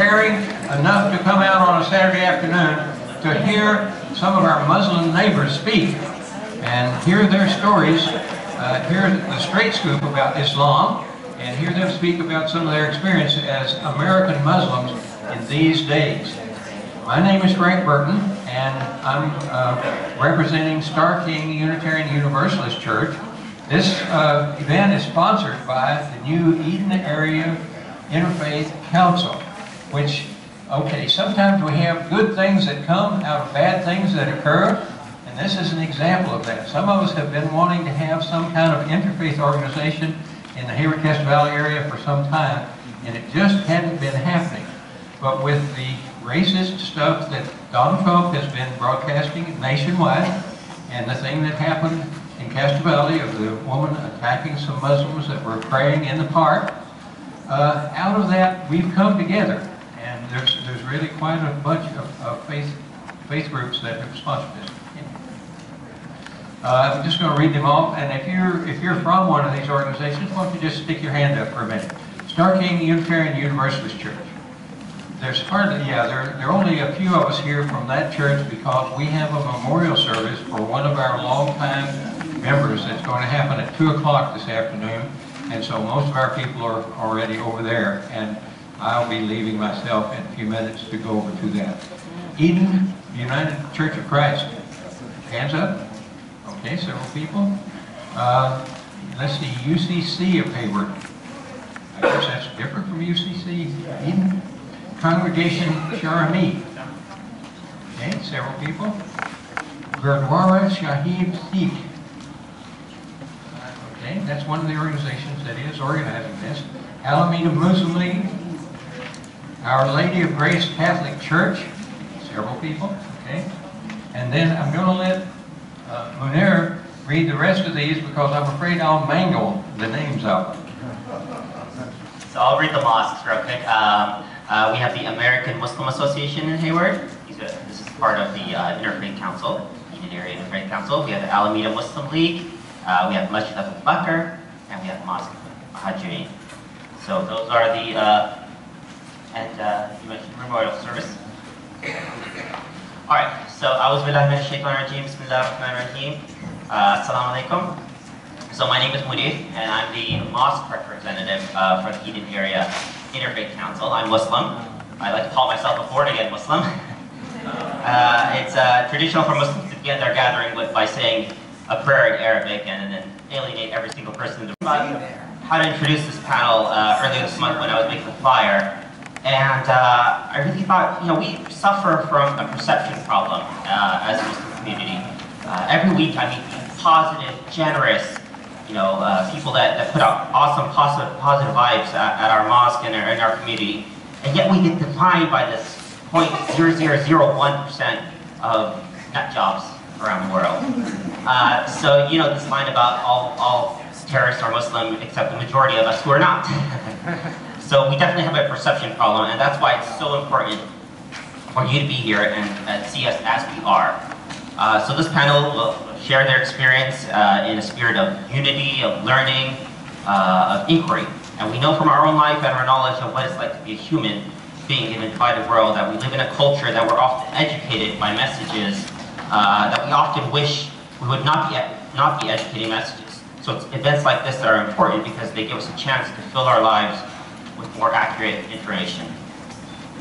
preparing enough to come out on a Saturday afternoon to hear some of our Muslim neighbors speak and hear their stories, hear the straight scoop about Islam, and hear them speak about some of their experience as American Muslims in these days. My name is Frank Burton, and I'm representing Star King Unitarian Universalist Church. This event is sponsored by the new Eden Area Interfaith Council, which, okay, sometimes we have good things that come out of bad things that occur, and this is an example of that. Some of us have been wanting to have some kind of interfaith organization in the Hayward-Cast Valley area for some time, and it just hadn't been happening. But with the racist stuff that Donald Trump has been broadcasting nationwide, and the thing that happened in Cast Valley of the woman attacking some Muslims that were praying in the park, out of that we've come together, and there's really quite a bunch of faith groups that have sponsored this. I'm just going to read them off, and if you're from one of these organizations, why don't you just stick your hand up for a minute. Star King Unitarian Universalist Church. There's hardly, there are only a few of us here from that church because we have a memorial service for one of our longtime members that's going to happen at 2 o'clock this afternoon, and so most of our people are already over there, and I'll be leaving myself in a few minutes to go over to that. Eden United Church of Christ. Hands up. Okay, several people. Let's see, UCC of Hayward. I guess that's different from UCC. Eden Congregation Sharami. Okay, several people. Gurdwara Shahid Sikh. Okay, that's one of the organizations that is organizing this. Alameda Muslim League. Our Lady of Grace Catholic Church. Several people. Okay. And then I'm going to let Munir read the rest of these because I'm afraid I'll mangle the names of them. So I'll read the mosques real quick. We have the American Muslim Association in Hayward. This is part of the Interfaith Council, Eden Area Interfaith Council. We have the Alameda Muslim League. We have Masjid Abu Bakr, and we have Mosque Muhajirin. So those are the, you mentioned memorial service. Alright, so A'udhu-billahi minash shaitanir rajim, bismillahir-rahmanir-rahim. Assalamu alaikum. So my name is Mudir, and I'm the mosque representative for the Eden Area Interfaith Council. I'm Muslim. I like to call myself a born-again Muslim. It's traditional for Muslims to begin their gathering by saying a prayer in Arabic and then alienate every single person in the room. How to introduce this panel earlier this month when I was making the flyer. And I really thought, we suffer from a perception problem as a Muslim community. Every week I meet positive, generous, people that put out awesome, positive vibes at our mosque and in our community. And yet we get defined by this 0.0001% of nut jobs around the world. So, this line about all terrorists are Muslim except the majority of us who are not. So we definitely have a perception problem, and that's why it's so important for you to be here and see us as we are. So this panel will share their experience in a spirit of unity, of learning, of inquiry. And we know from our own life and our knowledge of what it's like to be a human being in a divided world, that we live in a culture that we're often educated by messages that we often wish we would not be educating messages. So it's events like this that are important because they give us a chance to fill our lives with more accurate information.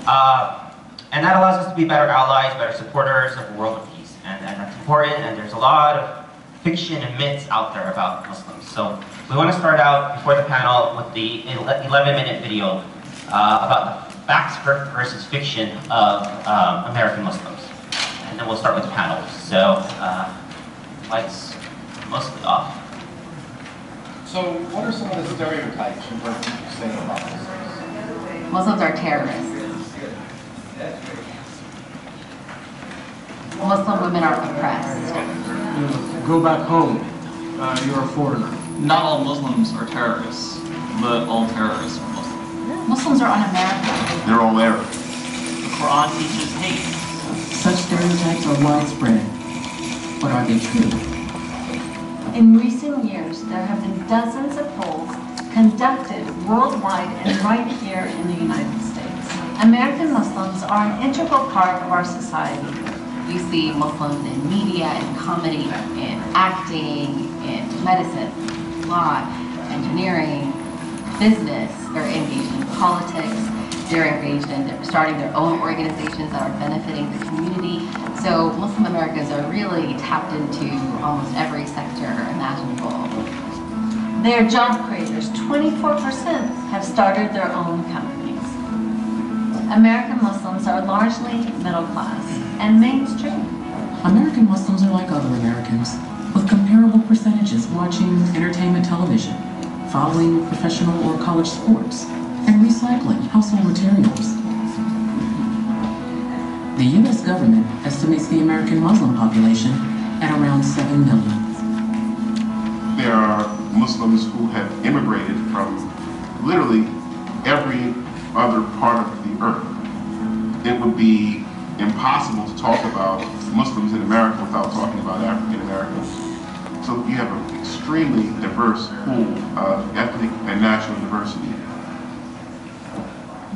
And that allows us to be better allies, better supporters of a world of peace. And that's important, and there's a lot of fiction and myths out there about Muslims. So we want to start out before the panel with the 11-minute video about the facts versus fiction of American Muslims. And then we'll start with the panel. So, lights mostly off. So what are some of the stereotypes you've heard people say about Muslims? Muslims are terrorists. Muslim women are oppressed. Go back home. You're a foreigner. Not all Muslims are terrorists, but all terrorists are Muslims. Muslims are un-American. They're all there. The Quran teaches hate. Such stereotypes are widespread, but are they true? In recent years, there have been dozens of polls conducted worldwide and right here in the United States. American Muslims are an integral part of our society. You see Muslims in media, in comedy, in acting, in medicine, law, engineering, business. They're engaged in politics. They're engaged in starting their own organizations that are benefiting the community. So Muslim Americans are really tapped into almost every sector imaginable. They're job creators. 24% have started their own companies. American Muslims are largely middle class and mainstream. American Muslims are like other Americans, with comparable percentages watching entertainment television, following professional or college sports, and recycling household materials. The U.S. government estimates the American Muslim population at around 7 million. There are Muslims who have immigrated from literally every other part of the earth. It would be impossible to talk about Muslims in America without talking about African Americans. So you have an extremely diverse pool of ethnic and national diversity.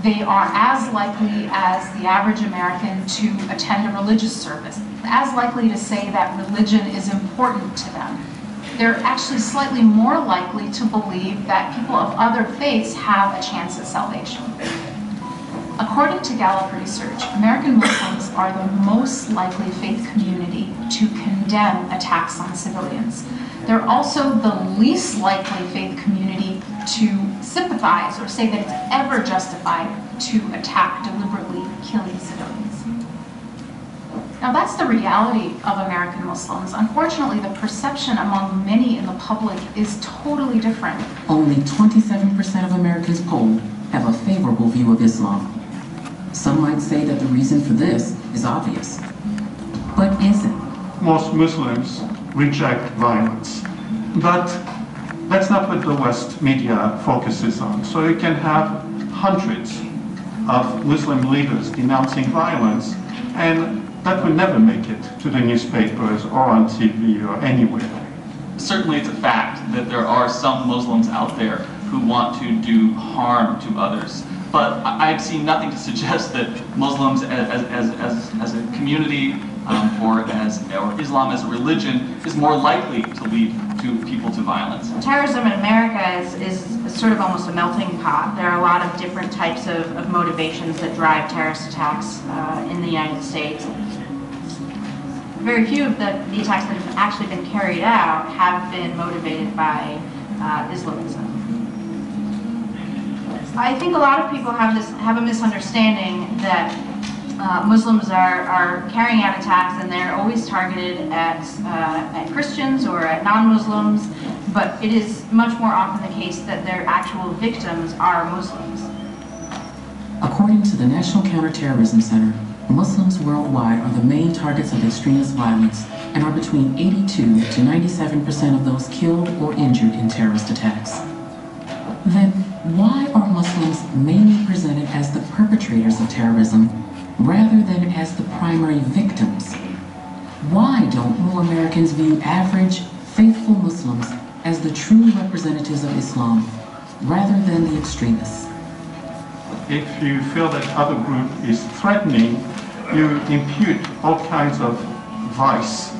They are as likely as the average American to attend a religious service, as likely to say that religion is important to them. They're actually slightly more likely to believe that people of other faiths have a chance at salvation. According to Gallup research, American Muslims are the most likely faith community to condemn attacks on civilians. They're also the least likely faith community to sympathize or say that it's ever justified to attack, deliberately killing civilians. Now that's the reality of American Muslims. Unfortunately, the perception among many in the public is totally different. Only 27% of Americans polled have a favorable view of Islam. Some might say that the reason for this is obvious. But is it? Most Muslims reject violence, but that's not what the West media focuses on. So you can have hundreds of Muslim leaders denouncing violence, and that will never make it to the newspapers or on TV or anywhere. Certainly it's a fact that there are some Muslims out there who want to do harm to others. But I've seen nothing to suggest that Muslims as a community or Islam as a religion is more likely to lead to people to violence. Terrorism in America is sort of almost a melting pot. There are a lot of different types of motivations that drive terrorist attacks in the United States. Very few of the attacks that have actually been carried out have been motivated by Islamism. I think a lot of people have a misunderstanding that Muslims are carrying out attacks and they're always targeted at Christians or at non-Muslims, but it is much more often the case that their actual victims are Muslims. According to the National Counterterrorism Center, Muslims worldwide are the main targets of extremist violence and are between 82 to 97% of those killed or injured in terrorist attacks. Then, why are Muslims mainly presented as the perpetrators of terrorism rather than as the primary victims? Why don't more Americans view average, faithful Muslims as the true representatives of Islam rather than the extremists? If you feel that other group is threatening, you impute all kinds of vice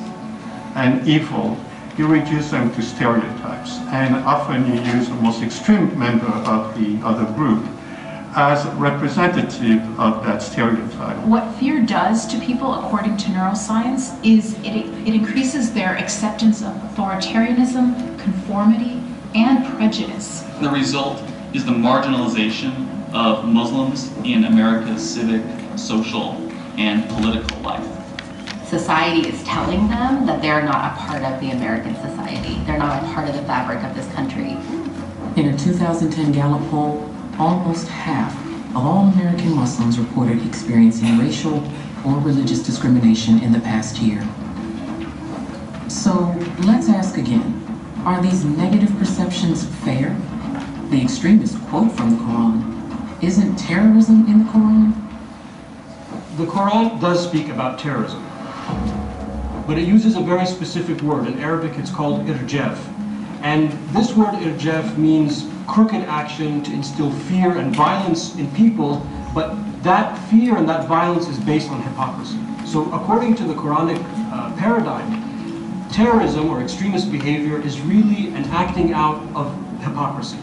and evil. You reduce them to stereotypes, and often you use the most extreme member of the other group as representative of that stereotype. What fear does to people, according to neuroscience, is it increases their acceptance of authoritarianism, conformity, and prejudice. The result is the marginalization of Muslims in America's civic, social, and political life. Society is telling them that they're not a part of the American society. They're not a part of the fabric of this country. In a 2010 Gallup poll, almost half of all American Muslims reported experiencing racial or religious discrimination in the past year. So let's ask again, are these negative perceptions fair? The extremists quote from the Quran. Isn't terrorism in the Quran? The Quran does speak about terrorism, but it uses a very specific word. In Arabic, it's called irjaf. And this word irjaf means crooked action to instill fear and violence in people, but that fear and that violence is based on hypocrisy. So according to the Quranic paradigm, terrorism or extremist behavior is really an acting out of hypocrisy.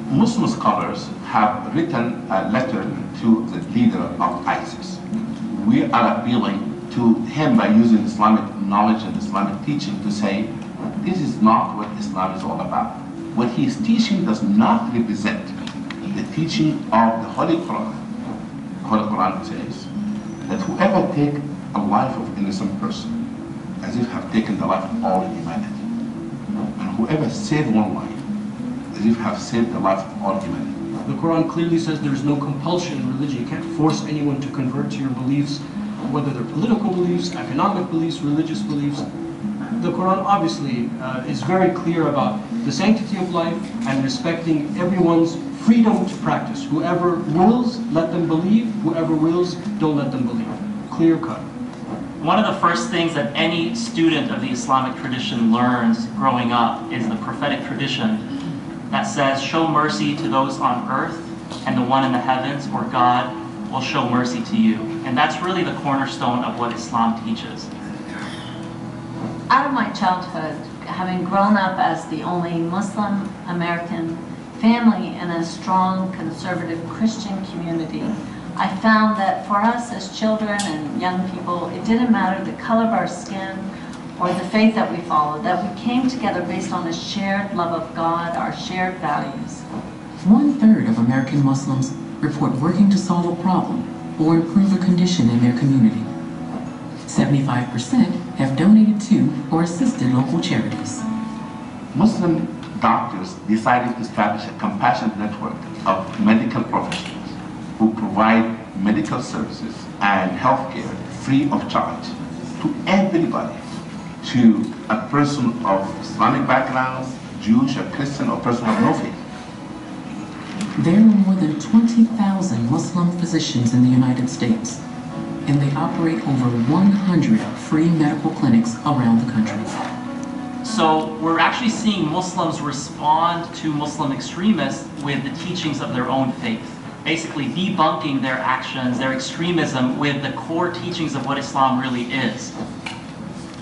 Muslim scholars have written a letter to the leader of ISIS. We are appealing to him by using Islamic knowledge and Islamic teaching to say, this is not what Islam is all about. What he is teaching does not represent the teaching of the Holy Quran. The Holy Quran says that whoever take a life of innocent person as if have taken the life of all humanity, and whoever save one life as if have saved the life of all humanity. The Quran clearly says there is no compulsion in religion. You can't force anyone to convert to your beliefs, whether they're political beliefs, economic beliefs, religious beliefs. The Quran obviously is very clear about the sanctity of life and respecting everyone's freedom to practice. Whoever wills, let them believe. Whoever wills, don't let them believe. Clear cut. One of the first things that any student of the Islamic tradition learns growing up is the prophetic tradition that says, show mercy to those on earth and the one in the heavens, or God will show mercy to you. And that's really the cornerstone of what Islam teaches. Out of my childhood, having grown up as the only Muslim American family in a strong conservative Christian community, I found that for us as children and young people, it didn't matter the color of our skin or the faith that we followed, that we came together based on a shared love of God, our shared values. 1/3 of American Muslims report working to solve a problem or improve a condition in their community. 75% have donated to or assisted local charities. Muslim doctors decided to establish a compassionate network of medical professionals who provide medical services and healthcare free of charge to everybody, to a person of Islamic background, Jewish or Christian, or person of no faith. There are more than 20,000 Muslim physicians in the United States, and they operate over 100 free medical clinics around the country. So we're actually seeing Muslims respond to Muslim extremists with the teachings of their own faith, basically debunking their actions, their extremism, with the core teachings of what Islam really is.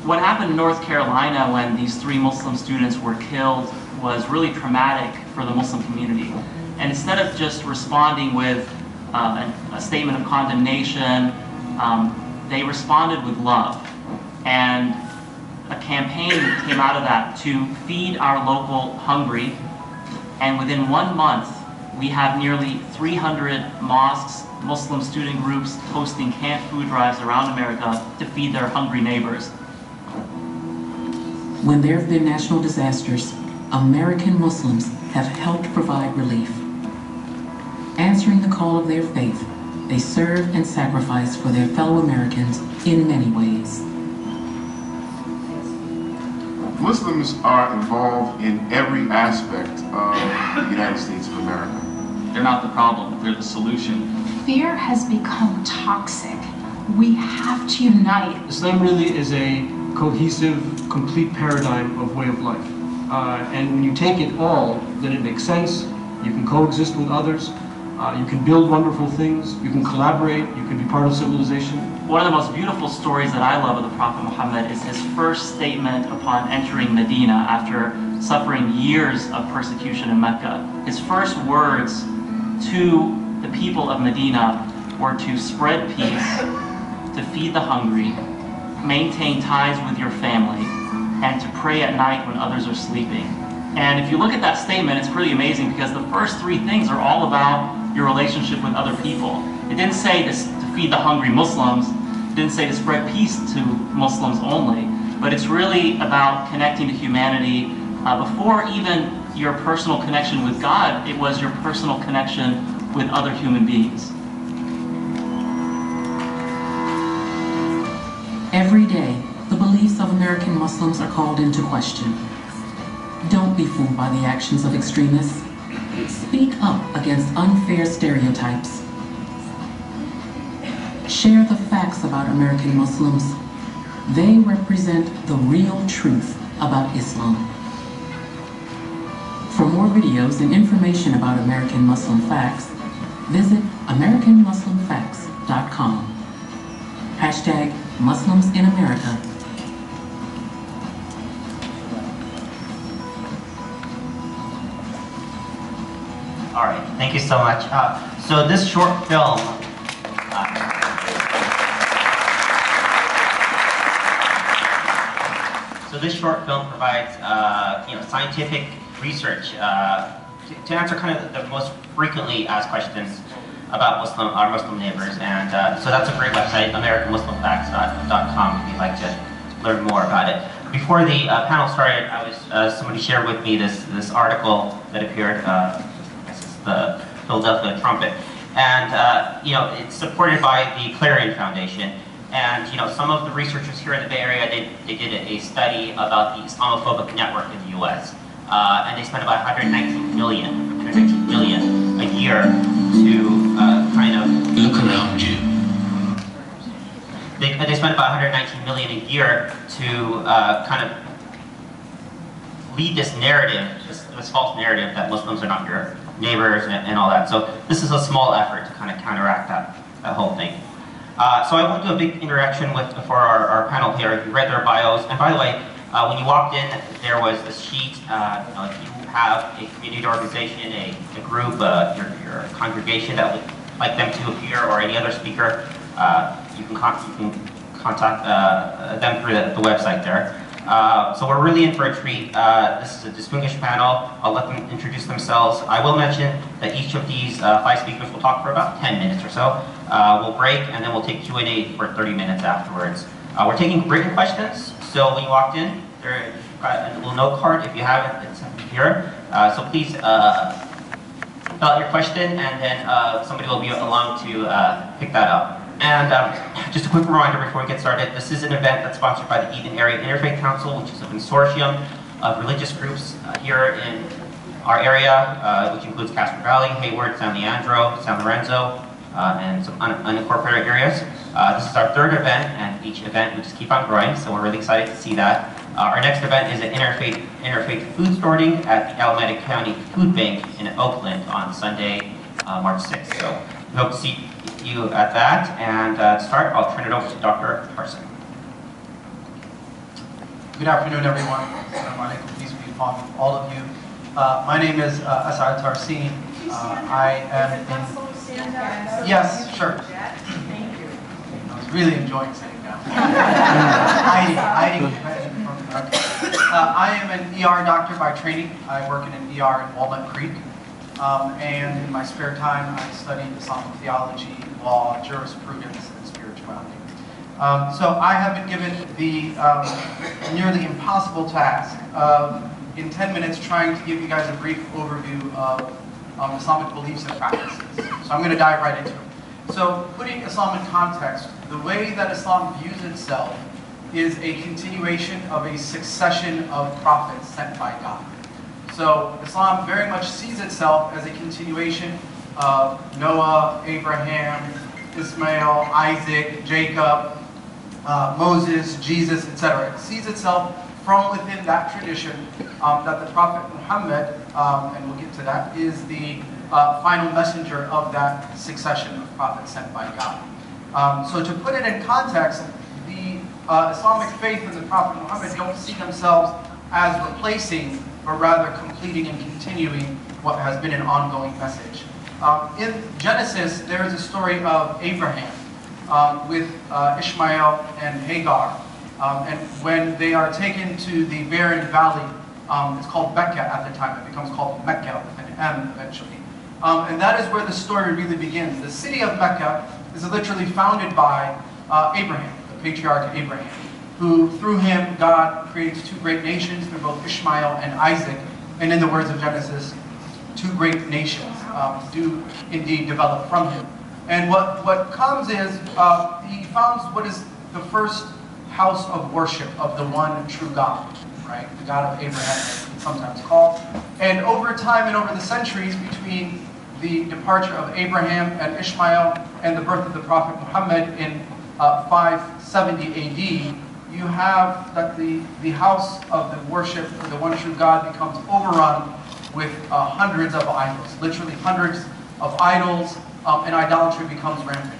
What happened in North Carolina when these 3 Muslim students were killed was really traumatic for the Muslim community. And instead of just responding with a statement of condemnation, they responded with love. And a campaign came out of that to feed our local hungry. And within 1 month, we have nearly 300 mosques, Muslim student groups hosting canned food drives around America to feed their hungry neighbors. When there have been national disasters, American Muslims have helped provide relief. Answering the call of their faith, they serve and sacrifice for their fellow Americans in many ways. Muslims are involved in every aspect of the United States of America. They're not the problem, they're the solution. Fear has become toxic. We have to unite. Islam really is a cohesive, complete paradigm of way of life. And when you take it all, then it makes sense. You can coexist with others. You can build wonderful things. You can collaborate. You can be part of civilization. One of the most beautiful stories that I love of the Prophet Muhammad is his first statement upon entering Medina after suffering years of persecution in Mecca. His first words to the people of Medina were to spread peace, to feed the hungry, maintain ties with your family, and to pray at night when others are sleeping. And if you look at that statement, it's pretty amazing because the first 3 things are all about your relationship with other people. It didn't say to feed the hungry Muslims, it didn't say to spread peace to Muslims only, but it's really about connecting to humanity. Before even your personal connection with God, it was your personal connection with other human beings. Every day, the beliefs of American Muslims are called into question. Don't be fooled by the actions of extremists. Speak up against unfair stereotypes. Share the facts about American Muslims. They represent the real truth about Islam. For more videos and information about American Muslim facts, Visit AmericanMuslimFacts.com. Hashtag Muslims in America. All right, thank you so much. So this short film, provides scientific research to answer kind of the most frequently asked questions about our Muslim neighbors, and so that's a great website, AmericanMuslimFacts.com, if you'd like to learn more about it. Before the panel started, somebody shared with me this article that appeared. The Philadelphia Trumpet, and it's supported by the Clarion Foundation. And some of the researchers here in the Bay Area, they did a study about the Islamophobic network in the U.S. And they spent about 119 million a year to kind of look around you. They spent about 119 million a year to kind of lead this narrative, this false narrative that Muslims are not your neighbors and all that. So this is a small effort to kind of counteract that whole thing. So I won't do a big interaction for our panel here. You read their bios, and by the way, when you walked in, there was a sheet. If you have a community organization, a group, your congregation that would like them to appear, or any other speaker, you can contact them through the website there. So we're really in for a treat. This is a distinguished panel. I'll let them introduce themselves. I will mention that each of these 5 speakers will talk for about 10 minutes or so. We'll break, and then we'll take Q&A for 30 minutes afterwards. We're taking written questions, so when you walked in, you've got a little note card. If you haven't, it's here. So please fill out your question, and then somebody will be along to pick that up. And just a quick reminder before we get started, this is an event that's sponsored by the Eden Area Interfaith Council, which is a consortium of religious groups here in our area, which includes Castro Valley, Hayward, San Leandro, San Lorenzo, and some unincorporated areas. This is our 3rd event, and each event we just keep on growing, so we're really excited to see that. Our next event is an interfaith food sorting at the Alameda County Food Bank in Oakland on Sunday, March 6th. So we hope to see you at that, and to start, I'll turn it over to Dr. Carson. Good afternoon, everyone. Assalamu alaikum. Peace be upon all of you. My name is Asad Tarsini. I am in... Yes, sure. Thank you. I was really enjoying sitting down. hiding from the dark. I am an ER doctor by training. I work in an ER in Walnut Creek. And in my spare time, I study Islamic theology, law, jurisprudence, and spirituality. So I have been given the nearly impossible task of, in 10 minutes, trying to give you guys a brief overview of Islamic beliefs and practices. So I'm going to dive right into it. So putting Islam in context, the way that Islam views itself is a continuation of a succession of prophets sent by God. So Islam very much sees itself as a continuation of Noah, Abraham, Ismail, Isaac, Jacob, Moses, Jesus, etc. It sees itself from within that tradition that the Prophet Muhammad, and we'll get to that, is the final messenger of that succession of prophets sent by God. So to put it in context, the Islamic faith and the Prophet Muhammad don't see themselves as replacing, but rather completing and continuing what has been an ongoing message. In Genesis, there is a story of Abraham with Ishmael and Hagar. And when they are taken to the barren valley, it's called Mecca at the time, it becomes called Mecca with an M eventually. And that is where the story really begins. The city of Mecca is literally founded by Abraham, the patriarch Abraham, who through him God creates 2 great nations through both Ishmael and Isaac. And in the words of Genesis, 2 great nations do indeed develop from him. And what comes is he founds what is the first house of worship of the one true God, right? The God of Abraham, as it's sometimes called. And over time and over the centuries between the departure of Abraham and Ishmael and the birth of the Prophet Muhammad in 570 AD, you have that the house of the worship for the one true God becomes overrun with hundreds of idols, literally hundreds of idols and idolatry becomes rampant.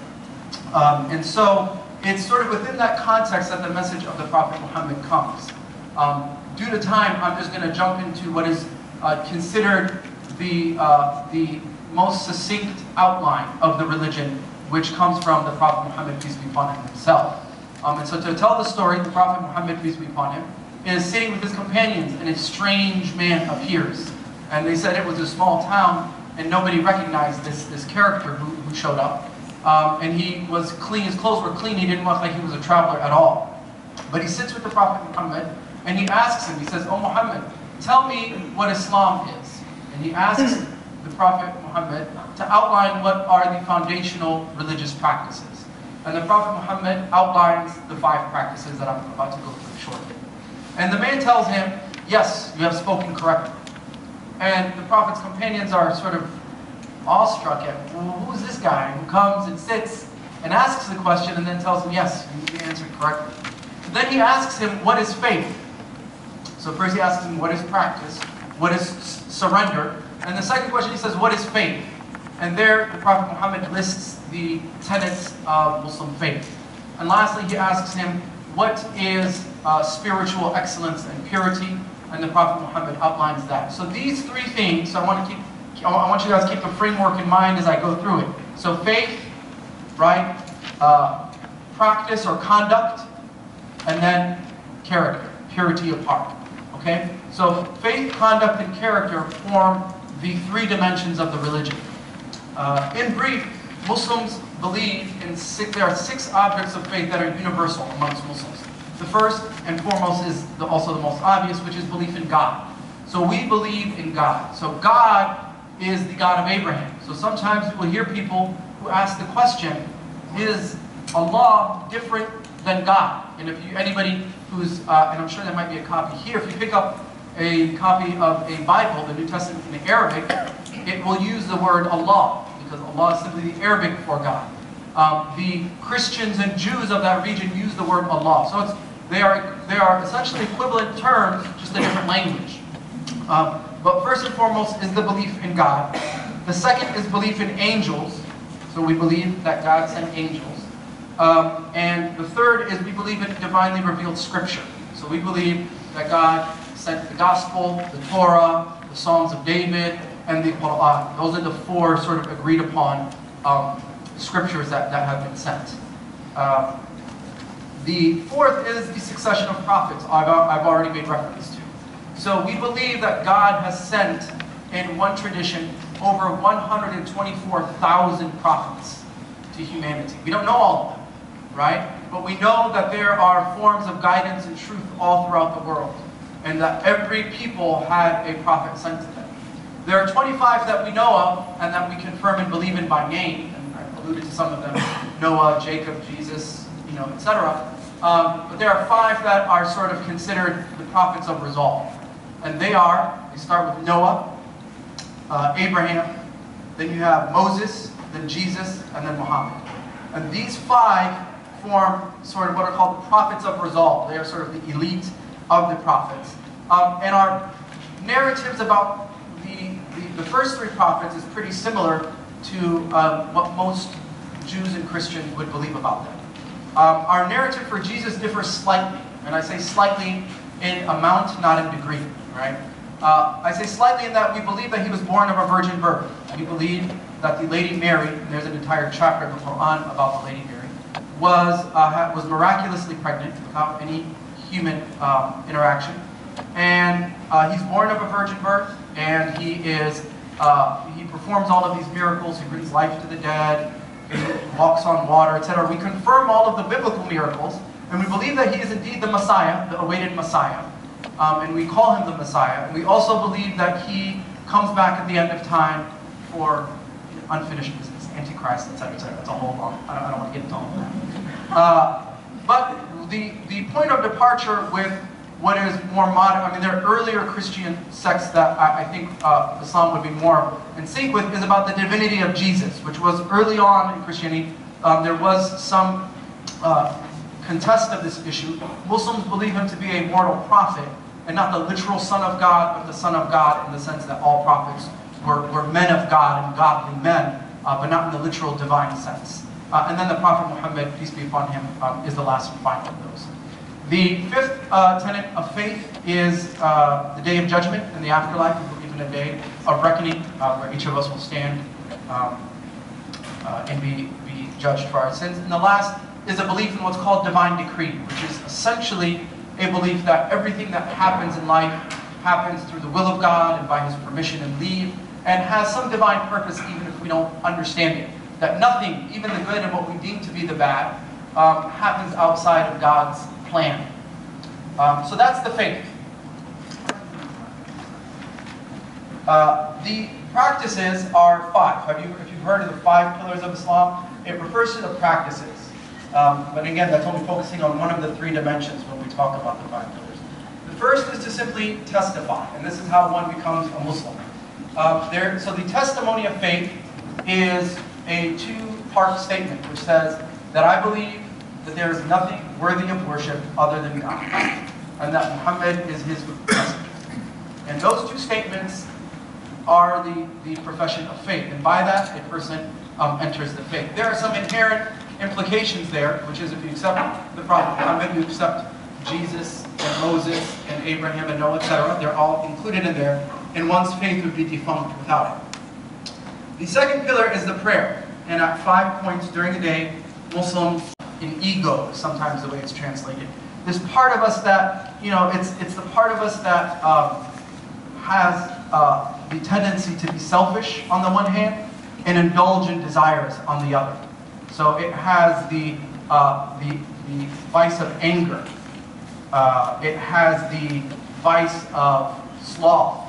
And so it's sort of within that context that the message of the Prophet Muhammad comes. Due to time, I'm just going to jump into what is considered the most succinct outline of the religion, which comes from the Prophet Muhammad, peace be upon him, himself. And so to tell the story, the Prophet Muhammad, peace be upon him, is sitting with his companions, and a strange man appears. And they said it was a small town, and nobody recognized this character who showed up. And he was clean, his clothes were clean, he didn't look like he was a traveler at all. But he sits with the Prophet Muhammad, and he asks him, he says, "Oh Muhammad, tell me what Islam is." And he asks the Prophet Muhammad to outline what are the foundational religious practices. And the Prophet Muhammad outlines the 5 practices that I'm about to go through shortly. And the man tells him, "Yes, you have spoken correctly." And the Prophet's companions are sort of awestruck at, well, who is this guy who comes and sits and asks the question and then tells him, "Yes, you answered correctly." Then he asks him, "What is faith?" So first he asks him, what is practice? What is surrender? And the second question he says, what is faith? And there the Prophet Muhammad lists the tenets of Muslim faith. And lastly he asks him, what is spiritual excellence and purity? And the Prophet Muhammad outlines that. So these 3 things, I want you guys to keep the framework in mind as I go through it. So faith, right? Practice or conduct, and then character, purity of heart. Okay? So faith, conduct, and character form the 3 dimensions of the religion. In brief, Muslims believe in there are 6 objects of faith that are universal amongst Muslims. The first and foremost is also the most obvious, which is belief in God. So we believe in God. So God is the God of Abraham. So sometimes you will hear people who ask the question, is Allah different than God? And if anybody who's, and I'm sure there might be a copy here, if you pick up a copy of a Bible, the New Testament in Arabic, it will use the word Allah, because Allah is simply the Arabic for God. The Christians and Jews of that region use the word Allah. So they are essentially equivalent terms, just a different language. But first and foremost is the belief in God. The second is belief in angels. So we believe that God sent angels. And the third is we believe in divinely revealed scripture. So we believe that God sent the gospel, the Torah, the Psalms of David, and the Quran. Those are the 4 sort of agreed upon scriptures that have been sent. The fourth is the succession of prophets I've already made reference to. So we believe that God has sent, in one tradition, over 124,000 prophets to humanity. We don't know all of them, right? But we know that there are forms of guidance and truth all throughout the world, and that every people had a prophet sent to them. There are 25 that we know of, and that we confirm and believe in by name, and I alluded to some of them, Noah, Jacob, Jesus, etc. But there are 5 that are sort of considered the prophets of resolve. And they start with Noah, Abraham, then you have Moses, then Jesus, and then Muhammad. And these 5 form sort of what are called the prophets of resolve. They are sort of the elite of the prophets. And our narratives about the first 3 prophets is pretty similar to what most Jews and Christians would believe about them. Our narrative for Jesus differs slightly, and I say slightly in amount, not in degree, right? I say slightly in that we believe that he was born of a virgin birth. We believe that the Lady Mary, and there's an entire chapter of the Quran about the Lady Mary, was miraculously pregnant without any human interaction. And he's born of a virgin birth, and he performs all of these miracles. He brings life to the dead, he walks on water, etc. We confirm all of the biblical miracles, and we believe that he is indeed the Messiah, the awaited Messiah. And we call him the Messiah. And we also believe that he comes back at the end of time for unfinished business, Antichrist, etc., etc. It's a whole long, I don't want to get into all of that. But the point of departure with what is more modern, there are earlier Christian sects that I think Islam would be more in sync with, is about the divinity of Jesus, which was early on in Christianity. There was some contest of this issue. Muslims believe him to be a mortal prophet, and not the literal son of God, but the son of God in the sense that all prophets were men of God and godly men. but not in the literal divine sense. And then the Prophet Muhammad, peace be upon him, is the last and final of those. The fifth tenet of faith is the day of judgment and the afterlife. We believe in a day of reckoning where each of us will stand and be judged for our sins. And the last is a belief in what's called divine decree, which is essentially a belief that everything that happens in life happens through the will of God and by His permission and leave, and has some divine purpose even if we don't understand it. That nothing, even the good and what we deem to be the bad, happens outside of God's plan. So that's the faith. The practices are 5. If you've heard of the 5 pillars of Islam, it refers to the practices. But again, that's only focusing on one of the 3 dimensions when we talk about the 5 pillars. The first is to simply testify, and this is how one becomes a Muslim. So the testimony of faith is a 2-part statement which says that I believe that there is nothing worthy of worship other than God, and that Muhammad is His messenger. And those 2 statements are the profession of faith, and by that a person enters the faith. There are some inherent implications there, which is if you accept the Prophet Muhammad, you accept Jesus and Moses and Abraham and Noah, etc. They're all included in there, and one's faith would be defunct without it. The second pillar is the prayer, and at 5 points during the day, Muslims in ego is sometimes the way it's translated. This part of us that, it's the part of us that has the tendency to be selfish on the one hand and indulge in desires on the other. So it has the vice of anger. It has the vice of sloth.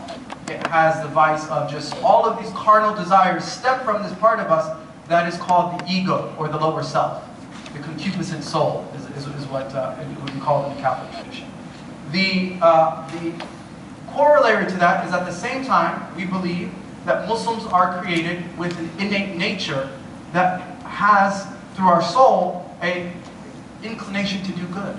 It has the vice of just all of these carnal desires stem from this part of us that is called the ego, or the lower self. The concupiscent soul is what we call it in the Catholic tradition. The corollary to that is at the same time, we believe that Muslims are created with an innate nature that has, through our soul, an inclination to do good.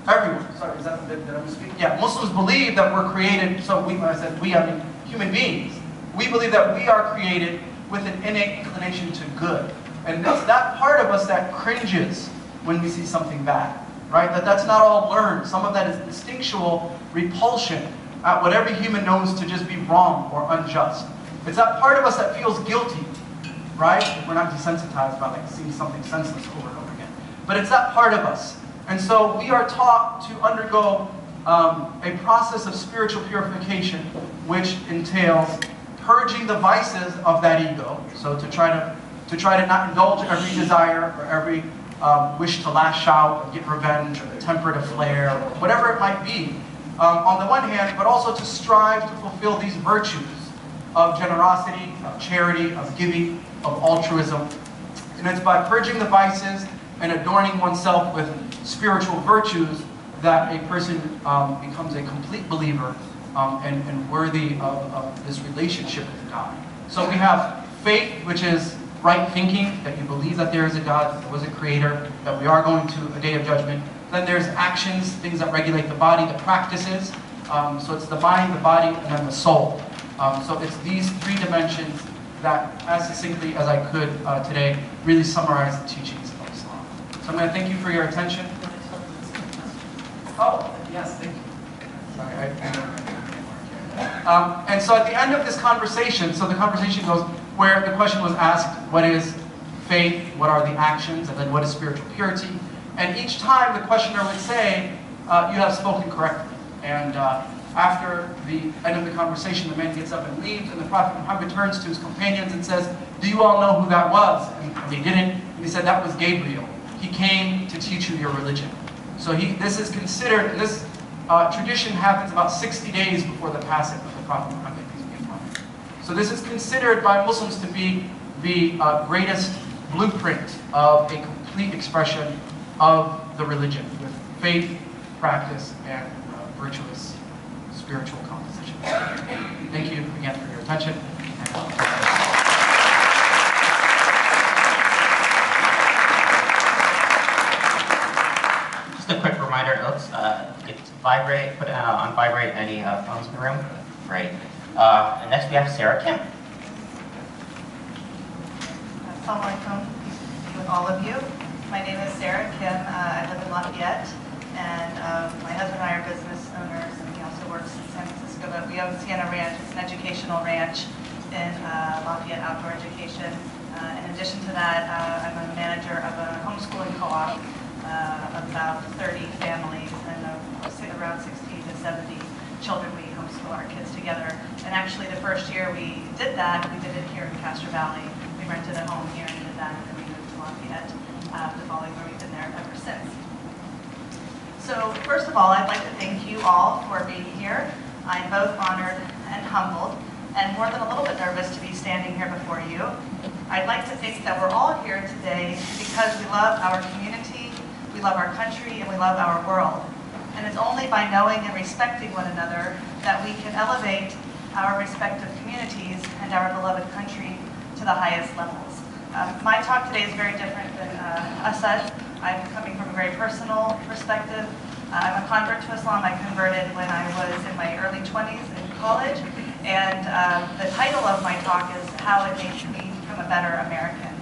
Everyone. Sorry, is that did I misspeak? Yeah, Muslims believe that we're created, so when I said we, I mean human beings. We believe that we are created with an innate inclination to good. And it's that part of us that cringes when we see something bad, right? That's not all learned. Some of that is instinctual repulsion at what every human knows to just be wrong or unjust. It's that part of us that feels guilty, right? If we're not desensitized by seeing something senseless over and over again. But it's that part of us. And so we are taught to undergo a process of spiritual purification, which entails purging the vices of that ego. So to try to not indulge every desire or every wish to lash out or get revenge or temper to flare or whatever it might be, on the one hand, but also to strive to fulfill these virtues of generosity, of charity, of giving, of altruism. And it's by purging the vices and adorning oneself with spiritual virtues that a person becomes a complete believer and worthy of this relationship with God. So we have faith, which is right thinking, that you believe that there is a God, that there was a creator, that we are going to a day of judgment. Then there's actions, things that regulate the body, the practices. So it's the mind, the body, and then the soul. So it's these 3 dimensions that, as succinctly as I could today, really summarize the teachings of Islam. So I'm going to thank you for your attention. Oh, yes, thank you. Sorry, and so at the end of this conversation, so the conversation goes where the question was asked, what is faith, what are the actions, and then what is spiritual purity? And each time the questioner would say, you have spoken correctly. And after the end of the conversation, the man gets up and leaves, and the Prophet Muhammad turns to his companions and says, do you all know who that was? And they didn't. And he said, that was Gabriel. He came to teach you your religion. So this is considered, and this tradition happens about 60 days before the passing of the Prophet Muhammad, peace be upon him. So this is considered by Muslims to be the greatest blueprint of a complete expression of the religion, with faith, practice, and virtuous spiritual composition. Thank you again for your attention. Just a quick reminder, let's vibrate, put on vibrate any phones in the room. Great. And next we have Sarah Kim. Assalamu alaikum, peace be with all of you. My name is Sarah Kim. I live in Lafayette, and my husband and I are business owners, and he also works in San Francisco. But we own Sienna Ranch. It's an educational ranch in Lafayette Outdoor Education. In addition to that, I'm a manager of a homeschooling co-op of about 30 families and around 60 to 70 children. We homeschool our kids together. And actually, the first year we did that, we did it here in Castro Valley. We rented a home here and did that, and then we moved to Lafayette the following year. We've been there ever since. So first of all, I'd like to thank you all for being here. I'm both honored and humbled, and more than a little bit nervous to be standing here before you. I'd like to think that we're all here today because we love our community, we love our country, and we love our world. And it's only by knowing and respecting one another that we can elevate our respective communities and our beloved country to the highest levels. My talk today is very different than Asad. I'm coming from a very personal perspective. I'm a convert to Islam. I converted when I was in my early 20s in college, and the title of my talk is How It Makes Me Become a Better American.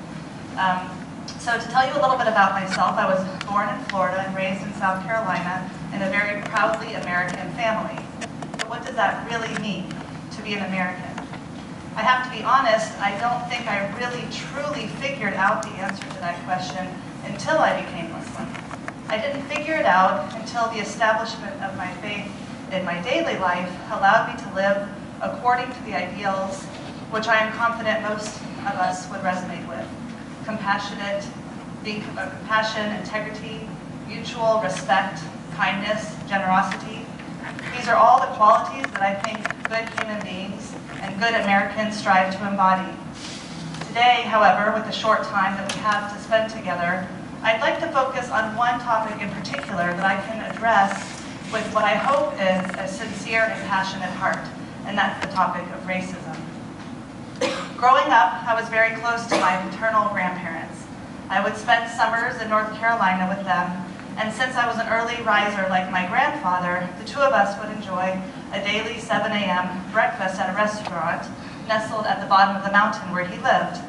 So to tell you a little bit about myself, I was born in Florida and raised in South Carolina in a very proudly American family. But what does that really mean, to be an American? I have to be honest, I don't think I really truly figured out the answer to that question until I became Muslim. I didn't figure it out until the establishment of my faith in my daily life allowed me to live according to the ideals which I am confident most of us would resonate with. Compassion, integrity, mutual respect, kindness, generosity. These are all the qualities that I think good human beings and good Americans strive to embody. Today, however, with the short time that we have to spend together, I'd like to focus on one topic in particular that I can address with what I hope is a sincere and passionate heart, and that's the topic of racism. Growing up, I was very close to my paternal grandparents. I would spend summers in North Carolina with them, and since I was an early riser like my grandfather, the two of us would enjoy a daily 7 a.m. breakfast at a restaurant nestled at the bottom of the mountain where he lived.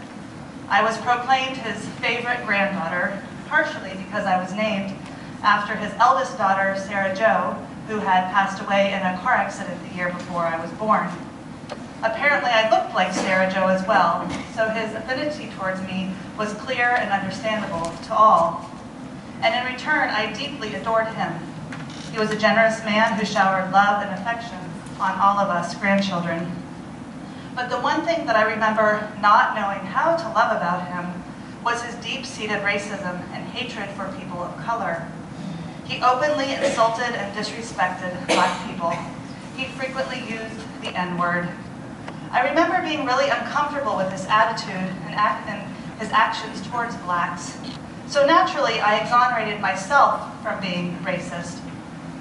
I was proclaimed his favorite granddaughter, partially because I was named after his eldest daughter, Sarah Jo, who had passed away in a car accident the year before I was born. Apparently, I looked like Sarah Jo as well, so his affinity towards me was clear and understandable to all. And in return, I deeply adored him. He was a generous man who showered love and affection on all of us grandchildren. But the one thing that I remember not knowing how to love about him was his deep-seated racism and hatred for people of color. He openly insulted and disrespected Black people. He frequently used the N-word. I remember being really uncomfortable with his attitude and his actions towards Blacks. So naturally, I exonerated myself from being racist.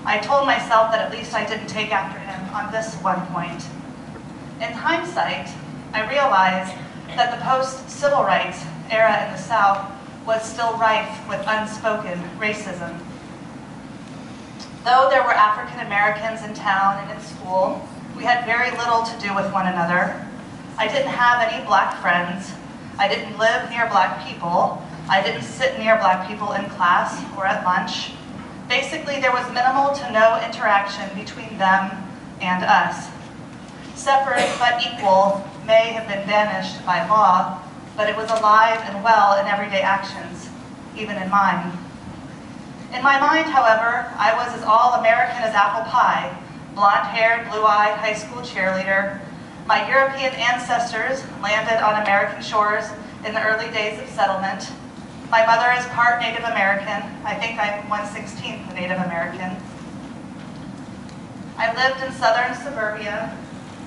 I told myself that at least I didn't take after him on this one point. In hindsight, I realized that the post-civil rights era in the South was still rife with unspoken racism. Though there were African Americans in town and in school, we had very little to do with one another. I didn't have any Black friends. I didn't live near Black people. I didn't sit near Black people in class or at lunch. Basically, there was minimal to no interaction between them and us. Separate but equal may have been banished by law, but it was alive and well in everyday actions, even in mine. In my mind, however, I was as all-American as apple pie, blonde-haired, blue-eyed high school cheerleader. My European ancestors landed on American shores in the early days of settlement. My mother is part Native American. I think I'm 1/16 Native American. I lived in southern suburbia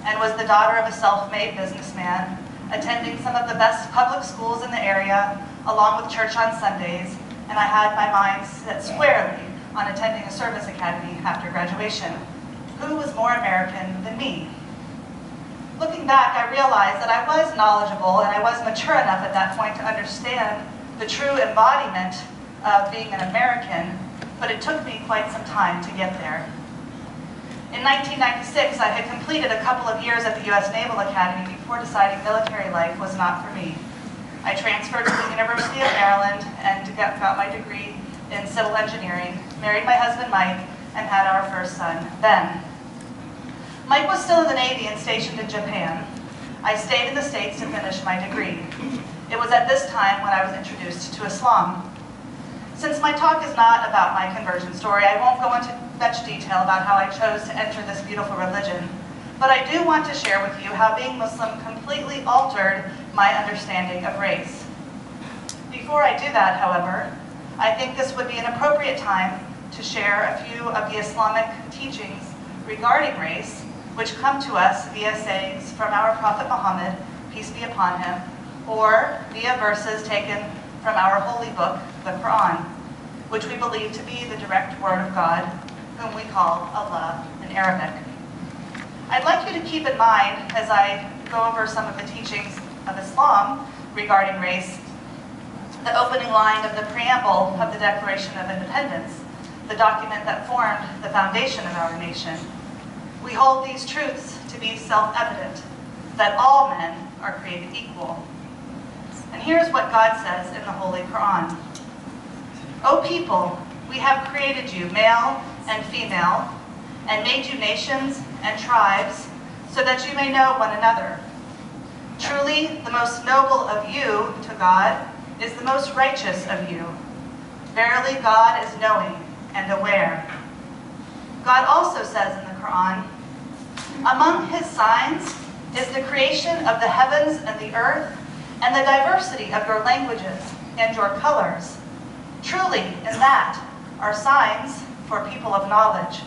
and was the daughter of a self-made businessman, attending some of the best public schools in the area, along with church on Sundays, and I had my mind set squarely on attending a service academy after graduation. Who was more American than me? Looking back, I realized that I was knowledgeable and I was mature enough at that point to understand the true embodiment of being an American, but it took me quite some time to get there. In 1996, I had completed a couple of years at the U.S. Naval Academy before deciding military life was not for me. I transferred to the University of Maryland and got my degree in civil engineering, married my husband Mike, and had our first son, Ben. Mike was still in the Navy and stationed in Japan. I stayed in the States to finish my degree. It was at this time when I was introduced to Islam. Since my talk is not about my conversion story, I won't go into much detail about how I chose to enter this beautiful religion, but I do want to share with you how being Muslim completely altered my understanding of race. Before I do that, however, I think this would be an appropriate time to share a few of the Islamic teachings regarding race, which come to us via sayings from our Prophet Muhammad, peace be upon him, or via verses taken from our holy book, the Quran, which we believe to be the direct word of God, whom we call Allah in Arabic. I'd like you to keep in mind, as I go over some of the teachings of Islam regarding race, the opening line of the preamble of the Declaration of Independence, the document that formed the foundation of our nation. We hold these truths to be self-evident, that all men are created equal. And here's what God says in the Holy Quran. O people, we have created you, male and female, and made you nations and tribes, so that you may know one another. Truly, the most noble of you to God is the most righteous of you. Verily, God is knowing and aware. God also says in the Quran, among his signs is the creation of the heavens and the earth, and the diversity of your languages and your colors. Truly, in that are signs for people of knowledge.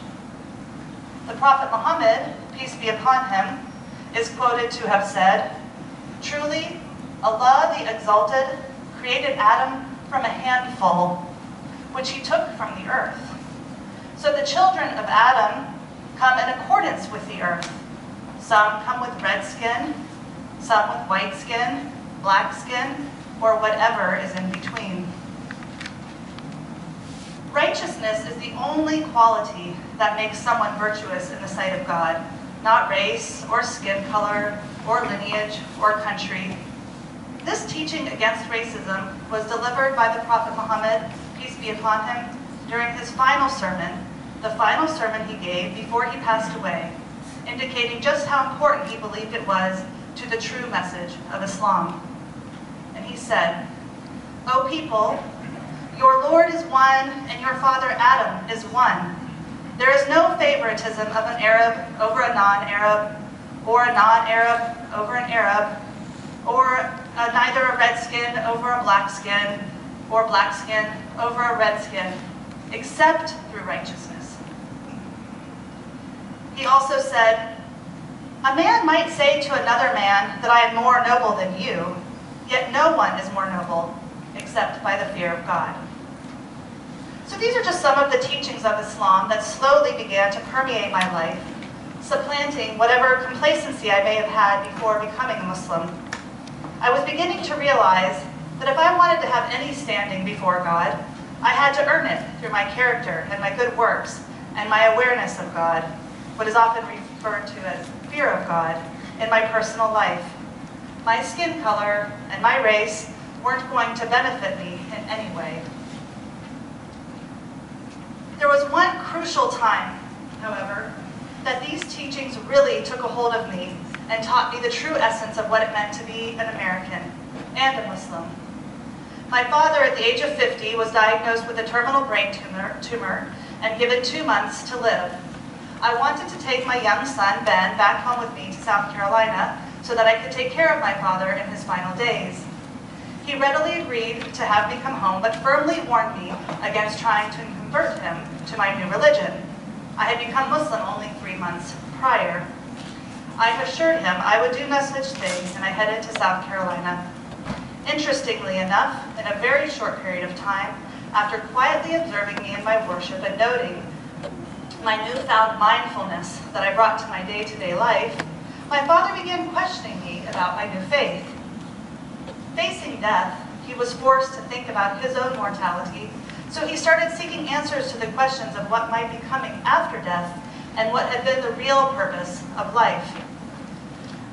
The Prophet Muhammad, peace be upon him, is quoted to have said, truly, Allah the Exalted created Adam from a handful, which he took from the earth. So the children of Adam come in accordance with the earth. Some come with red skin, some with white skin, black skin, or whatever is in between. Righteousness is the only quality that makes someone virtuous in the sight of God, not race or skin color or lineage or country. This teaching against racism was delivered by the Prophet Muhammad, peace be upon him, during his final sermon, the final sermon he gave before he passed away, indicating just how important he believed it was to the true message of Islam. And he said, O people, your Lord is one and your father Adam is one. There is no favoritism of an Arab over a non-Arab, or a non-Arab over an Arab, or neither a red skin over a black skin, or black skin over a red skin, except through righteousness. He also said, a man might say to another man that I am more noble than you, yet no one is more noble except by the fear of God. So these are just some of the teachings of Islam that slowly began to permeate my life, supplanting whatever complacency I may have had before becoming a Muslim. I was beginning to realize that if I wanted to have any standing before God, I had to earn it through my character and my good works and my awareness of God, what is often referred to as fear of God, in my personal life. My skin color and my race weren't going to benefit me in any way. There was one crucial time, however, that these teachings really took a hold of me and taught me the true essence of what it meant to be an American and a Muslim. My father, at the age of 50, was diagnosed with a terminal brain tumor and given 2 months to live. I wanted to take my young son, Ben, back home with me to South Carolina so that I could take care of my father in his final days. He readily agreed to have me come home, but firmly warned me against trying to convert him to my new religion. I had become Muslim only 3 months prior. I assured him I would do no such thing, and I headed to South Carolina. Interestingly enough, in a very short period of time, after quietly observing me in my worship and noting my newfound mindfulness that I brought to my day-to-day life, my father began questioning me about my new faith. Facing death, he was forced to think about his own mortality, so he started seeking answers to the questions of what might be coming after death and what had been the real purpose of life.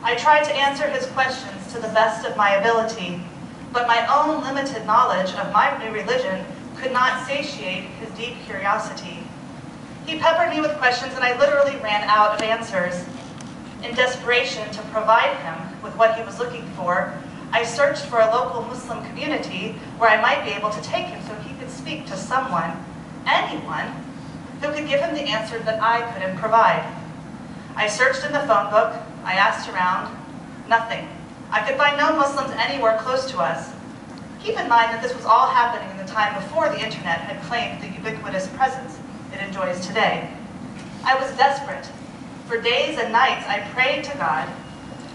I tried to answer his questions to the best of my ability, But my own limited knowledge of my new religion could not satiate his deep curiosity. He peppered me with questions and I literally ran out of answers. In desperation to provide him with what he was looking for, I searched for a local Muslim community where I might be able to take him so he could speak to someone, anyone, who could give him the answer that I couldn't provide. I searched in the phone book, I asked around, nothing. I could find no Muslims anywhere close to us. Keep in mind that this was all happening in the time before the internet had claimed the ubiquitous presence it enjoys today. I was desperate. For days and nights I prayed to God.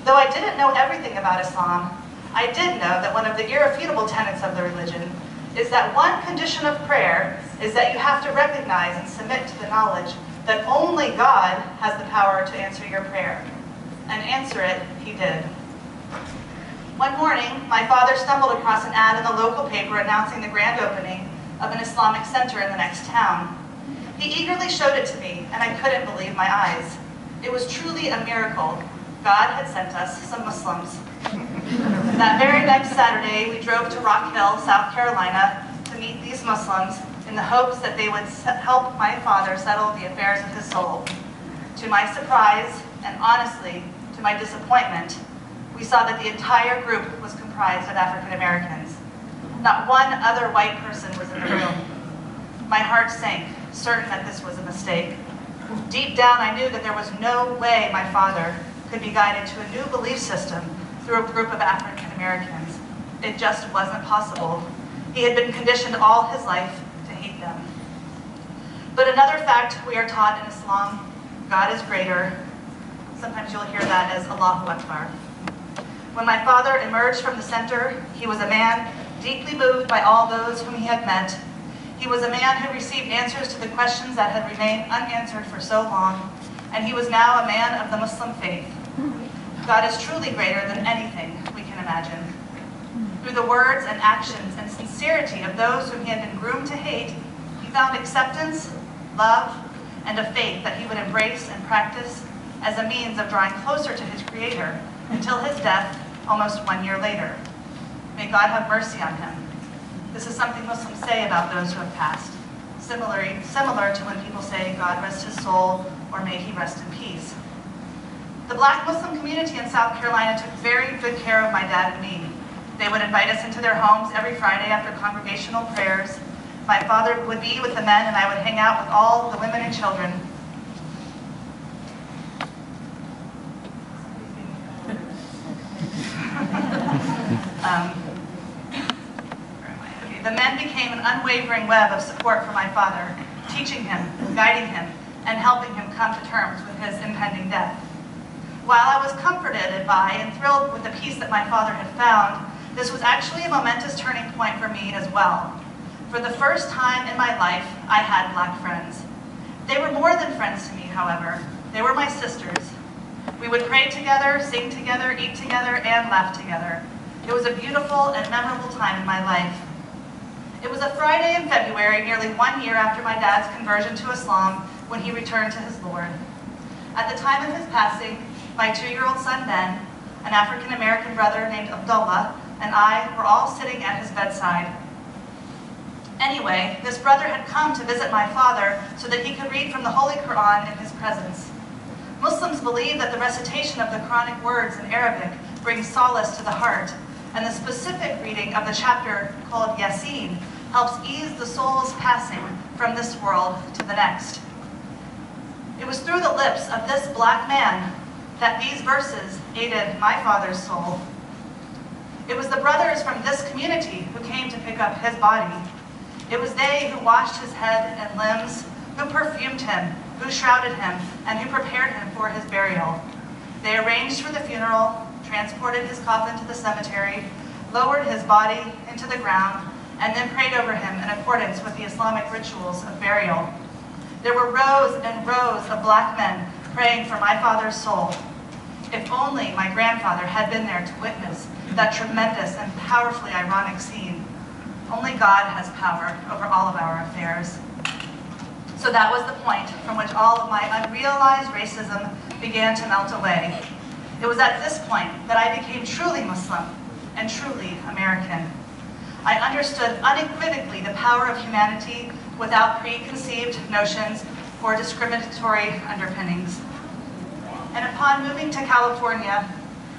Though I didn't know everything about Islam, I did know that one of the irrefutable tenets of the religion is that one condition of prayer is that you have to recognize and submit to the knowledge that only God has the power to answer your prayer. And answer it, he did. One morning, my father stumbled across an ad in the local paper announcing the grand opening of an Islamic center in the next town. He eagerly showed it to me, and I couldn't believe my eyes. It was truly a miracle. God had sent us some Muslims. That very next Saturday, we drove to Rock Hill, South Carolina, to meet these Muslims in the hopes that they would help my father settle the affairs of his soul. To my surprise, and honestly, to my disappointment, we saw that the entire group was comprised of African Americans. Not one other white person was in the room. My heart sank, certain that this was a mistake. Deep down, I knew that there was no way my father could be guided to a new belief system through a group of African Americans. It just wasn't possible. He had been conditioned all his life to hate them. But another fact we are taught in Islam, God is greater. Sometimes you'll hear that as Allahu Akbar. When my father emerged from the center, he was a man deeply moved by all those whom he had met. He was a man who received answers to the questions that had remained unanswered for so long, and he was now a man of the Muslim faith. God is truly greater than anything we can imagine. Through the words and actions and sincerity of those whom he had been groomed to hate, he found acceptance, love, and a faith that he would embrace and practice as a means of drawing closer to his Creator until his death almost 1 year later. May God have mercy on him. This is something Muslims say about those who have passed, similar to when people say, God rest his soul, or may he rest in peace. The Black Muslim community in South Carolina took very good care of my dad and me. They would invite us into their homes every Friday after congregational prayers. My father would be with the men and I would hang out with all the women and children. The men became an unwavering web of support for my father, teaching him, guiding him, and helping him come to terms with his impending death. While I was comforted by and thrilled with the peace that my father had found, this was actually a momentous turning point for me as well. For the first time in my life, I had Black friends. They were more than friends to me, however. They were my sisters. We would pray together, sing together, eat together, and laugh together. It was a beautiful and memorable time in my life. It was a Friday in February, nearly 1 year after my dad's conversion to Islam, when he returned to his Lord. At the time of his passing, my 2-year-old son Ben, an African-American brother named Abdullah, and I were all sitting at his bedside. Anyway, this brother had come to visit my father so that he could read from the Holy Quran in his presence. Muslims believe that the recitation of the Quranic words in Arabic brings solace to the heart, and the specific reading of the chapter called Yasin helps ease the soul's passing from this world to the next. It was through the lips of this Black man that these verses aided my father's soul. It was the brothers from this community who came to pick up his body. It was they who washed his head and limbs, who perfumed him, who shrouded him, and who prepared him for his burial. They arranged for the funeral, transported his coffin to the cemetery, lowered his body into the ground, and then prayed over him in accordance with the Islamic rituals of burial. There were rows and rows of Black men praying for my father's soul. If only my grandfather had been there to witness that tremendous and powerfully ironic scene. Only God has power over all of our affairs. So that was the point from which all of my unrealized racism began to melt away. It was at this point that I became truly Muslim, and truly American. I understood unequivocally the power of humanity without preconceived notions or discriminatory underpinnings. And upon moving to California,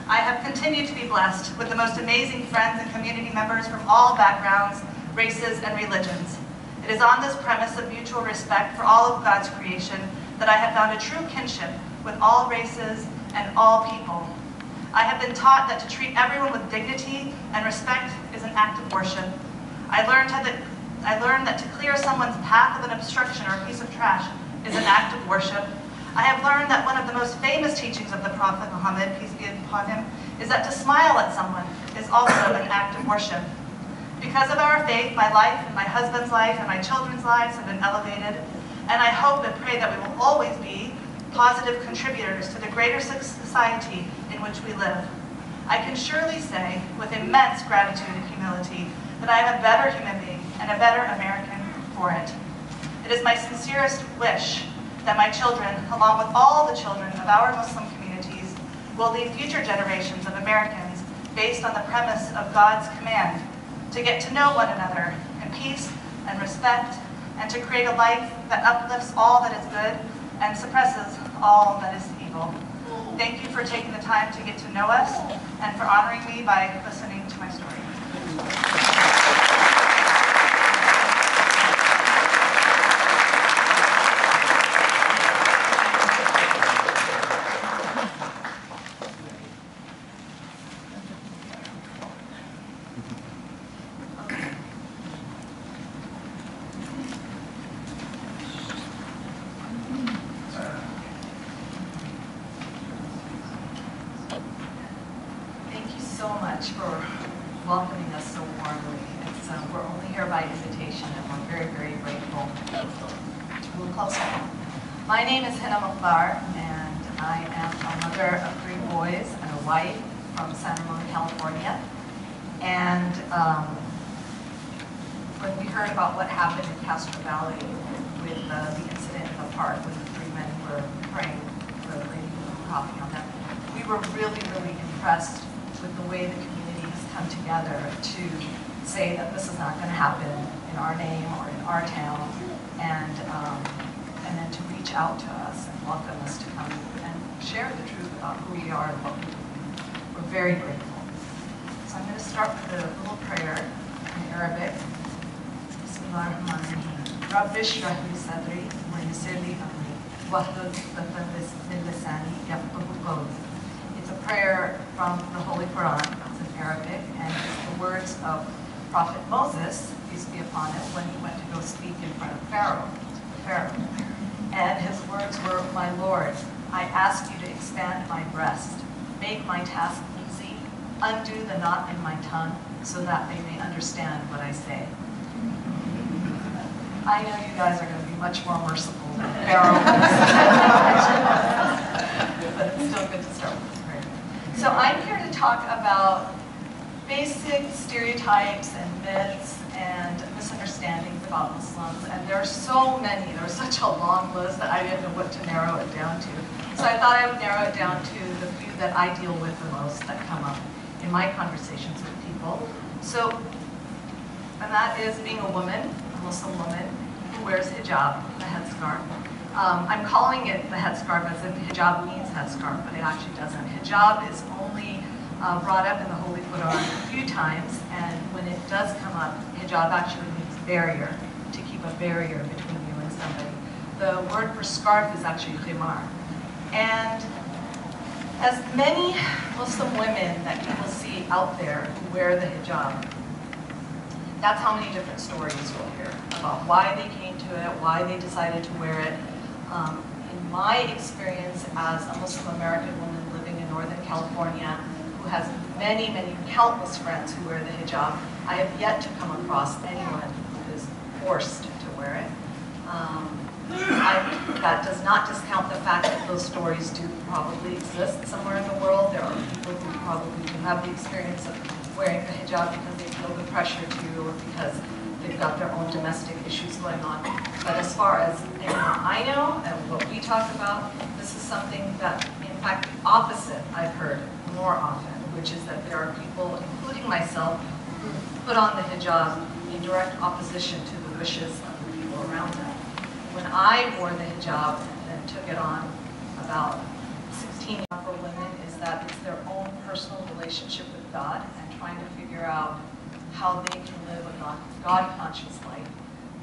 I have continued to be blessed with the most amazing friends and community members from all backgrounds, races, and religions. It is on this premise of mutual respect for all of God's creation that I have found a true kinship with all races and all people. I have been taught that to treat everyone with dignity and respect is an act of worship. I learned that to clear someone's path of an obstruction or a piece of trash is an act of worship. I have learned that one of the most famous teachings of the Prophet Muhammad, peace be upon him, is that to smile at someone is also an act of worship. Because of our faith, my life, and my husband's life, and my children's lives have been elevated, and I hope and pray that we will always be positive contributors to the greater society in which we live. I can surely say, with immense gratitude and humility, that I am a better human being and a better American for it. It is my sincerest wish that my children, along with all the children of our Muslim communities, will leave future generations of Americans based on the premise of God's command to get to know one another in peace and respect, and to create a life that uplifts all that is good and suppresses all that is evil. Thank you for taking the time to get to know us and for honoring me by listening to my story. So much for welcoming us so warmly. We're only here by invitation, and we're very, very grateful. A little closer. My name is Islamophobia, and I am a mother of 3 boys and a wife from San Ramon, California. And when we heard about what happened in Castro Valley with the incident in the park when the 3 men were praying for the lady who was coughing on them, we were really, really impressed with the way the community has come together to say that this is not going to happen in our name or in our town, and then to reach out to us and welcome us to come and share the truth about who we are and what we believe. We're very grateful. So I'm going to start with a little prayer in Arabic. Bismillahirrahmanirrahim. Rabbi shrah li sadri wa yassir li amri wahlul 'uqdatan min lisani yafqahu qawli. It's a prayer from the Holy Quran. It's in Arabic, and it's the words of Prophet Moses, peace be upon him, when he went to go speak in front of Pharaoh. And his words were, "My Lord, I ask you to expand my breast, make my task easy, undo the knot in my tongue, so that they may understand what I say." I know you guys are going to be much more merciful than Pharaoh was. But it's still good to start with. So I'm here to talk about basic stereotypes and myths and misunderstandings about Muslims. And there are so many. There was such a long list that I didn't know what to narrow it down to. So I thought I would narrow it down to the few that I deal with the most that come up in my conversations with people. So, and that is being a woman, a Muslim woman, who wears hijab, the headscarf. I'm calling it the headscarf as if hijab means headscarf, but it actually doesn't. Hijab is only brought up in the Holy Quran a few times, and when it does come up, hijab actually means barrier, to keep a barrier between you and somebody. The word for scarf is actually khimar. And as many Muslim women that you will see out there who wear the hijab, that's how many different stories you'll hear about why they came to it, why they decided to wear it. In my experience as a Muslim American woman living in Northern California who has many, many countless friends who wear the hijab, I have yet to come across anyone who is forced to wear it. That does not discount the fact that those stories do probably exist somewhere in the world. There are people who probably do have the experience of wearing the hijab because they feel the pressure to, or because they've got their own domestic issues going on. But as far as anyone I know and what we talk about, this is something that, in fact, the opposite I've heard more often. which is that there are people, including myself, who put on the hijab in direct opposition to the wishes of the people around them. When I wore the hijab and took it on about 16 years for women is that it's their own personal relationship with God and trying to figure out how they can live a God-conscious life.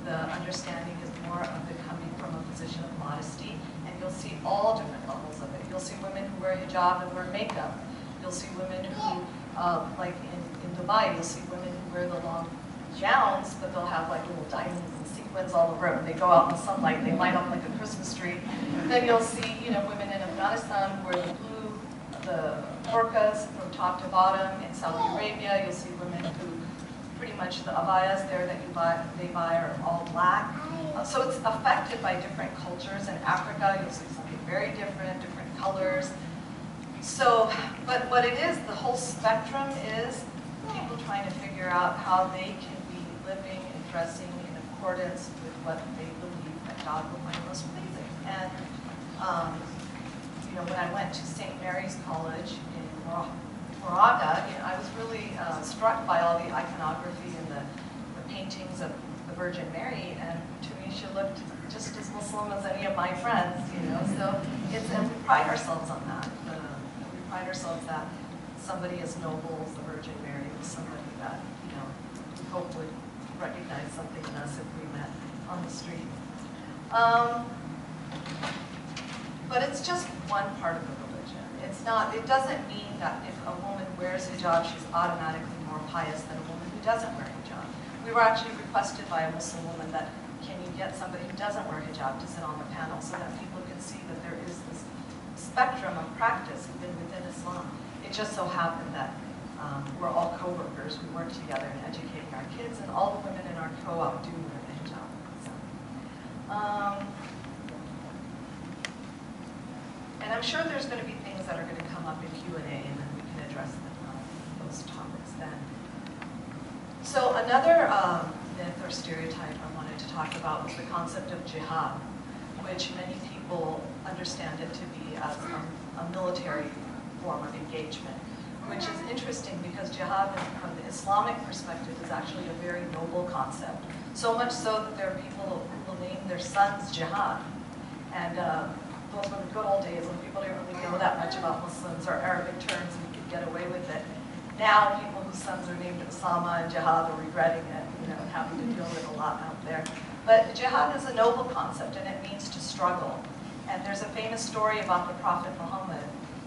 The understanding is more of it coming from a position of modesty, and you'll see all different levels of it. You'll see women who wear hijab and wear makeup. You'll see women who, like in Dubai, you'll see women who wear the long gowns, but they'll have like little diamonds and sequins all over it. When they go out in the sunlight, they light up like a Christmas tree. Then you'll see, women in Afghanistan who wear the burqas from top to bottom. In Saudi Arabia, you'll see women who pretty much the abayas there that they buy are all black. So it's affected by different cultures. In Africa, you'll see something very different colors. So, but what it is, the whole spectrum is people trying to figure out how they can be living and dressing in accordance with what they believe that God will find most pleasing. And when I went to St. Mary's College in Moraga, I was really struck by all the iconography and the paintings of the Virgin Mary, and to me she looked just as Muslim as any of my friends, so and we pride ourselves on that. We pride ourselves that somebody as noble as the Virgin Mary was somebody that, we hope would recognize something in us if we met on the street. But it's just one part of the religion. It doesn't mean that if a woman wears hijab, she's automatically more pious than a woman who doesn't wear hijab. We were actually requested by a Muslim woman that, can you get somebody who doesn't wear hijab to sit on the panel so that people can see that there is this spectrum of practice even within Islam. It just so happened that we're all co-workers. We work together in educating our kids, and all the women in our co-op do wear the hijab. So, and I'm sure there's going to be things that are going to come up in Q&A, and then we can address those topics then. So another myth or stereotype I wanted to talk about was the concept of jihad, which many people understand it to be as a military form of engagement, which is interesting because jihad from the Islamic perspective is actually a very noble concept. So much so that there are people who will name their sons jihad. And those were the good old days when people didn't really know that much about Muslims or Arabic terms and you could get away with it. Now people whose sons are named Osama and jihad are regretting it, and having to deal with a lot out there. But jihad is a noble concept, and it means to struggle. And there's a famous story about the Prophet Muhammad,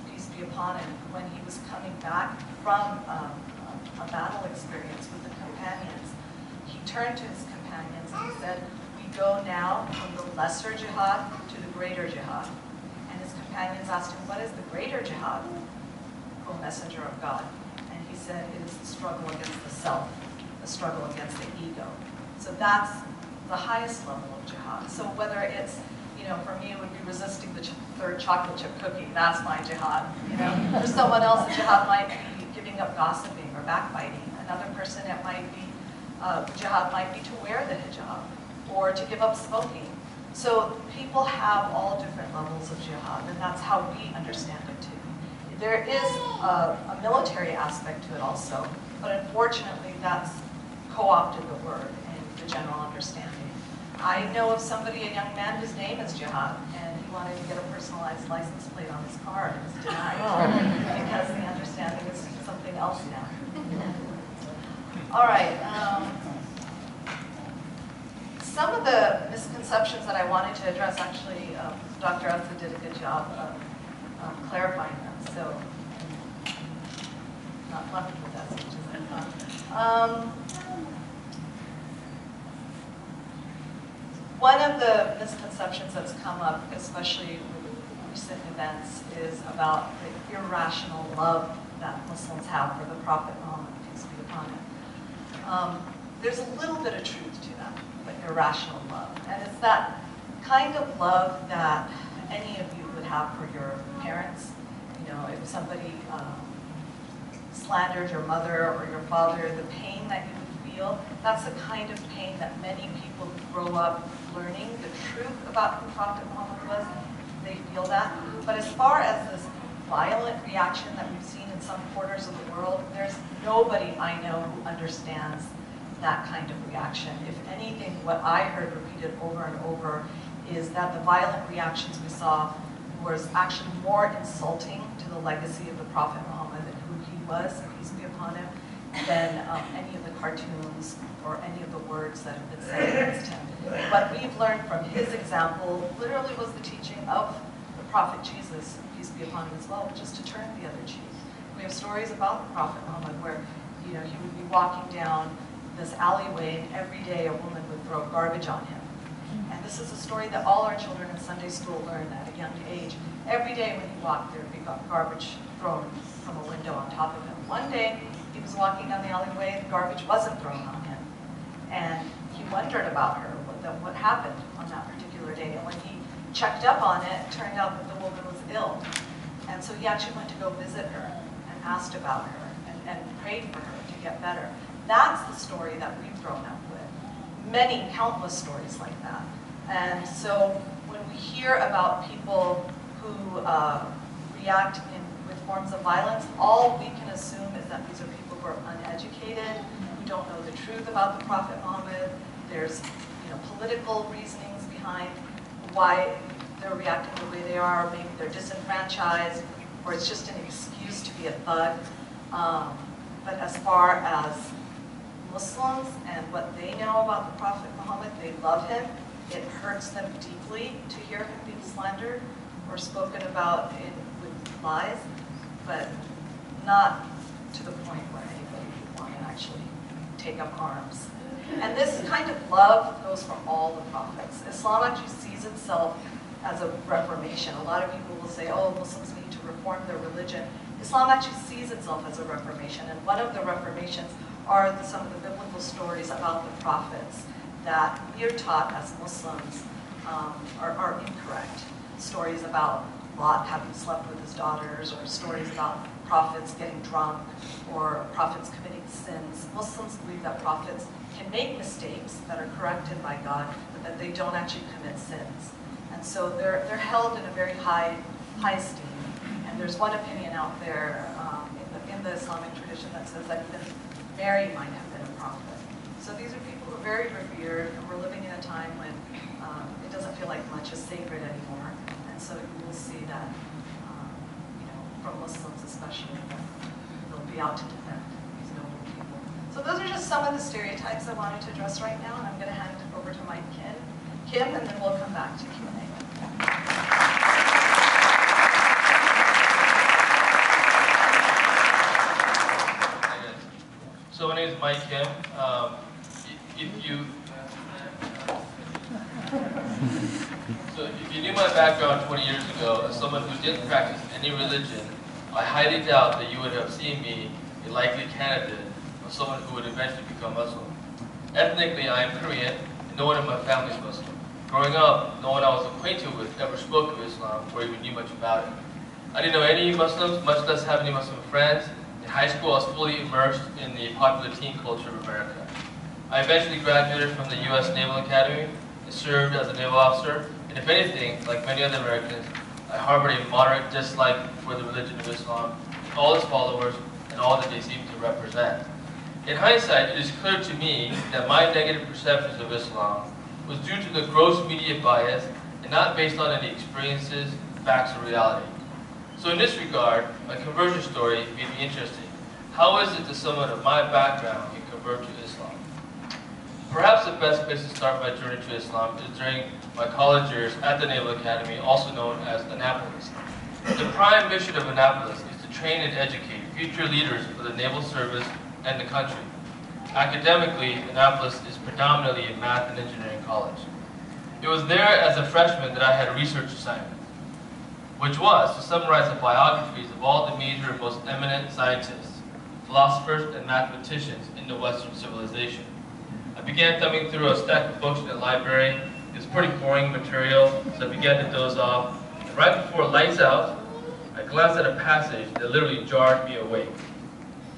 peace be upon him, when he was coming back from a battle experience with the companions. He turned to his companions and he said, "We go now from the lesser jihad to the greater jihad." And his companions asked him, "What is the greater jihad, O Messenger of God?" And he said, "It is the struggle against the self, the struggle against the ego." So that's the highest level of jihad. So whether it's, for me it would be resisting the third chocolate chip cookie, that's my jihad. For someone else, the jihad might be giving up gossiping or backbiting. Another person, it might be, jihad might be to wear the hijab or to give up smoking. So people have all different levels of jihad, and that's how we understand it too. There is a military aspect to it also, but unfortunately that's co-opted the word in the general understanding. I know of somebody, a young man, whose name is Jihad, and he wanted to get a personalized license plate on his car, and it was denied because the understanding is something else now. All right. Some of the misconceptions that I wanted to address, actually, Dr. Elsa did a good job of clarifying them, so not left with us, which is fun. One of the misconceptions that's come up, especially with recent events, is about the irrational love that Muslims have for the Prophet Muhammad, peace be upon him. There's a little bit of truth to that, the irrational love. And it's that kind of love that any of you would have for your parents. If somebody slandered your mother or your father, the pain that you would feel, that's the kind of pain that many people who grow up learning the truth about who Prophet Muhammad was, they feel that. But as far as this violent reaction that we've seen in some quarters of the world, there's nobody I know who understands that kind of reaction. If anything, what I heard repeated over and over is that the violent reactions we saw was actually more insulting to the legacy of the Prophet Muhammad and who he was, peace be upon him, than any of the cartoons or any of the words that have been said against him. What we've learned from his example literally was the teaching of the Prophet Jesus, peace be upon him as well, which is to turn the other cheek. We have stories about the Prophet Muhammad where, you know, he would be walking down this alleyway and every day a woman would throw garbage on him. And this is a story that all our children in Sunday school learn at a young age. Every day when he walked, there would be garbage thrown from a window on top of him. One day, he was walking down the alleyway, the garbage wasn't thrown on him. And he wondered about her, what happened on that particular day. And when he checked up on it, it turned out that the woman was ill. And so he actually went to go visit her and asked about her and prayed for her to get better. That's the story that we've grown up with. Many, countless stories like that. And so when we hear about people who react with forms of violence, all we can assume is that these are people who are uneducated, who don't know the truth about the Prophet Muhammad. There's, you know, political reasonings behind why they're reacting the way they are. Maybe they're disenfranchised, or it's just an excuse to be a thug. But as far as Muslims and what they know about the Prophet Muhammad, they love him. It hurts them deeply to hear him being slandered or spoken about with lies, but not to the point where anybody would want to actually take up arms. And this kind of love goes for all the prophets. Islam actually sees itself as a reformation. A lot of people will say, oh, Muslims need to reform their religion. Islam actually sees itself as a reformation, and one of the reformations are some of the biblical stories about the prophets that we are taught as Muslims are incorrect. Stories about Lot having slept with his daughters, or stories about prophets getting drunk, or prophets committing sins. Muslims believe that prophets can make mistakes that are corrected by God, but that they don't actually commit sins. And so they're held in a very high esteem. And there's one opinion out there in the Islamic tradition that says that even Mary might have been a prophet. So these are people who are very revered, and we're living in a time when it doesn't feel like much is sacred anymore. And so you will see that, you know, from Muslims especially, that they'll be out to defend these noble people. So those are just some of the stereotypes I wanted to address right now, and I'm going to hand it over to my Kim, and then we'll come back to Q&A. So my name is Mike Kim. If you knew my background 20 years ago as someone who didn't practice any religion, I highly doubt that you would have seen me a likely candidate of someone who would eventually become Muslim. Ethnically, I am Korean, and no one in my family is Muslim. Growing up, no one I was acquainted with ever spoke of Islam or even knew much about it. I didn't know any Muslims, much less have any Muslim friends. In high school, I was fully immersed in the popular teen culture of America. I eventually graduated from the U.S. Naval Academy and served as a naval officer, and if anything, like many other Americans, I harbored a moderate dislike for the religion of Islam, all its followers, and all that they seem to represent. In hindsight, it is clear to me that my negative perceptions of Islam was due to the gross media bias and not based on any experiences, facts, or reality. So in this regard, my conversion story may be interesting. How is it that someone of my background can convert to Islam? Perhaps the best place to start my journey to Islam is during my college years at the Naval Academy, also known as Annapolis. The prime mission of Annapolis is to train and educate future leaders for the naval service and the country. Academically, Annapolis is predominantly a math and engineering college. It was there as a freshman that I had a research assignment, which was to summarize the biographies of all the major and most eminent scientists, philosophers, and mathematicians in the Western civilization. I began thumbing through a stack of books in the library. It was pretty boring material, so I began to doze off. And right before lights out, I glanced at a passage that literally jarred me awake.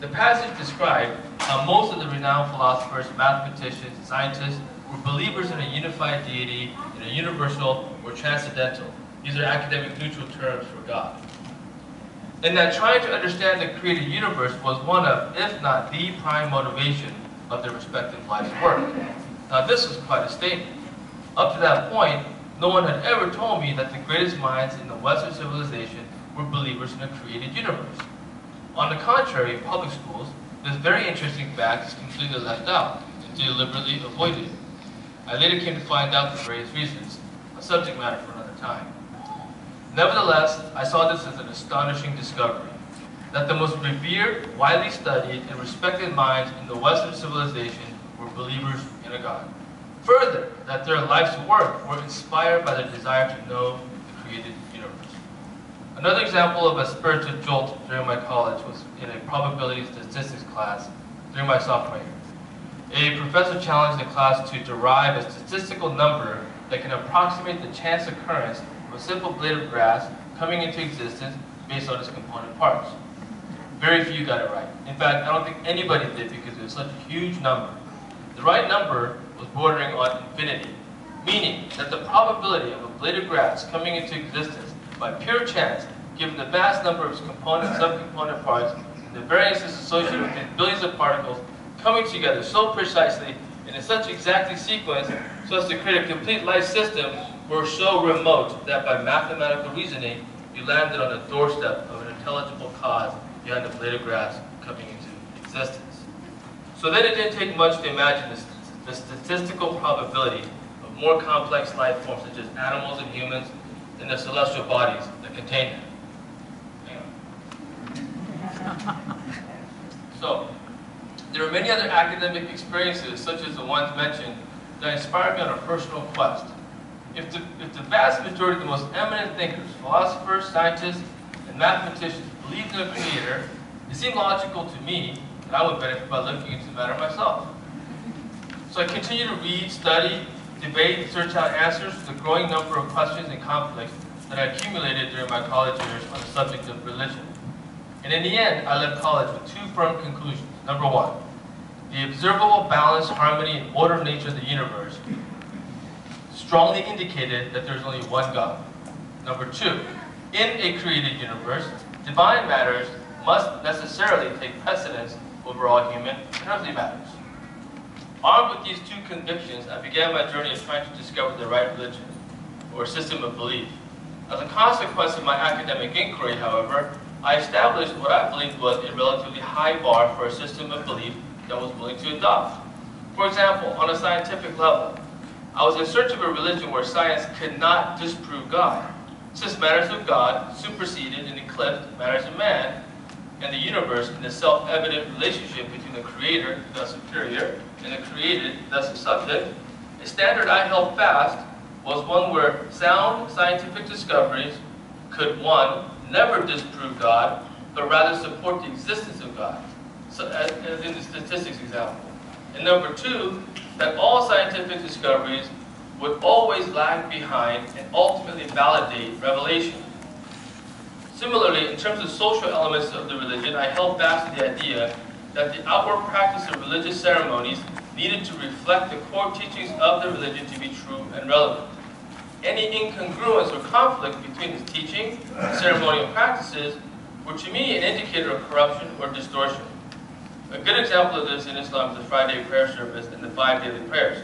The passage described how most of the renowned philosophers, mathematicians, and scientists were believers in a unified deity, in a universal or transcendental. These are academic neutral terms for God. and that trying to understand the created universe was one of, if not the prime motivation of their respective life's work. Now this was quite a statement. Up to that point, no one had ever told me that the greatest minds in the Western civilization were believers in a created universe. On the contrary, in public schools, this very interesting fact is completely left out and deliberately avoided. I later came to find out the various reasons, a subject matter for another time. Nevertheless, I saw this as an astonishing discovery, that the most revered, widely studied, and respected minds in the Western civilization were believers in a God. Further, that their life's work were inspired by their desire to know the created universe. Another example of a spiritual jolt during my college was in a probability statistics class during my sophomore year. A professor challenged the class to derive a statistical number that can approximate the chance occurrence of a simple blade of grass coming into existence based on its component parts. Very few got it right. In fact, I don't think anybody did because it was such a huge number. The right number was bordering on infinity, meaning that the probability of a blade of grass coming into existence by pure chance, given the vast number of its component and subcomponent parts, and the variances associated with the billions of particles coming together so precisely and in such exact sequence so as to create a complete life system, were so remote that by mathematical reasoning, you landed on the doorstep of an intelligible cause behind the blade of grass coming into existence. So then it didn't take much to imagine the statistical probability of more complex life forms such as animals and humans and the celestial bodies that contain them. So, there are many other academic experiences, such as the ones mentioned, that inspired me on a personal quest. If the vast majority of the most eminent thinkers, philosophers, scientists, and mathematicians believed in a creator, it seemed logical to me that I would benefit by looking into the matter myself. So I continued to read, study, debate, and search out answers to the growing number of questions and conflicts that I accumulated during my college years on the subject of religion. And in the end, I left college with two firm conclusions. Number one, the observable balance, harmony, and order of nature of the universe strongly indicated that there is only one God. Number two, in a created universe, divine matters must necessarily take precedence over all human and earthly matters. Armed with these two convictions, I began my journey of trying to discover the right religion, or system of belief. As a consequence of my academic inquiry, however, I established what I believed was a relatively high bar for a system of belief that was willing to adopt. For example, on a scientific level, I was in search of a religion where science could not disprove God, since matters of God superseded and eclipsed matters of man and the universe in the self-evident relationship between the creator, thus superior, and the created, thus the subject. A standard I held fast was one where sound scientific discoveries could, one, never disprove God, but rather support the existence of God, so as in the statistics example. And number two, that all scientific discoveries would always lag behind and ultimately validate revelation. Similarly, in terms of social elements of the religion, I held fast to the idea that the outward practice of religious ceremonies needed to reflect the core teachings of the religion to be true and relevant. Any incongruence or conflict between its teaching and ceremonial practices were to me an indicator of corruption or distortion. A good example of this in Islam is the Friday prayer service and the 5 daily prayers.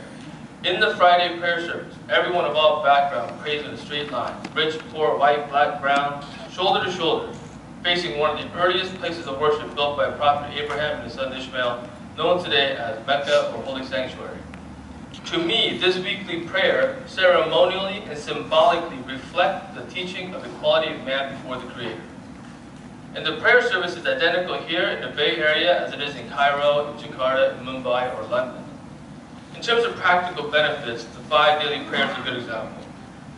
In the Friday prayer service, everyone of all backgrounds prays in a straight line, rich, poor, white, black, brown, shoulder to shoulder, facing one of the earliest places of worship built by Prophet Abraham and his son Ishmael, known today as Mecca or Holy Sanctuary. To me, this weekly prayer ceremonially and symbolically reflects the teaching of equality of man before the Creator. And the prayer service is identical here in the Bay Area as it is in Cairo, in Jakarta, in Mumbai, or London. In terms of practical benefits, the 5 daily prayers are a good example.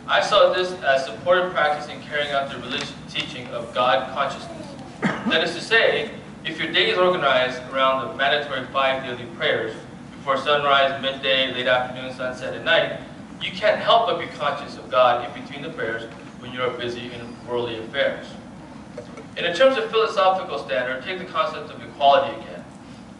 I saw this as supportive practice in carrying out the religious teaching of God consciousness. That is to say, if your day is organized around the mandatory 5 daily prayers, before sunrise, midday, late afternoon, sunset, and night, you can't help but be conscious of God in between the prayers when you are busy in worldly affairs. And in terms of philosophical standard, take the concept of equality again.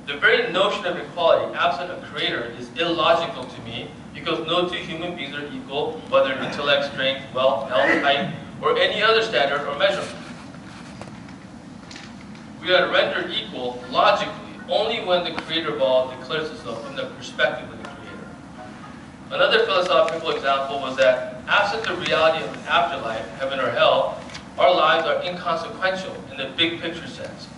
The very notion of equality, absent a creator, is illogical to me because no two human beings are equal, whether in intellect, strength, wealth, health, height, or any other standard or measurement. we are rendered equal logically only when the creator of all declares himself from the perspective of the creator. Another philosophical example was that, absent the reality of an afterlife, heaven or hell, our lives are inconsequential in the big picture sense.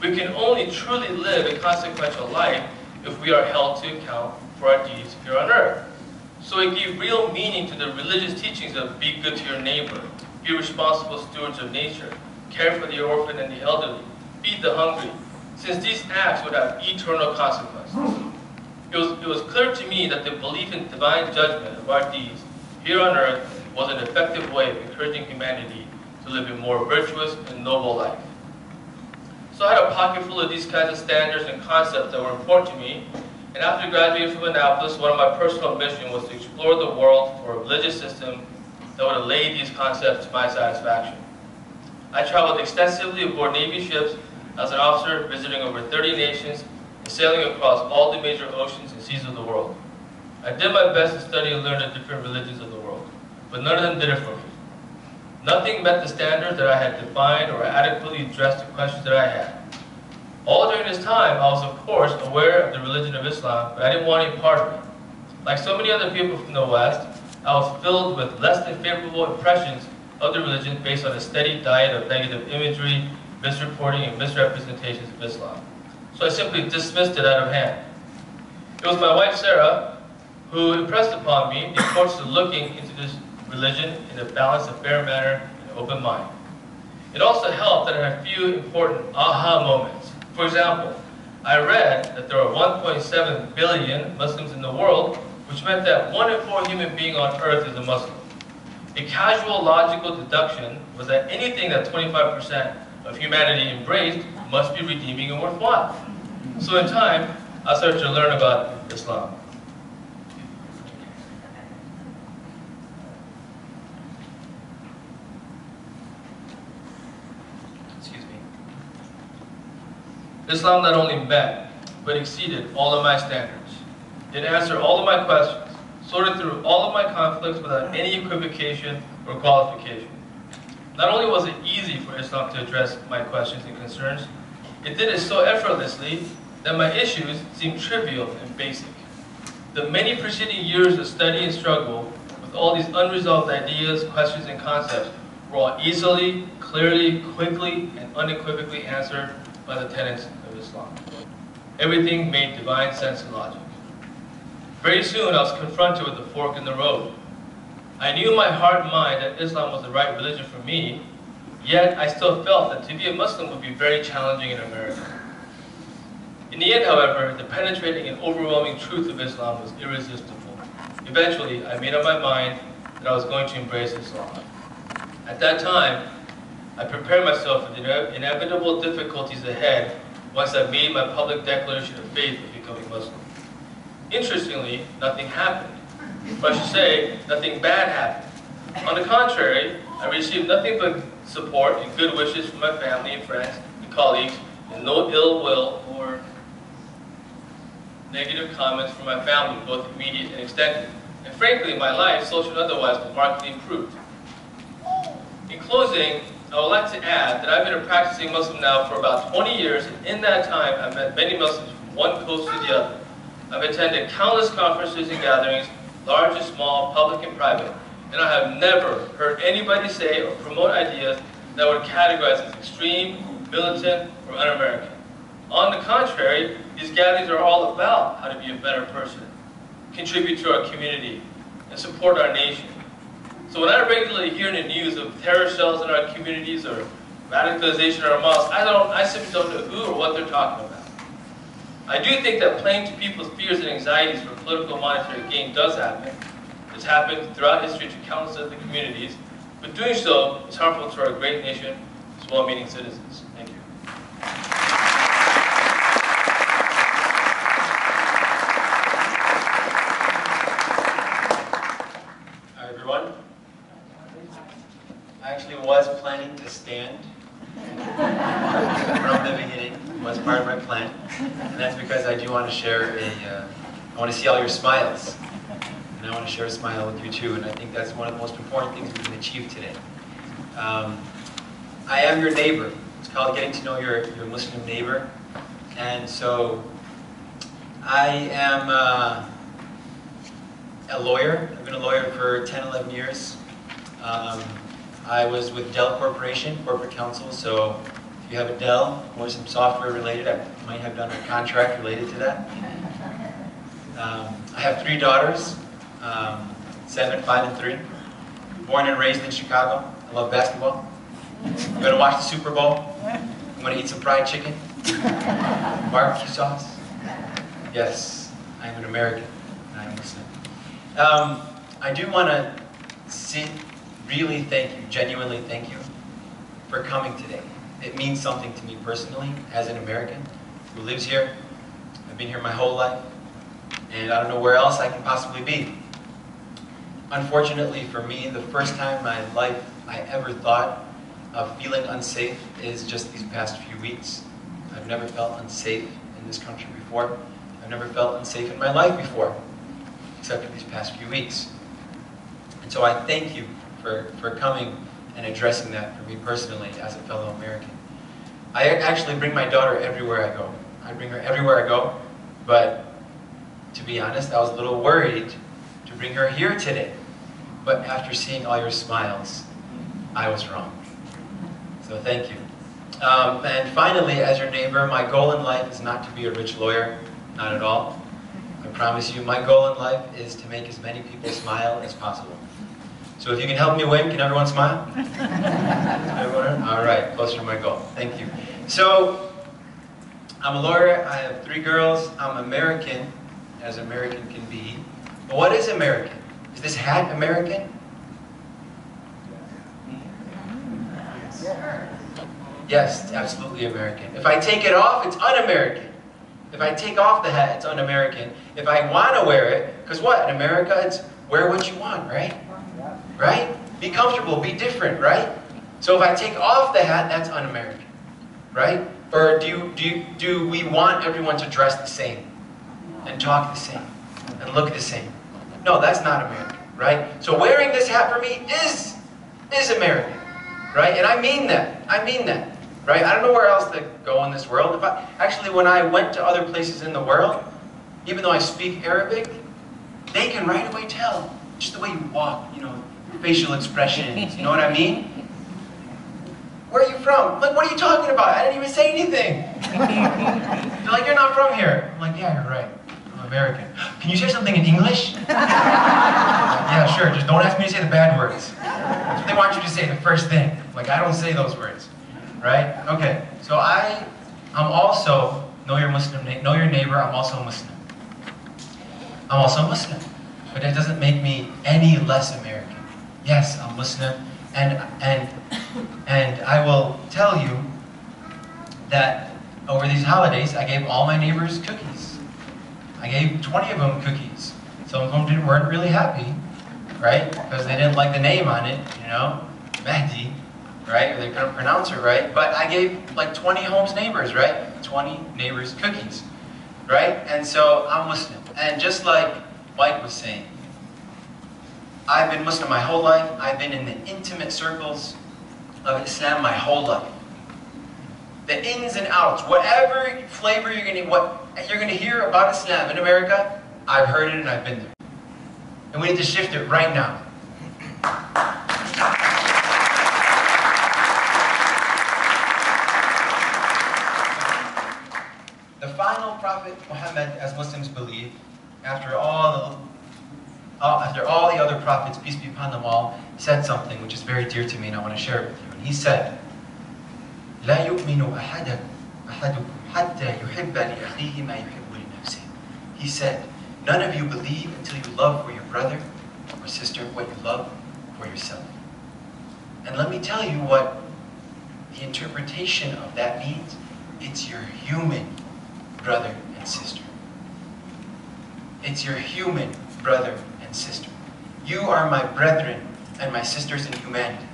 We can only truly live a consequential life if we are held to account for our deeds here on earth. So it gave real meaning to the religious teachings of be good to your neighbor, be responsible stewards of nature, care for the orphan and the elderly, feed the hungry, since these acts would have eternal consequences. It was clear to me that the belief in divine judgment of our deeds here on earth was an effective way of encouraging humanity to live a more virtuous and noble life. So I had a pocket full of these kinds of standards and concepts that were important to me, and after graduating from Annapolis, one of my personal missions was to explore the world for a religious system that would allay these concepts to my satisfaction. I traveled extensively aboard Navy ships as an officer, visiting over 30 nations and sailing across all the major oceans and seas of the world. I did my best to study and learn the different religions of the world, but none of them did it for me. Nothing met the standards that I had defined or adequately addressed the questions that I had. All during this time, I was of course aware of the religion of Islam, but I didn't want any part of it. Like so many other people from the West, I was filled with less than favorable impressions of the religion based on a steady diet of negative imagery, misreporting, and misrepresentations of Islam. So I simply dismissed it out of hand. It was my wife Sarah who impressed upon me the importance of looking into this religion in a balanced and fair manner and open mind. It also helped that I had a few important aha moments. For example, I read that there are 1.7 billion Muslims in the world, which meant that 1 in 4 human being on earth is a Muslim. A casual logical deduction was that anything that 25% of humanity embraced must be redeeming and worthwhile. So in time, I started to learn about Islam. Islam not only met, but exceeded all of my standards. It answered all of my questions, sorted through all of my conflicts without any equivocation or qualification. Not only was it easy for Islam to address my questions and concerns, it did it so effortlessly that my issues seemed trivial and basic. The many preceding years of study and struggle with all these unresolved ideas, questions, and concepts were all easily, clearly, quickly, and unequivocally answered by the tenets of Islam. Everything made divine sense and logic. Very soon I was confronted with a fork in the road. I knew in my heart and mind that Islam was the right religion for me, yet I still felt that to be a Muslim would be very challenging in America. In the end, however, the penetrating and overwhelming truth of Islam was irresistible. Eventually, I made up my mind that I was going to embrace Islam. At that time, I prepared myself for the inevitable difficulties ahead once I made my public declaration of faith of becoming Muslim. Interestingly, nothing happened. Or I should say, nothing bad happened. On the contrary, I received nothing but support and good wishes from my family and friends and colleagues, and no ill will or negative comments from my family, both immediate and extended. And frankly, my life, social and otherwise, was markedly improved. In closing, I would like to add that I've been a practicing Muslim now for about 20 years, and in that time, I've met many Muslims from one coast to the other. I've attended countless conferences and gatherings, large and small, public and private, and I have never heard anybody say or promote ideas that would categorize as extreme, militant, or un-American. On the contrary, these gatherings are all about how to be a better person, contribute to our community, and support our nation. So when I regularly hear in the news of terror cells in our communities or radicalization in our mosques, I simply don't know who or what they're talking about. I do think that playing to people's fears and anxieties for political monetary gain does happen. It's happened throughout history to countless other communities, but doing so is harmful to our great nation as well-meaning citizens. Thank you. Hi everyone. I actually was planning to stand from the beginning, was part of my plan, and that's because I do want to share I want to see all your smiles, and I want to share a smile with you too, and I think that's one of the most important things we can achieve today. I am your neighbor, It's called Getting to Know Your Muslim Neighbor. And so I am a lawyer. I've been a lawyer for 10, 11 years. I was with Dell Corporation, corporate counsel, so if you have a Dell or some software related, I might have done a contract related to that. I have 3 daughters, 7, 5, and 3. Born and raised in Chicago. I love basketball. I'm going to watch the Super Bowl. I'm going to eat some fried chicken. Barbecue sauce. Yes, I'm an American. I'm Muslim. I do want to really thank you, genuinely thank you for coming today. It means something to me personally as an American who lives here. I've been here my whole life, and I don't know where else I can possibly be. Unfortunately for me, the first time in my life I ever thought of feeling unsafe is just these past few weeks. I've never felt unsafe in this country before. I've never felt unsafe in my life before, except for these past few weeks. And so I thank you for coming and addressing that for me personally as a fellow American. I actually bring my daughter everywhere I go. I bring her everywhere I go, but to be honest, I was a little worried to bring her here today. But after seeing all your smiles, I was wrong. So thank you. And finally, as your neighbor, my goal in life is not to be a rich lawyer, not at all. I promise you, my goal in life is to make as many people smile as possible. So if you can help me win, can everyone smile? Everyone? All right, closer to my goal. Thank you. So, I'm a lawyer. I have 3 girls. I'm American, as American can be. But what is American? Is this hat American? Yes, absolutely American. If I take it off, it's un-American. If I take off the hat, it's un-American. If I want to wear it, because what? In America, it's wear what you want, right? Right? Be comfortable, be different, right? So if I take off the hat, that's un-American, right? Or do we want everyone to dress the same and talk the same and look the same? No, that's not American, right? So wearing this hat for me is American, right? And I mean that. I mean that, right? I don't know where else to go in this world. Actually, when I went to other places in the world, even though I speak Arabic, they can right away tell just the way you walk, you know, facial expressions, you know what I mean? Where are you from? I'm like, what are you talking about? I didn't even say anything. They're like, you're not from here. I'm like, yeah, you're right. I'm American. Can you say something in English? Yeah, sure. Just don't ask me to say the bad words. That's what they want you to say, the first thing. Like, I don't say those words. Right? Okay. So I'm also, know your neighbor, I'm also Muslim. I'm also Muslim. But that doesn't make me any less American. Yes, I'm Muslim, and I will tell you that over these holidays, I gave all my neighbors cookies. I gave 20 of them cookies. Some of them weren't really happy, right? Because they didn't like the name on it, you know, Mehdi, right? Or they couldn't pronounce it right. But I gave like 20 homes neighbors, right? 20 neighbors cookies, right? And so I'm Muslim. And just like Mike was saying, I've been Muslim my whole life. I've been in the intimate circles of Islam my whole life. The ins and outs, whatever flavor you're going to hear about Islam in America, I've heard it and I've been there. And we need to shift it right now. The final prophet Muhammad, as Muslims believe, after all the other prophets, peace be upon them all, said something which is very dear to me and I want to share it with you. And he said, لا يؤمن أحدكم حتى يحب لأخيه ما يحب لنفسه. He said, none of you believe until you love for your brother or sister what you love for yourself. And let me tell you what the interpretation of that means. It's your human brother and sister. It's your human brother and sister. You are my brethren and my sisters in humanity.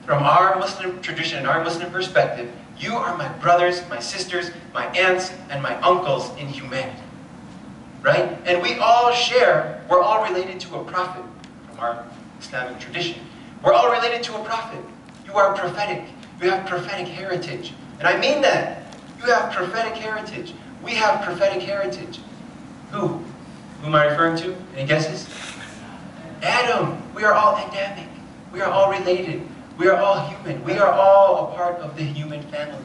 From our Muslim tradition and our Muslim perspective, you are my brothers, my sisters, my aunts, and my uncles in humanity. Right? And we all share, we're all related to a prophet from our Islamic tradition. We're all related to a prophet. You are prophetic. You have prophetic heritage. And I mean that. You have prophetic heritage. We have prophetic heritage. Who? Who am I referring to? Any guesses? Adam. We are all Adamic. We are all related. We are all human. We are all a part of the human family.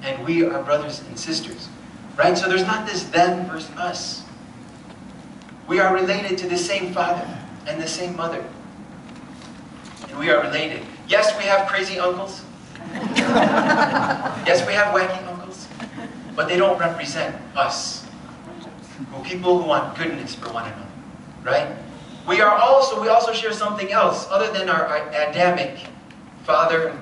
And we are brothers and sisters. Right? So there's not this them versus us. We are related to the same father and the same mother. And we are related. Yes, we have crazy uncles. Yes, we have wacky uncles. But they don't represent us. We're people who want goodness for one another. Right? We also share something else. Other than our Adamic father,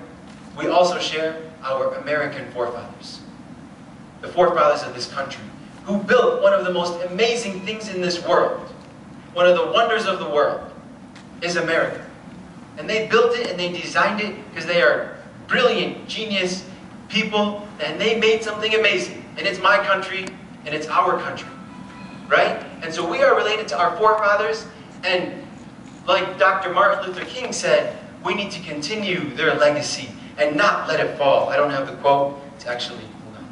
we also share our American forefathers. The forefathers of this country, who built one of the most amazing things in this world. One of the wonders of the world is America. And they built it and they designed it because they are brilliant, genius people, and they made something amazing. And it's my country, and it's our country. Right? And so we are related to our forefathers, and like Dr. Martin Luther King said, we need to continue their legacy and not let it fall. I don't have the quote. It's actually, hold on.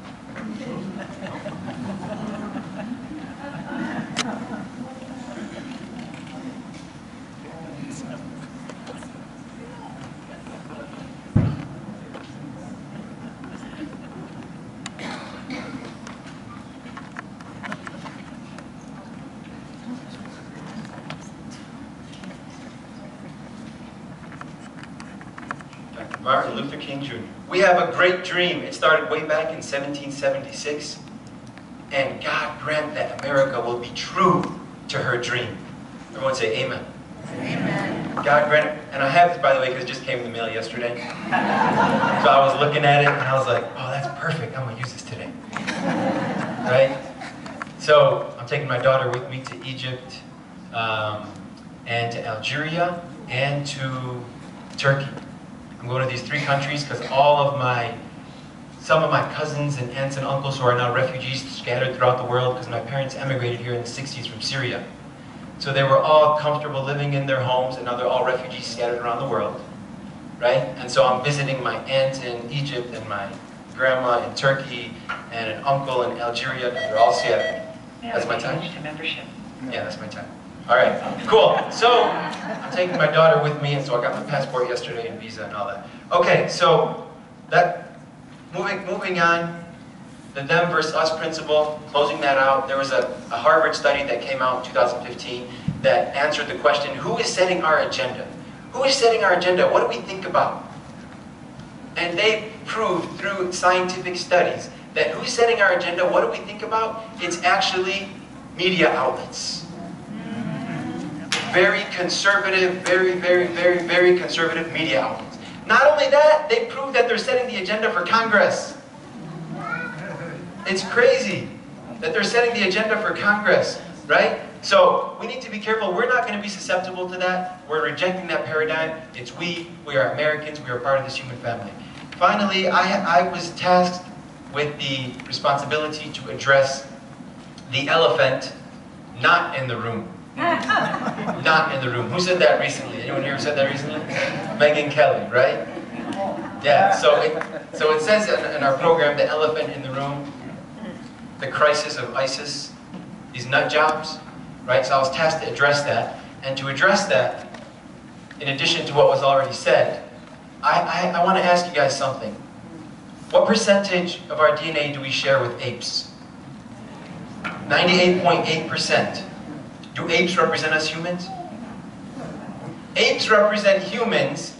Martin Luther King Jr. We have a great dream. It started way back in 1776. And God grant that America will be true to her dream. Everyone say amen. Amen. God grant it. And I have this, by the way, because it just came in the mail yesterday. So I was looking at it and I was like, oh, that's perfect. I'm going to use this today. Right? So I'm taking my daughter with me to Egypt and to Algeria and to Turkey. I'm going to these 3 countries because some of my cousins and aunts and uncles who are now refugees scattered throughout the world because my parents emigrated here in the 60s from Syria. So they were all comfortable living in their homes, and now they're all refugees scattered around the world. Right? And so I'm visiting my aunt in Egypt and my grandma in Turkey and an uncle in Algeria because they're all scattered. That's my time? Yeah, that's my time. All right, cool. So I'm taking my daughter with me, and so I got my passport yesterday and visa and all that. Okay, so that moving on, the them versus us principle, closing that out, there was a Harvard study that came out in 2015 that answered the question, who is setting our agenda? Who is setting our agenda? What do we think about? And they proved through scientific studies that who's setting our agenda, what do we think about? It's actually media outlets. Very conservative, very conservative media outlets. Not only that, they prove that they're setting the agenda for Congress. It's crazy that they're setting the agenda for Congress, right? So we need to be careful. We're not going to be susceptible to that. We're rejecting that paradigm. It's we are Americans, we are part of this human family. Finally, I was tasked with the responsibility to address the elephant not in the room. Not in the room. Who said that recently? Anyone here said that recently? Megyn Kelly, right? Yeah, so it says in our program, the elephant in the room, the crisis of ISIS, these nut jobs, right? So I was tasked to address that. And to address that, in addition to what was already said, I want to ask you guys something. What percentage of our DNA do we share with apes? 98.8%. Do apes represent us humans? Apes represent humans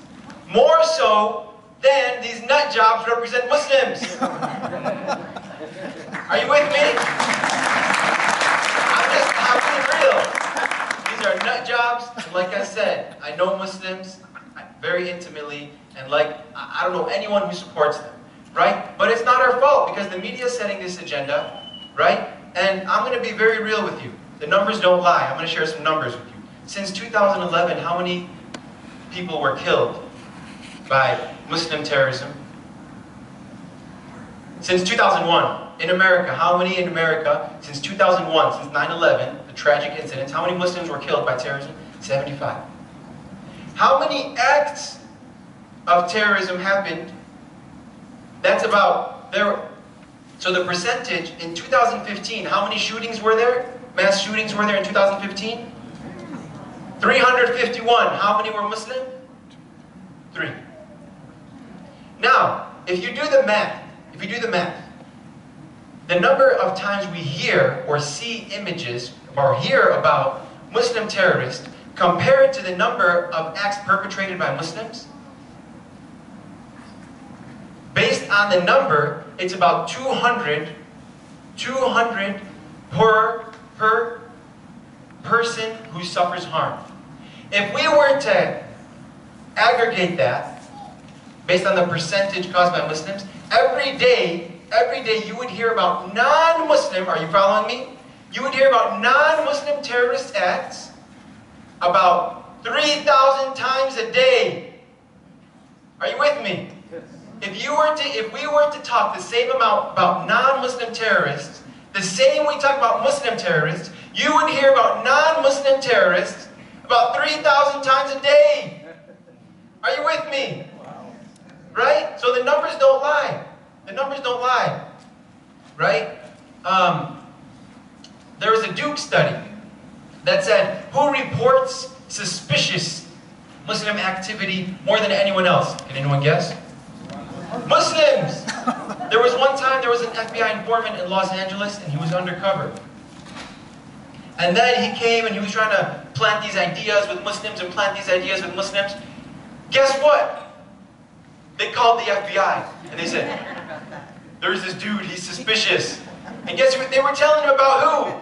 more so than these nut jobs represent Muslims. Are you with me? I'm being real. These are nut jobs, and like I said, I know Muslims very intimately, and I don't know anyone who supports them, right? But it's not our fault because the media is setting this agenda, right? And I'm going to be very real with you. The numbers don't lie. I'm going to share some numbers with you. Since 2011, how many people were killed by Muslim terrorism? Since 2001, in America, how many in America, since 2001, since 9/11, the tragic incidents, how many Muslims were killed by terrorism? 75. How many acts of terrorism happened That's about there. So the percentage in 2015, how many shootings were there? Mass shootings were there in 2015? 351. How many were Muslim? 3. Now, if you do the math, the number of times we hear or see images or hear about Muslim terrorists compared to the number of acts perpetrated by Muslims, based on the number, it's about 200 per person who suffers harm. If we were to aggregate that, based on the percentage caused by Muslims, every day you would hear about non-Muslim, are you following me? You would hear about non-Muslim terrorist acts about 3,000 times a day. Are you with me? If we were to talk the same amount about non-Muslim terrorists, the same we talk about Muslim terrorists, you would hear about non-Muslim terrorists about 3,000 times a day. Are you with me? Right? So the numbers don't lie. The numbers don't lie. Right? There was a Duke study that said, who reports suspicious Muslim activity more than anyone else? Can anyone guess? Muslims! There was one time, there was an FBI informant in Los Angeles, and he was undercover. And then he came and he was trying to plant these ideas with Muslims and plant these ideas with Muslims. Guess what? They called the FBI, and they said, there's this dude, he's suspicious. And guess what they were telling him about who?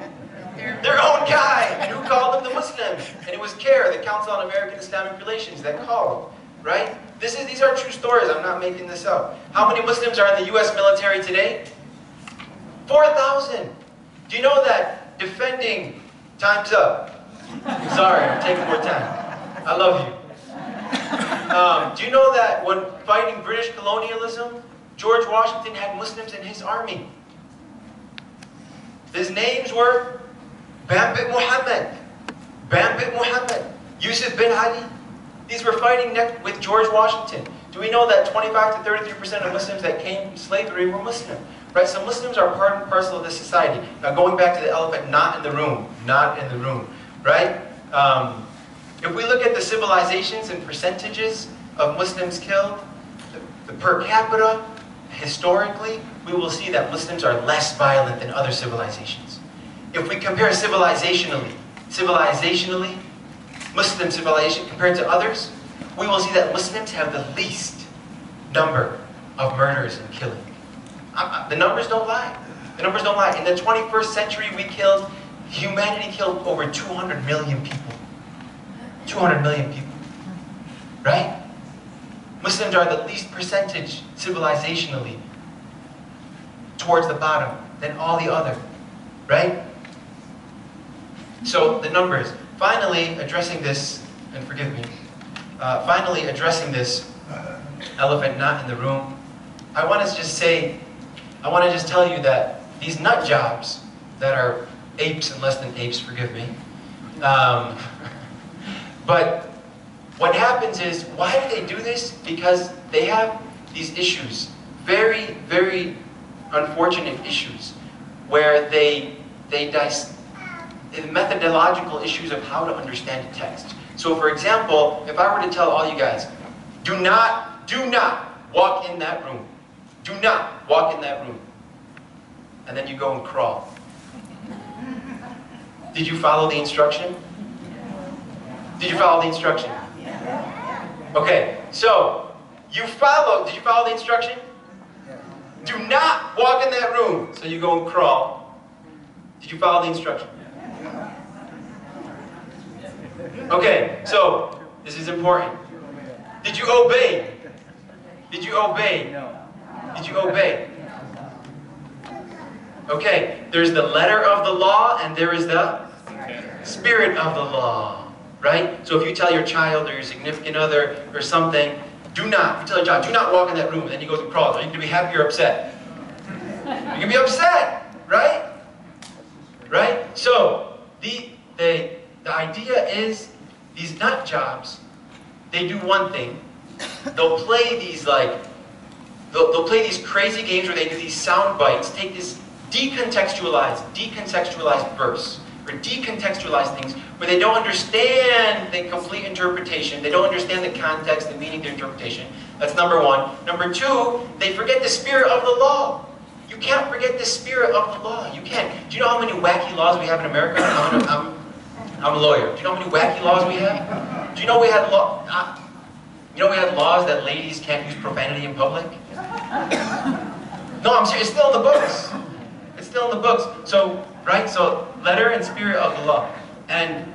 Their own guy. And who called them? The Muslims. And it was CARE, the Council on American Islamic Relations, that called. Right? These are true stories. I'm not making this up. How many Muslims are in the U.S. military today? 4,000. Do you know that defending... Time's up. Sorry, I'm taking more time. I love you. Do you know that when fighting British colonialism, George Washington had Muslims in his army? His names were Bambit Muhammad, Yusuf bin Ali. These were fighting with George Washington. Do we know that 25 to 33% of Muslims that came from slavery were Muslim? Right? So Muslims are part and parcel of this society. Now going back to the elephant, not in the room, right? If we look at the civilizations and percentages of Muslims killed, the per capita, historically, we will see that Muslims are less violent than other civilizations. If we compare civilizationally, Muslim civilization compared to others, we will see that Muslims have the least number of murders and killing. The numbers don't lie. The numbers don't lie. In the 21st century, humanity killed over 200 million people. 200 million people. Right? Muslims are the least percentage civilizationally towards the bottom than all the other. Right? So the numbers. Finally, addressing this, and forgive me, finally addressing this elephant not in the room, I want to just tell you that these nut jobs that are apes and less than apes, forgive me, but what happens is, why do they do this? Because they have these issues, very, very unfortunate issues, where the methodological issues of how to understand a text. So for example, if I were to tell all you guys, do not walk in that room. Do not walk in that room. And then you go and crawl. Did you follow the instruction? Did you follow the instruction? Okay, so did you follow the instruction? Do not walk in that room. So you go and crawl. Did you follow the instruction? Okay, so this is important. Did you obey? Did you obey? Did you obey? Okay, there's the letter of the law and there is the spirit of the law, right? So if you tell your child or your significant other or something, you tell your child, do not walk in that room, and then he goes and crawls. Are you going to be happy or upset? You're going to be upset, right? Right? So the idea is these nut jobs, they do one thing. They'll play these like They'll play these crazy games where they do these sound bites, take this decontextualized verse, or decontextualize things where they don't understand the complete interpretation, they don't understand the context, the meaning of the interpretation. That's number one. Number two, they forget the spirit of the law. You can't forget the spirit of the law. You can't. Do you know how many wacky laws we have in America? I'm a lawyer. Do you know how many wacky laws we have? Do you know we had laws that ladies can't use profanity in public? No, I'm serious. It's still in the books. It's still in the books. So, right? So, letter and spirit of the law. And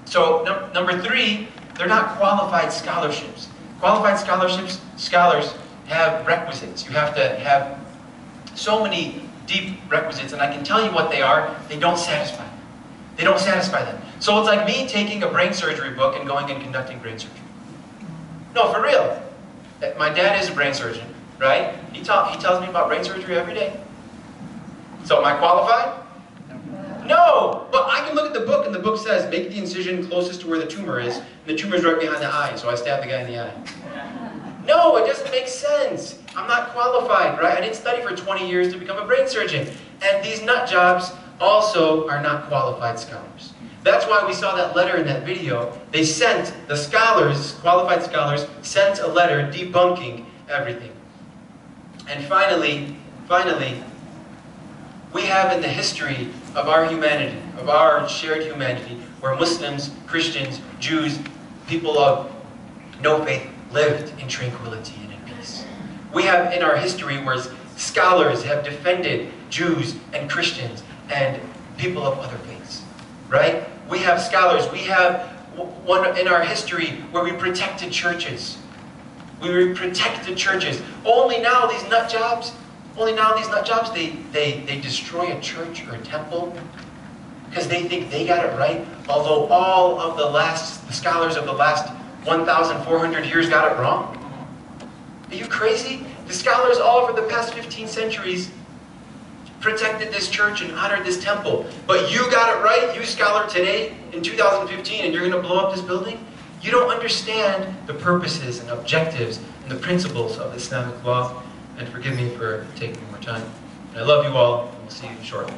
so, number three, they're not qualified scholarships. Qualified scholars have requisites. You have to have so many deep requisites, and I can tell you what they are. They don't satisfy them. They don't satisfy them. So it's like me taking a brain surgery book and going and conducting brain surgery. No, for real. My dad is a brain surgeon, right? He tells me about brain surgery every day. So am I qualified? No! But I can look at the book, and the book says, make the incision closest to where the tumor is, and the tumor is right behind the eye, so I stab the guy in the eye. No, it doesn't make sense. I'm not qualified, right? I didn't study for 20 years to become a brain surgeon. And these nut jobs also are not qualified scholars. That's why we saw that letter in that video. They sent, the scholars, qualified scholars, sent a letter debunking everything. And finally, we have in the history of our humanity, of our shared humanity, where Muslims, Christians, Jews, people of no faith lived in tranquility and in peace. We have in our history where scholars have defended Jews and Christians and people of other faiths, right? We have scholars, we have one in our history where we protected churches. We protected churches. Only now these nut jobs, they destroy a church or a temple because they think they got it right, although all of the scholars of the last 1,400 years got it wrong. Are you crazy? The scholars all over the past 15 centuries protected this church and honored this temple. But you got it right, you scholar today, in 2015, and you're going to blow up this building? You don't understand the purposes and objectives and the principles of Islamic law. And forgive me for taking more time. And I love you all, and we'll see you shortly.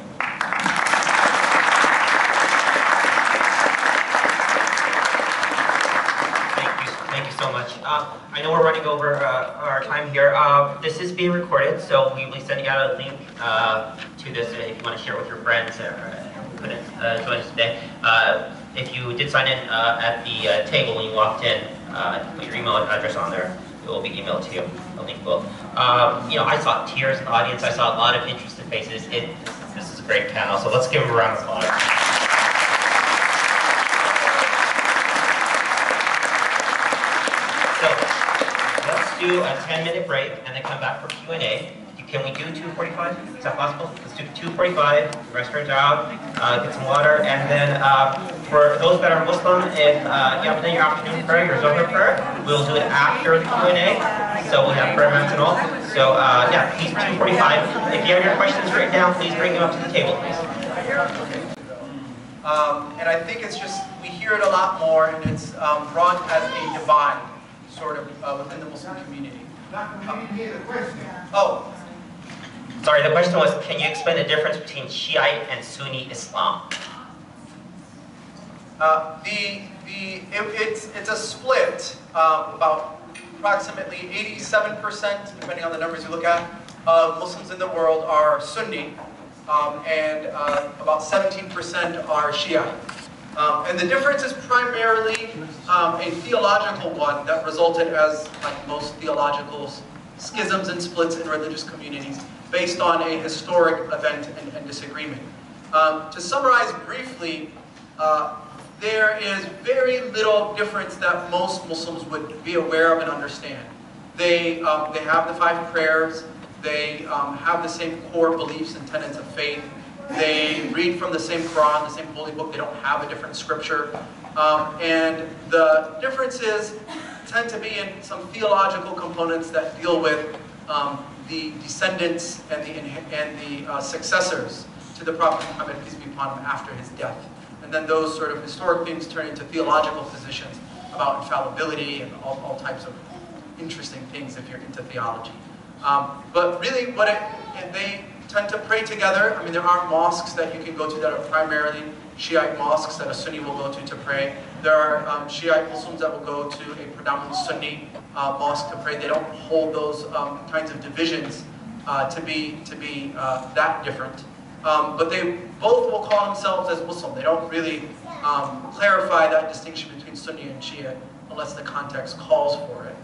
Thank you so much. I know we're running over our time here. This is being recorded, so we will be sending out a link to this if you want to share it with your friends or who couldn't join us today. If you did sign in at the table when you walked in, put your email address on there. It will be emailed to you. The link will. You know, I saw tears in the audience. I saw a lot of interested faces. This is a great panel, so let's give them a round of applause. Do a 10-minute break and then come back for Q&A. Can we do 2:45? Is that possible? Let's do 2:45. Restrooms out. Get some water, and then for those that are Muslim, if you have done your afternoon prayer, your Zohar prayer, we'll do it after the Q&A. So we'll have prayer mats and all. So yeah, please 2:45. If you have your questions written down, please bring them up to the table, please. And I think it's just we hear it a lot more, and it's brought as a divide. Sort of within the Muslim community. Oh. Sorry, the question was, can you explain the difference between Shiite and Sunni Islam? It's a split, about approximately 87%, depending on the numbers you look at, of Muslims in the world are Sunni, and about 17% are Shiite. And the difference is primarily a theological one that resulted as, like most theological schisms and splits in religious communities, based on a historic event and disagreement. To summarize briefly, there is very little difference that most Muslims would be aware of and understand. They have the 5 prayers, they have the same core beliefs and tenets of faith, they read from the same Quran, the same holy book. They don't have a different scripture. And the differences tend to be in some theological components that deal with the descendants and the successors to the Prophet Muhammad, peace be upon him, after his death. And then those sort of historic things turn into theological positions about infallibility and all types of interesting things if you're into theology. But really, they tend to pray together. I mean, there aren't mosques that you can go to that are primarily Shiite mosques that a Sunni will go to pray. There are Shiite Muslims that will go to a predominantly Sunni mosque to pray. They don't hold those kinds of divisions to be that different. But they both will call themselves as Muslim. They don't really clarify that distinction between Sunni and Shia unless the context calls for it.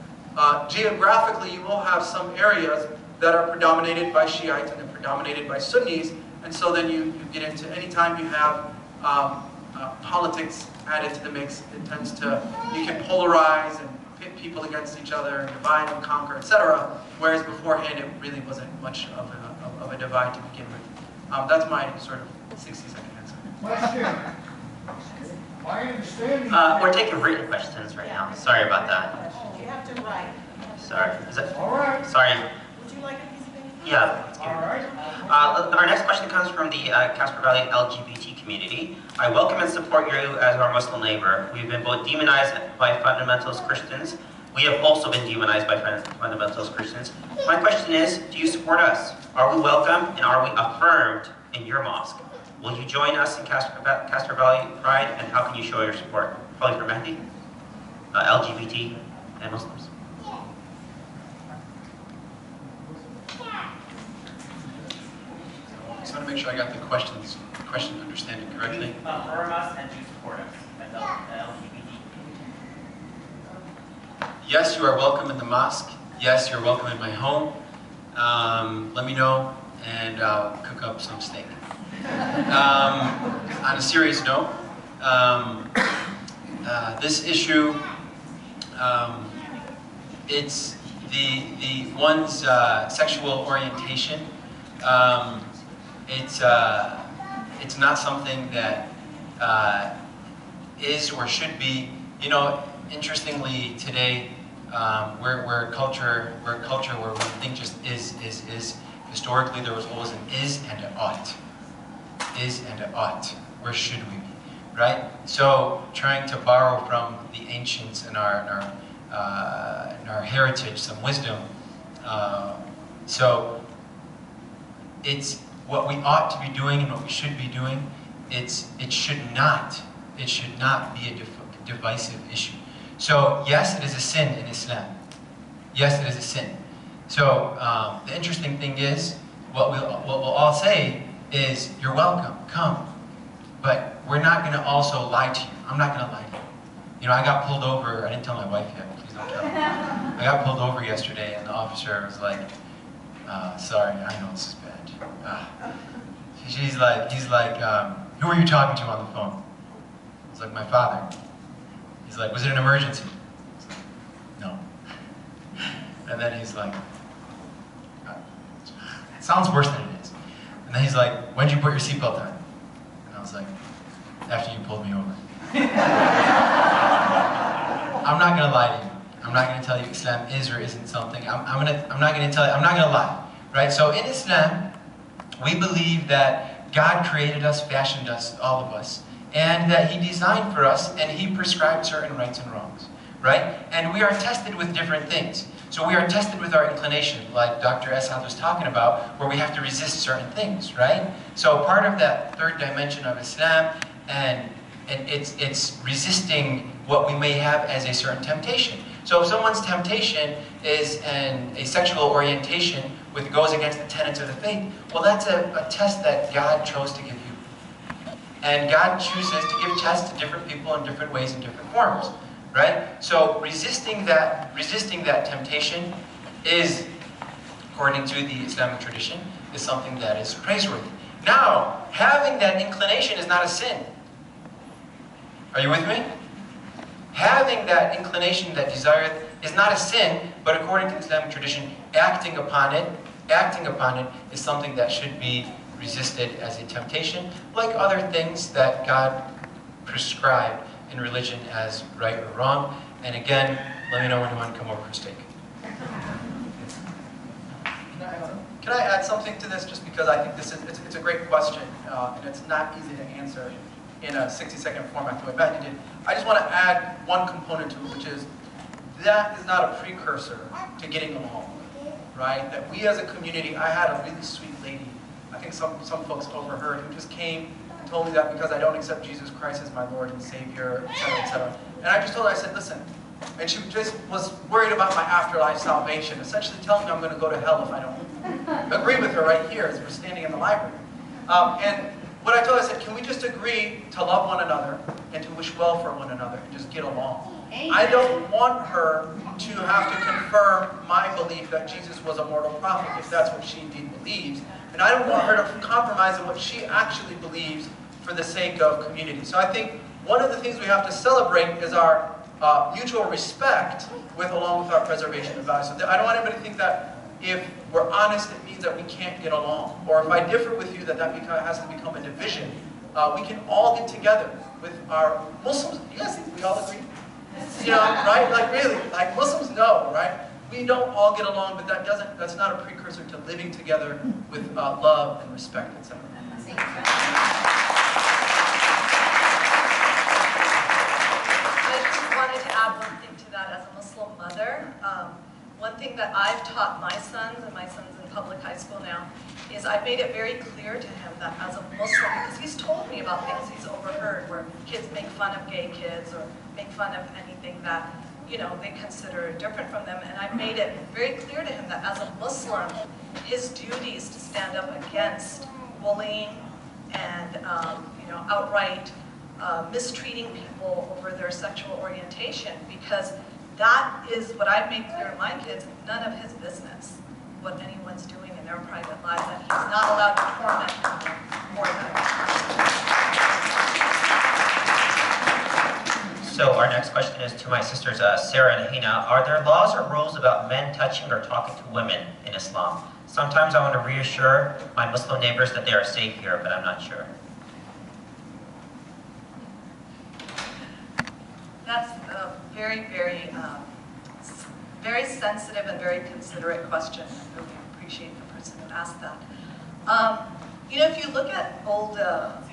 Geographically, you will have some areas that are predominated by Shiites and they're predominated by Sunnis, and so then you get into, anytime you have politics added to the mix, it tends to, you can polarize and pit people against each other and divide and conquer, etc. Whereas beforehand it really wasn't much of a divide to begin with. That's my sort of 60-second answer. Question. My understanding. We're taking written questions right now. Sorry about that. You have to write. Sorry. Is it? All right. Sorry. Would you like a piece of paper? Yeah. All right. Our next question comes from the Casper Valley LGBT community. I welcome and support you as our Muslim neighbor. We've been both demonized by fundamentalist Christians. We have also been demonized by fundamentalist Christians. My question is, do you support us? Are we welcome and are we affirmed in your mosque? Will you join us in Casper Valley Pride, and how can you show your support? Probably for Mehdi, LGBT, and Muslims. I just want to make sure I got the question understanding correctly. Affirm us and do you support us as LGBT. Yes, you are welcome in the mosque. Yes, you're welcome in my home. Let me know, and I'll cook up some steak. On a serious note, this issue, it's the one's sexual orientation. It's not something that is or should be. You know, interestingly today, we're a culture where we think just is. Historically, there was always an is and an ought. Is and an ought. Where should we be, right? So, trying to borrow from the ancients and our heritage some wisdom. So, it's what we ought to be doing and what we should be doing. It should not be a divisive issue. So, yes, it is a sin in Islam. Yes, it is a sin. So the interesting thing is, what we'll all say is, you're welcome, come. But we're not going to also lie to you. I'm not going to lie to you. You know, I got pulled over. I didn't tell my wife yet. Please don't tell her. I got pulled over yesterday, and the officer was like, sorry, I know this is bad. He's like, who are you talking to on the phone? It's like, my father. He's like, was it an emergency? No. And then he's like, it sounds worse than it is. And then he's like, when did you put your seatbelt on? And I was like, after you pulled me over. I'm not going to lie to you. I'm not going to tell you Islam is or isn't something. I'm not going to lie. Right? So in Islam, we believe that God created us, fashioned us, all of us, and that He designed for us, and He prescribed certain rights and wrongs. Right? And we are tested with different things. So we are tested with our inclination, like Dr. Esad was talking about, where we have to resist certain things, right? So part of that third dimension of Islam, and it's resisting what we may have as a certain temptation. So if someone's temptation is a sexual orientation which goes against the tenets of the faith, well, that's a test that God chose to give you. And God chooses to give tests to different people in different ways and different forms. Right? So resisting that temptation is, according to the Islamic tradition, is something that is praiseworthy. Now, having that inclination is not a sin. Are you with me? Having that inclination, that desire, is not a sin, but according to the Islamic tradition, acting upon it is something that should be resisted as a temptation, like other things that God prescribed in religion as right or wrong. And again, let me know when you want to come over for steak. Can I add something to this, just because I think it's a great question, and it's not easy to answer in a 60-second format the way Matthew did. I just want to add one component to it, which is that is not a precursor to getting along. right? That we as a community, I had a really sweet lady, I think some folks overheard, who just came and told me that because I don't accept Jesus Christ as my Lord and Savior, etc., etc. And I just told her, I said, listen, and she just was worried about my afterlife salvation, essentially telling me I'm going to go to hell if I don't agree with her right here as we're standing in the library. And what I told her, I said, can we just agree to love one another and to wish well for one another and just get along? I don't want her to have to confirm my belief that Jesus was a mortal prophet, if that's what she indeed believes. And I don't want her to compromise on what she actually believes for the sake of community. So I think one of the things we have to celebrate is our mutual respect along with our preservation of values. So I don't want anybody to think that if we're honest, it means that we can't get along. Or if I differ with you, that has to become a division. We can all get together with our Muslims. You guys think we all agree? You know, right? Like really, like Muslims know, right? We don't all get along, but that's not a precursor to living together with love and respect, etc. I just wanted to add one thing to that as a Muslim mother. One thing that I've taught my sons, and my son's in public high school now, is I've made it very clear to him that as a Muslim, because he's told me about things he's overheard where kids make fun of gay kids or make fun of anything that, you know, they consider different from them. And I've made it very clear to him that as a Muslim, his duty is to stand up against bullying and, you know, outright mistreating people over their sexual orientation, because that is what I've made clear to my kids, none of his business what anyone's doing in their private lives, and he's not allowed to torment them more than So our next question is to my sisters, Sarah and Hina. Are there laws or rules about men touching or talking to women in Islam? Sometimes I want to reassure my Muslim neighbors that they are safe here, but I'm not sure. That's a very, very sensitive and very considerate question. I really appreciate the person who asked that. You know, if you look at old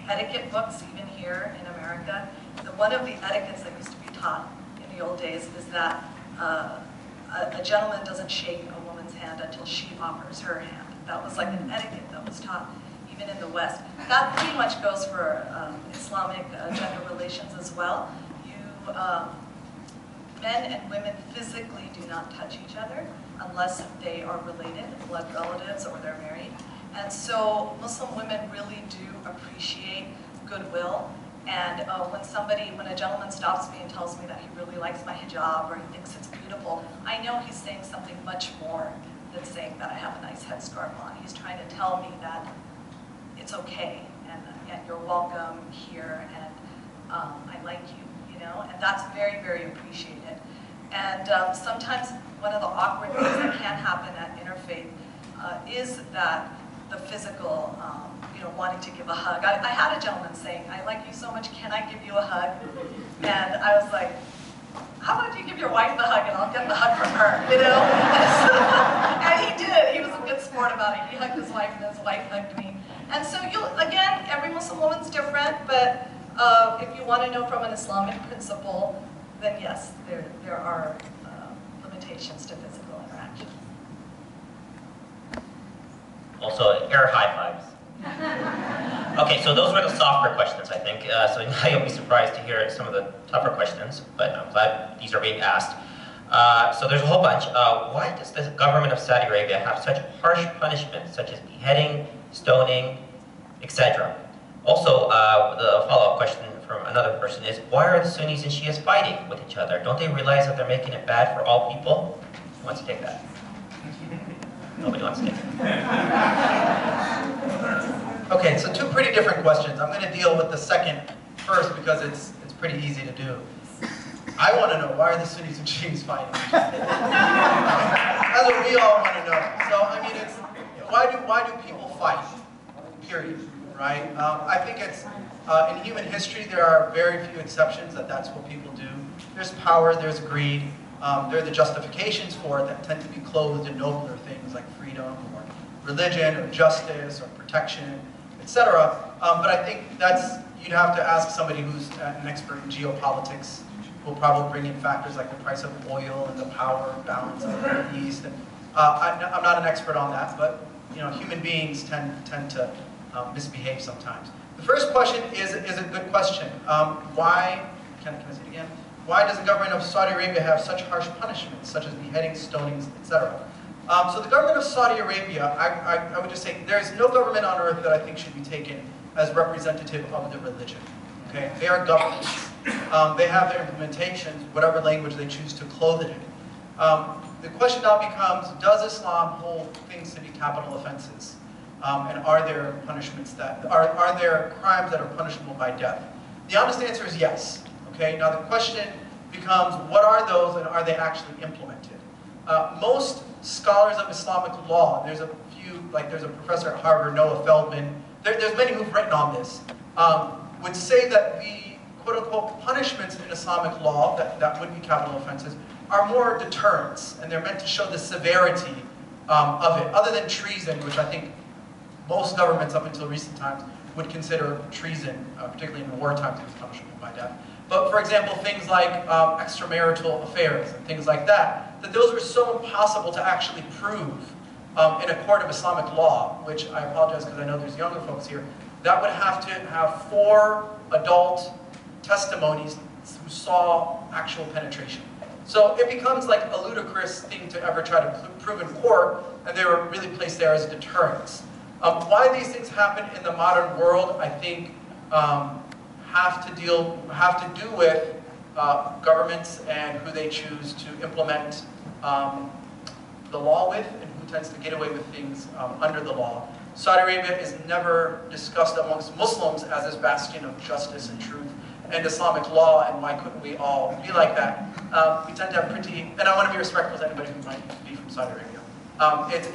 etiquette books, even here in America, one of the etiquettes that used to be taught in the old days is that a gentleman doesn't shake a woman's hand until she offers her hand. That was like an etiquette that was taught even in the West. That pretty much goes for Islamic gender relations as well. Men and women physically do not touch each other unless they are related, blood relatives, or they're married. And so Muslim women really do appreciate goodwill. And when a gentleman stops me and tells me that he really likes my hijab or he thinks it's beautiful, I know he's saying something much more than saying that I have a nice headscarf on. He's trying to tell me that it's okay, and you're welcome here, and I like you. And that's very, very appreciated. And sometimes one of the awkward things that can happen at Interfaith is that the physical, wanting to give a hug. I had a gentleman saying, I like you so much, can I give you a hug? And I was like, how about you give your wife the hug and I'll get the hug from her, And he did. He was a good sport about it. He hugged his wife and his wife hugged me. And so again, every Muslim woman's different, but if you want to know from an Islamic principle, then yes, there are limitations to physical interaction. Also, air high fives. Okay, so those were the softer questions, I think. So now you'll be surprised to hear some of the tougher questions, but I'm glad these are being asked. So there's a whole bunch. Why does the government of Saudi Arabia have such harsh punishments, such as beheading, stoning, etc.? Also, the follow-up question from another person is, why are the Sunnis and Shias fighting with each other? Don't they realize that they're making it bad for all people? Who wants to take that? Nobody wants to take it. Okay, so two pretty different questions. I'm going to deal with the second first because it's pretty easy to do. I want to know, why are the Sunnis and Shias fighting? That's what we all want to know. So, I mean, it's why do people fight? Period. Right? I think it's, in human history, there are very few exceptions that's what people do. There's power, there's greed, there are the justifications for it that tend to be clothed in nobler things like freedom or religion or justice or protection, etc. But I think you'd have to ask somebody who's an expert in geopolitics, who'll probably bring in factors like the price of oil and the power balance of the Middle East and I'm not an expert on that, but human beings tend to misbehave sometimes. The first question is a good question. Why, can I say it again? Why does the government of Saudi Arabia have such harsh punishments, such as beheadings, stonings, etc.? So the government of Saudi Arabia, I would just say, there's no government on earth that I think should be taken as representative of the religion. Okay? They are governments. They have their implementations, whatever language they choose to clothe it in. The question now becomes, does Islam hold things to be capital offenses? And are there punishments that, are there crimes that are punishable by death? The honest answer is yes. Okay? Now the question becomes, what are those and are they actually implemented? Most scholars of Islamic law, there's a few, like there's a professor at Harvard, Noah Feldman, there's many who've written on this, would say that the quote-unquote punishments in Islamic law that would be capital offenses are more deterrents, and they're meant to show the severity of it, other than treason, which I think most governments up until recent times would consider treason, particularly in wartime, to be punishable by death. But for example, things like extramarital affairs and things like that, those were so impossible to actually prove in a court of Islamic law, which I apologize because I know there's younger folks here, that would have to have 4 adult testimonies who saw actual penetration. So it becomes like a ludicrous thing to ever try to prove in court, and they were really placed there as deterrents. Why these things happen in the modern world, I think, have to do with governments and who they choose to implement the law with, and who tends to get away with things under the law. Saudi Arabia is never discussed amongst Muslims as this bastion of justice and truth and Islamic law, and why couldn't we all be like that? We tend to have pretty, and I want to be respectful to anybody who might be from Saudi Arabia.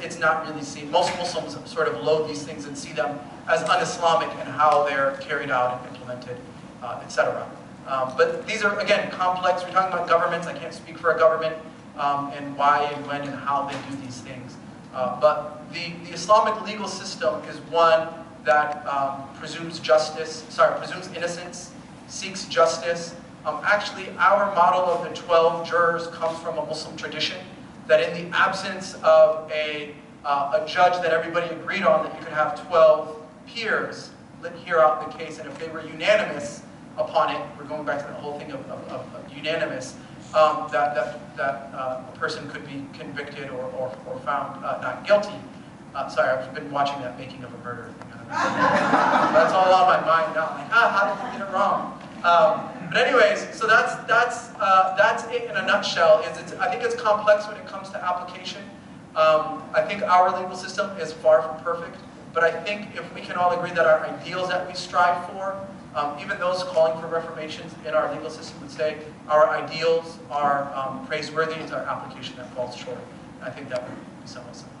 It's not really seen. Most Muslims sort of loathe these things and see them as un-Islamic in how they're carried out and implemented, etc. But these are, again, complex. We're talking about governments. I can't speak for a government and why and when and how they do these things. But the Islamic legal system is one that presumes innocence, seeks justice. Actually, our model of the 12 jurors comes from a Muslim tradition, that in the absence of a judge that everybody agreed on, that you could have 12 peers hear out the case, and if they were unanimous upon it, we're going back to the whole thing of unanimous, that a person could be convicted or found not guilty. Sorry, I've been watching that Making of a Murderer thing. That's all on my mind now. I'm like, how did we get it wrong? But anyways, so that's it in a nutshell. I think it's complex when it comes to application. I think our legal system is far from perfect, but I think if we can all agree that our ideals that we strive for, even those calling for reformations in our legal system would say our ideals are praiseworthy, it's our application that falls short. I think that would be somewhat similar.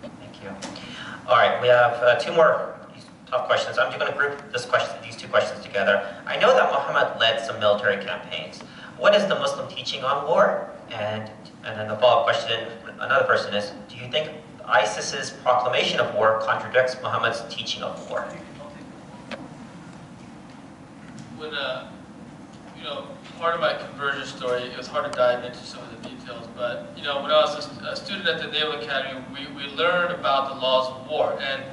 Thank you. All right, we have 2 more tough questions. I'm going to group these 2 questions together. I know that Muhammad led some military campaigns. What is the Muslim teaching on war? And then the follow-up question, another person is, do you think ISIS's proclamation of war contradicts Muhammad's teaching of war? When, part of my conversion story, it was hard to dive into some of the details, but, when I was a student at the Naval Academy, we learned about the laws of war, and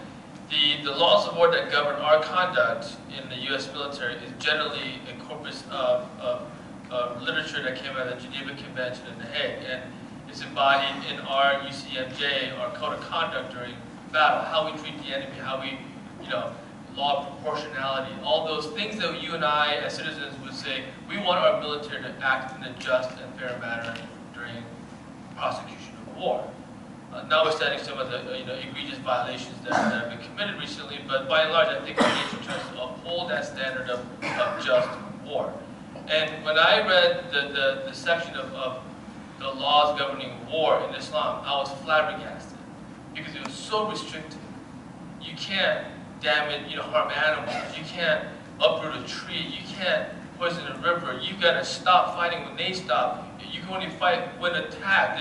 the laws of war that govern our conduct in the U.S. military is generally a corpus of literature that came out of the Geneva Convention in The Hague, and it's embodied in our UCMJ, our code of conduct during battle, how we treat the enemy, how we, law of proportionality, all those things that you and I as citizens would say, we want our military to act in a just and fair manner during prosecution of war. Notwithstanding some of the egregious violations that have been committed recently, but by and large, I think the nation tries to uphold that standard of just war. And when I read the section of the laws governing war in Islam, I was flabbergasted because it was so restrictive. You can't damage, harm animals. You can't uproot a tree. You can't poison a river. You got to stop fighting when they stop. You can only fight when attacked.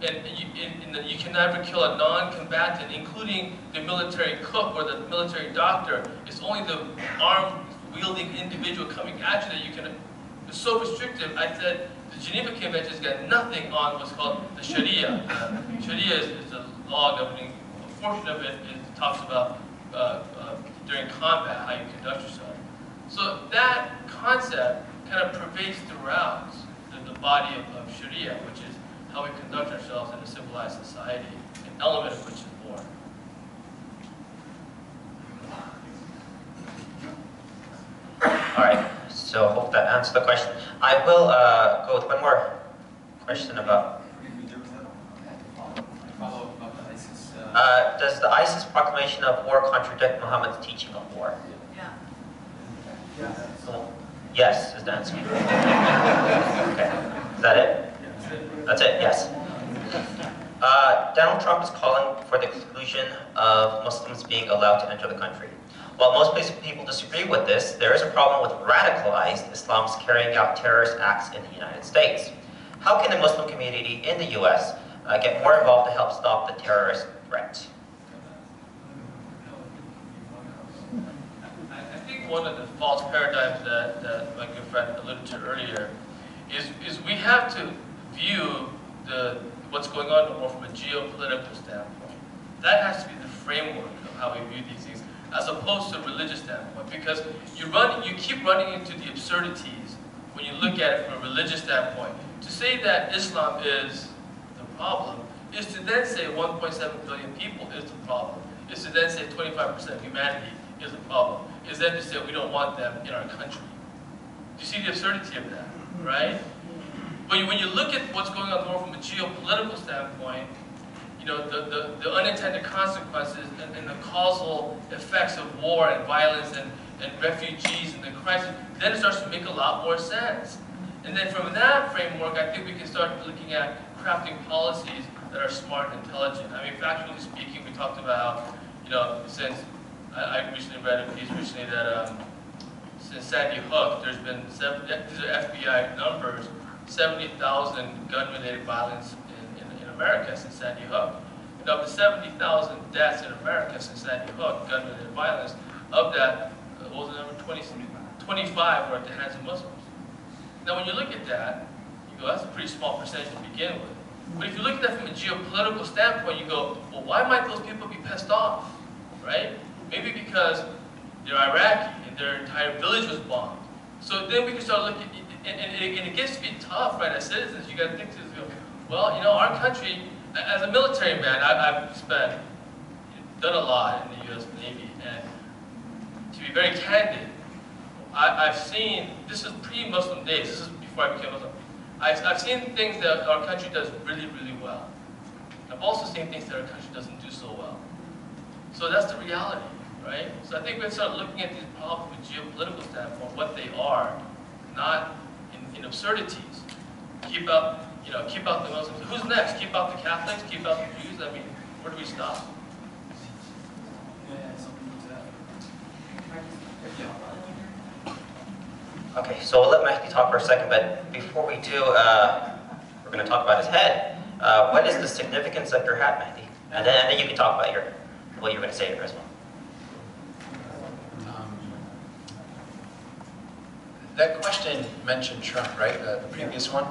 And you can never kill a non-combatant, including the military cook or the military doctor. It's only the arm-wielding individual coming at you that you can is so restrictive. I said the Geneva Convention's got nothing on what's called the Sharia. Sharia is a law governing, a portion of it talks about during combat, how you conduct yourself. So that concept kind of pervades throughout the body of Sharia, which is how we conduct ourselves in a civilized society, an element of which is war. All right, so hope that answers the question. I will go with one more question about. Does the ISIS proclamation of war contradict Muhammad's teaching of war? Yeah. Yes, is the answer. Okay, is that it? That's it, yes. Donald Trump is calling for the exclusion of Muslims being allowed to enter the country. While most people disagree with this, there is a problem with radicalized Islams carrying out terrorist acts in the United States. How can the Muslim community in the U.S. Get more involved to help stop the terrorist threat? I think one of the false paradigms that my good friend alluded to earlier is we have to view what's going on more from a geopolitical standpoint. That has to be the framework of how we view these things, as opposed to a religious standpoint, because you keep running into the absurdities when you look at it from a religious standpoint. To say that Islam is the problem is to then say 1.7 billion people is the problem, is to then say 25% of humanity is the problem, is then to say we don't want them in our country. Do you see the absurdity of that, right? But when you look at what's going on more from a geopolitical standpoint, you know, the unintended consequences and the causal effects of war and violence and refugees and the crisis, then it starts to make a lot more sense. And then from that framework, I think we can start looking at crafting policies that are smart and intelligent. I mean, factually speaking, we talked about, you know, since I recently read a piece recently that since Sandy Hook, there's been, these are FBI numbers, 70,000 gun-related violence in America since Sandy Hook. And of the 70,000 deaths in America since Sandy Hook, gun-related violence, of that, what was the number, 25 were at the hands of Muslims. Now when you look at that, you go, that's a pretty small percentage to begin with. But if you look at that from a geopolitical standpoint, you go, well, why might those people be pissed off, right? Maybe because they're Iraqi and their entire village was bombed. So then we can start looking, and it gets to be tough, right, as citizens. You got to think to yourself, well, you know, our country, as a military man, I've done a lot in the U.S. Navy, and to be very candid, I've seen, this is pre-Muslim days, this is before I became Muslim, I've seen things that our country does really, really well. I've also seen things that our country doesn't do so well. So that's the reality, right? So I think we have to start looking at these problems from a geopolitical standpoint, what they are, not in absurdities. Keep out, you know, keep out the Muslims. Who's next? Keep out the Catholics? Keep out the Jews? I mean, where do we stop? Okay, so we'll let Matthew talk for a second, but before we do, we're going to talk about his head. What is the significance of your hat, Matthew? And then you can talk about what you're going to say as well. That question mentioned Trump, right? The previous one?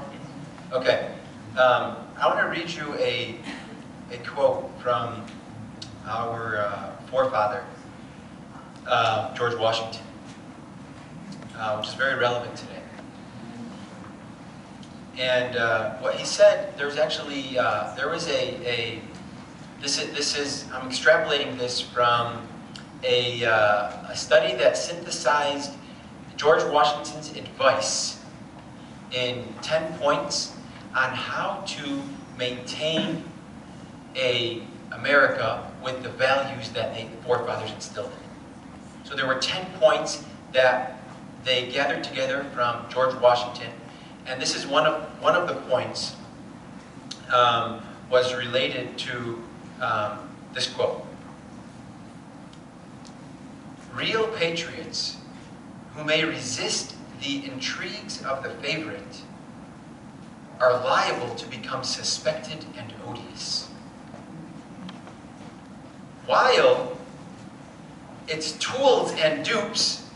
Okay. I want to read you a quote from our forefather, George Washington, which is very relevant today. And what he said, there was actually, I'm extrapolating this from a study that synthesized George Washington's advice in 10 points on how to maintain America with the values that the forefathers instilled in it. So there were 10 points that they gathered together from George Washington, and this is one of the points was related to this quote. Real patriots who may resist the intrigues of the favorite are liable to become suspected and odious. While its tools and dupes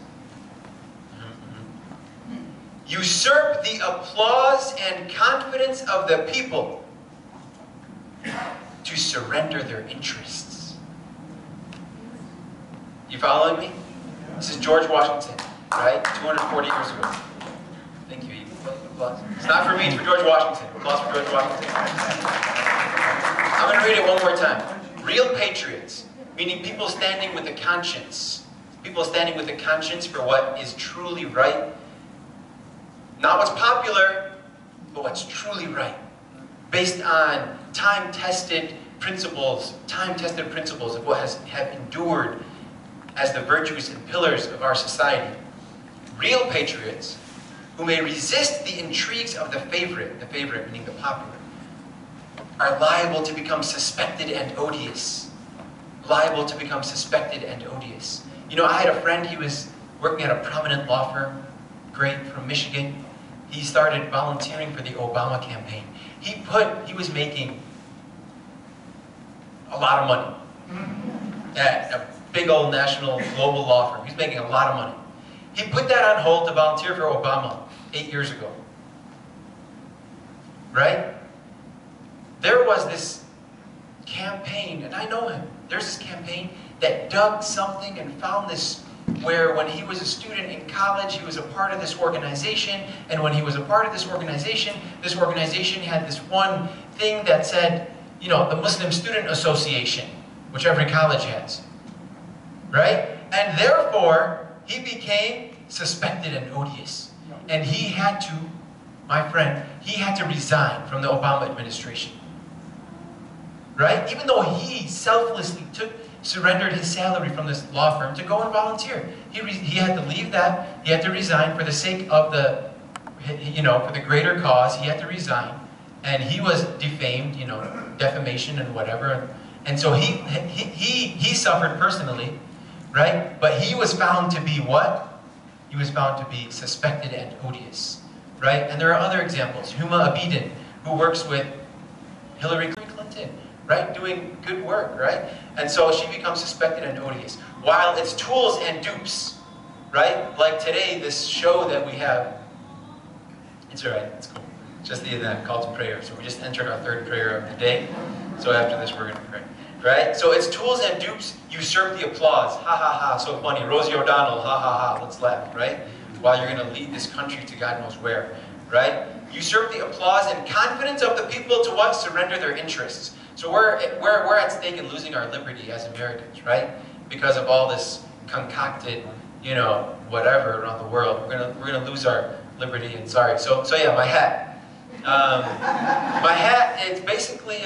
usurp the applause and confidence of the people to surrender their interests. You following me? This is George Washington, right? 240 years ago. Thank you. Applause. It's not for me, it's for George Washington. Applause for George Washington. I'm going to read it one more time. Real patriots, meaning people standing with a conscience. People standing with a conscience for what is truly right. Not what's popular, but what's truly right. Based on time-tested principles of what have endured as the virtues and pillars of our society. Real patriots who may resist the intrigues of the favorite meaning the popular, are liable to become suspected and odious. Liable to become suspected and odious. You know, I had a friend, he was working at a prominent law firm, great, from Michigan. He started volunteering for the Obama campaign. He was making a lot of money at a big old national global law firm. He's making a lot of money. He put that on hold to volunteer for Obama 8 years ago. Right? There was this campaign, and I know him. There's this campaign that dug something and found this, where when he was a student in college, he was a part of this organization, and when he was a part of this organization had this one thing that said, you know, the Muslim Student Association, which every college has. Right? And therefore, he became suspected and odious. And he had to, my friend, he had to resign from the Obama administration. Right? Even though he selflessly surrendered his salary from this law firm to go and volunteer. He had to leave that, he had to resign for the sake of the, you know, for the greater cause, he had to resign. And he was defamed, you know, defamation and whatever. And so he suffered personally, right? But he was found to be what? He was found to be suspected and odious, right? And there are other examples. Huma Abedin, who works with Hillary Clinton, right? Doing good work, right? And so she becomes suspected and odious. While it's tools and dupes, right? Like today, this show that we have, it's all right, it's cool. Just the event, call to prayer. So we just entered our third prayer of the day. So after this, we're going to pray. Right? So it's tools and dupes usurp the applause. Ha ha ha, so funny. Rosie O'Donnell, ha ha ha, let's laugh, right? While you're going to lead this country to God knows where, right? Usurp the applause and confidence of the people to what? Surrender their interests. So we're at stake in losing our liberty as Americans, right? Because of all this concocted, you know, whatever around the world. We're gonna lose our liberty, and sorry. So yeah, my hat. My hat, it's basically,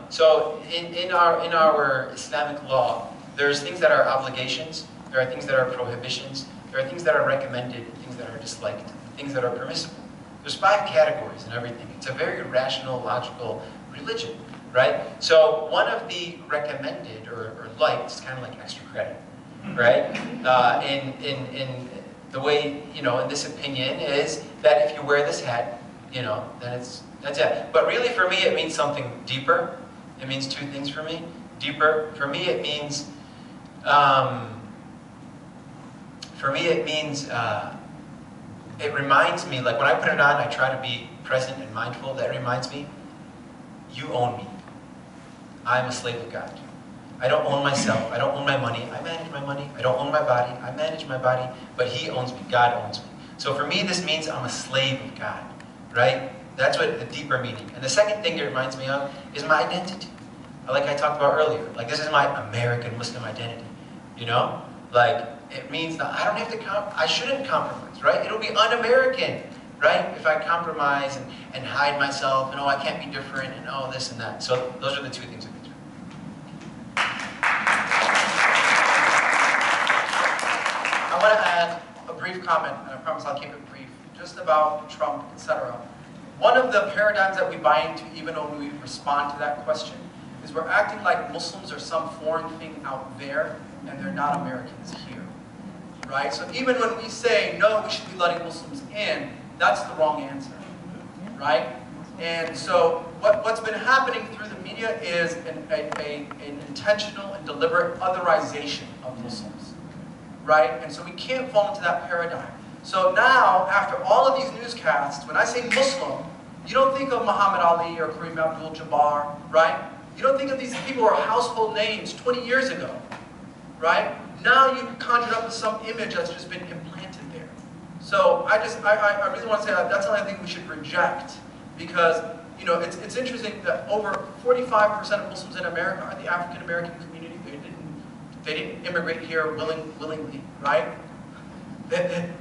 so in our Islamic law, there's things that are obligations, there are things that are prohibitions, there are things that are recommended, things that are disliked, things that are permissible. There's 5 categories and everything. It's a very rational, logical religion, right? So one of the recommended or liked is kind of like extra credit, right? In the way, you know, in this opinion is that if you wear this hat, you know, then that's it. But really for me it means something deeper. It means 2 things for me. Deeper, for me it means, it reminds me, like when I put it on, I try to be present and mindful. That reminds me, you own me. I'm a slave of God. I don't own myself. I don't own my money. I manage my money. I don't own my body. I manage my body. But He owns me. God owns me. So for me, this means I'm a slave of God. Right? That's what the deeper meaning. And the second thing it reminds me of is my identity. Like I talked about earlier. Like this is my American Muslim identity. You know? Like it means that I don't have to I shouldn't compromise, right? It'll be un-American, right? If I compromise and hide myself and oh, I can't be different and oh, this and that. So those are the 2 things. I want to add a brief comment, and I promise I'll keep it brief, just about Trump, etc. One of the paradigms that we buy into, even when we respond to that question, is we're acting like Muslims are some foreign thing out there, and they're not Americans here, right? So even when we say, no, we should be letting Muslims in, that's the wrong answer, right? And so what's been happening through the media is an intentional and deliberate otherization of Muslims, right? And so we can't fall into that paradigm. So now, after all of these newscasts, when I say Muslim, you don't think of Muhammad Ali or Kareem Abdul-Jabbar, right? You don't think of these people who are household names 20 years ago, right? Now you conjured up with some image that's just been implanted there. So I really want to say that's something I think we should reject, because it's interesting that over 45% of Muslims in America are the African American community. They didn't immigrate here willingly, right?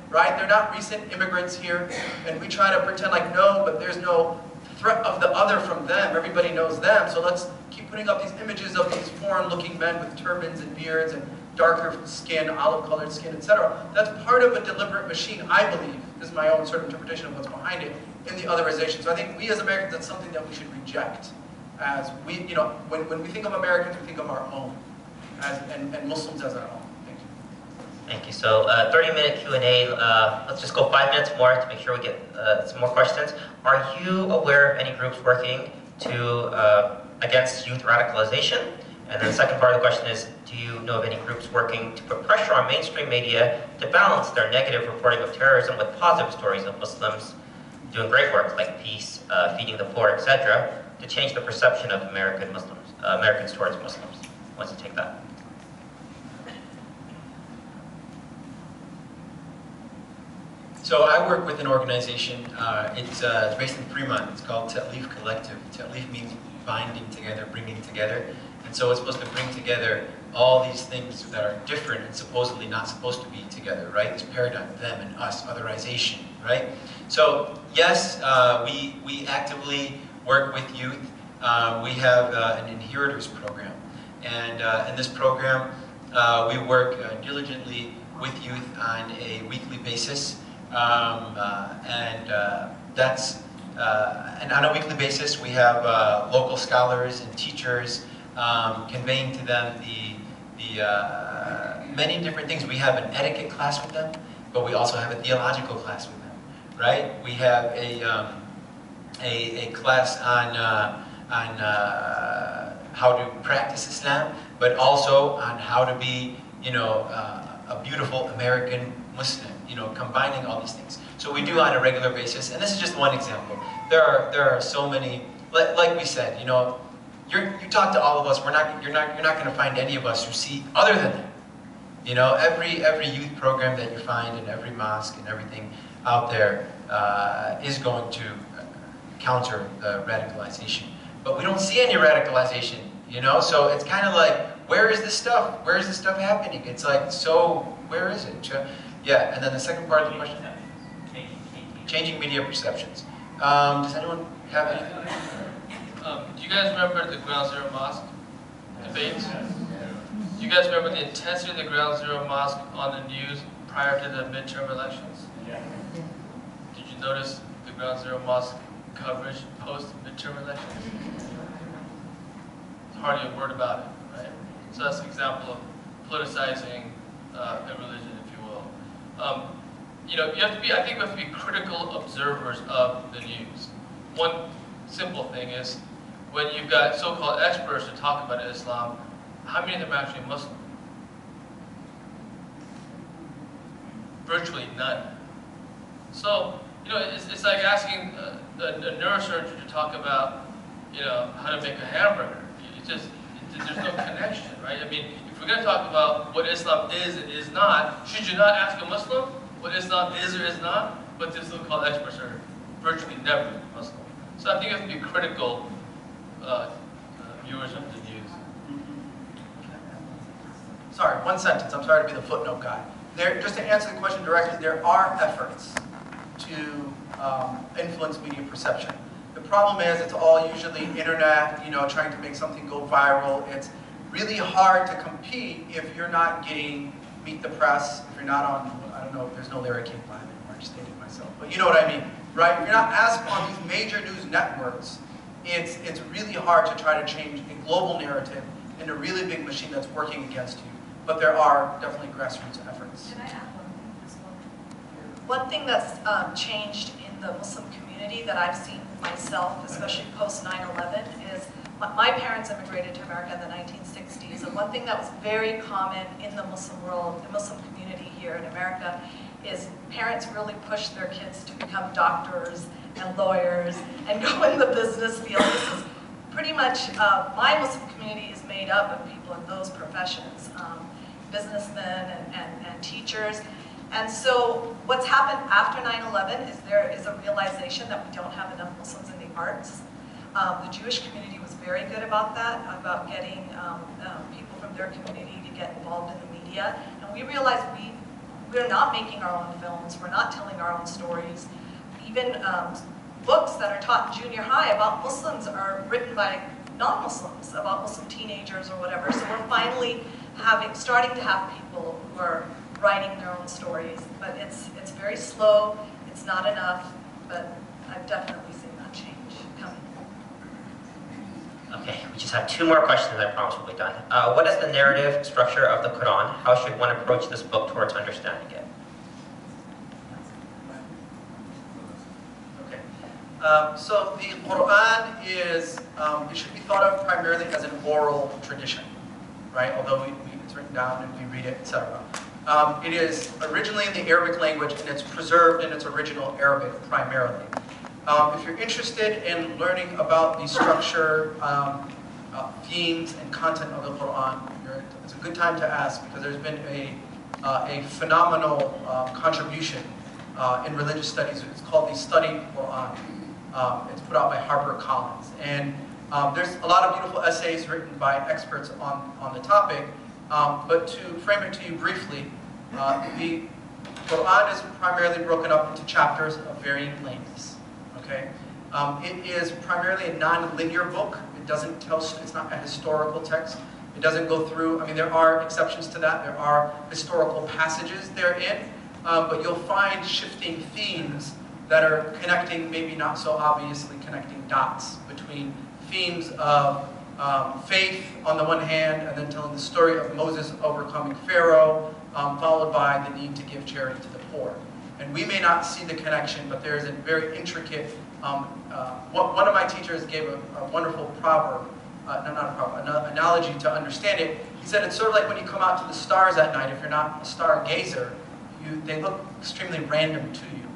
Right? They're not recent immigrants here, and we try to pretend like no, but there's no threat of the other from them. Everybody knows them, so let's keep putting up these images of these foreign-looking men with turbans and beards and darker skin, olive-colored skin, etc. That's part of a deliberate machine, I believe. This is my own sort of interpretation of what's behind it in the otherization. So I think we as Americans, that's something that we should reject. As we, when we think of Americans, we think of our own, and Muslims as our own. Thank you. So 30-minute Q&A. Let's just go 5 minutes more to make sure we get some more questions. Are you aware of any groups working to against youth radicalization? And then the second part of the question is, do you know of any groups working to put pressure on mainstream media to balance their negative reporting of terrorism with positive stories of Muslims doing great work like peace, feeding the poor, etc., to change the perception of Americans towards Muslims? Who wants to take that? So I work with an organization, it's based in Fremont, it's called Ta'leef Collective. Ta'leef means binding together, bringing together. And so it's supposed to bring together all these things that are different and supposedly not supposed to be together, right? This paradigm, them and us, otherization, right? So yes, we actively work with youth. We have an inheritors program. And in this program, we work diligently with youth on a weekly basis. And on a weekly basis, we have local scholars and teachers conveying to them the many different things. We have an etiquette class with them, but we also have a theological class with them, right? We have a class on how to practice Islam, but also on how to be, a beautiful American Muslim, combining all these things. So we do on a regular basis, and this is just one example. There are so many, like we said, you talk to all of us, you're not going to find any of us who see other than them. Every youth program that you find in every mosque and everything out there is going to counter radicalization. But we don't see any radicalization, so it's kind of like, where is this stuff? Where is this stuff happening? It's like, so where is it? Yeah, and then the second part of the question? Changing media perceptions. Does anyone have anything? Do you guys remember the Ground Zero Mosque debates? Do you guys remember the intensity of the Ground Zero Mosque on the news prior to the midterm elections? Yeah. Did you notice the Ground Zero Mosque coverage post-midterm elections? There's hardly a word about it, right? So that's an example of politicizing a religion, if you will. I think we have to be critical observers of the news. One simple thing is, when you've got so-called experts to talk about Islam, how many of them are actually Muslim? Virtually none. So, it's like asking a neurosurgeon to talk about, how to make a hamburger. There's no connection, right? I mean, if we're going to talk about what Islam is and is not, should you not ask a Muslim what Islam is or is not? But the so-called experts are virtually never Muslim. So I think you have to be critical viewers of the news. Sorry, one sentence. I'm sorry to be the footnote guy. Just to answer the question directly, there are efforts to influence media perception. The problem is it's all usually internet, trying to make something go viral. It's really hard to compete if you're not getting Meet the Press, if you're not on, I don't know, if there's no Larry King Live anymore, I just stated myself. But you know what I mean, right? If you're not asked on these major news networks, it's really hard to try to change a global narrative in a really big machine that's working against you. But there are definitely grassroots efforts. Can I add one thing that's changed in the Muslim community that I've seen myself, especially post 9/11, is my parents immigrated to America in the 1960s, and one thing that was very common in the Muslim world, the Muslim community here in America, is parents really push their kids to become doctors and lawyers and go in the business field. This is pretty much, my Muslim community is made up of people in those professions, businessmen and teachers. And so what's happened after 9/11 is there is a realization that we don't have enough Muslims in the arts. The Jewish community was very good about that, about getting people from their community to get involved in the media. And we realized we're not making our own films, we're not telling our own stories. Even books that are taught in junior high about Muslims are written by non-Muslims, about Muslim teenagers or whatever. So we're finally starting to have people who are writing their own stories. But it's very slow, it's not enough, but I've definitely seen that change coming. Okay, we just have 2 more questions, I promise we'll be done. What is the narrative structure of the Quran? How should one approach this book towards understanding it? So the Quran is, it should be thought of primarily as an oral tradition, right? Although it's written down and we read it, etc. It is originally in the Arabic language and it's preserved in its original Arabic primarily. If you're interested in learning about the structure, themes, and content of the Quran, it's a good time to ask because there's been a phenomenal contribution in religious studies. It's called the Study Quran. It's put out by HarperCollins. And there's a lot of beautiful essays written by experts on the topic. But to frame it to you briefly, the Quran is primarily broken up into chapters of varying lengths. Okay? It is primarily a non-linear book. It doesn't tell, it's not a historical text. It doesn't go through, I mean, there are exceptions to that. There are historical passages therein, but you'll find shifting themes that are connecting, maybe not so obviously connecting dots between themes of faith on the one hand, and then telling the story of Moses overcoming Pharaoh, followed by the need to give charity to the poor. And we may not see the connection, but there's a very intricate, one of my teachers gave a wonderful proverb, not a proverb, an analogy to understand it. He said it's sort of like when you come out to the stars at night, if you're not a stargazer, they look extremely random to you.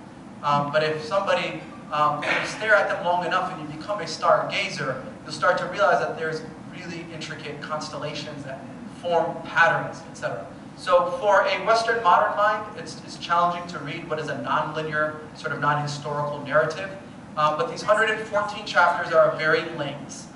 But if somebody, if you stare at them long enough and you become a stargazer, you'll start to realize that there's really intricate constellations that form patterns, etc. So for a Western modern mind, it's challenging to read what is a non-linear, sort of non-historical narrative. But these 114 chapters are of varying lengths.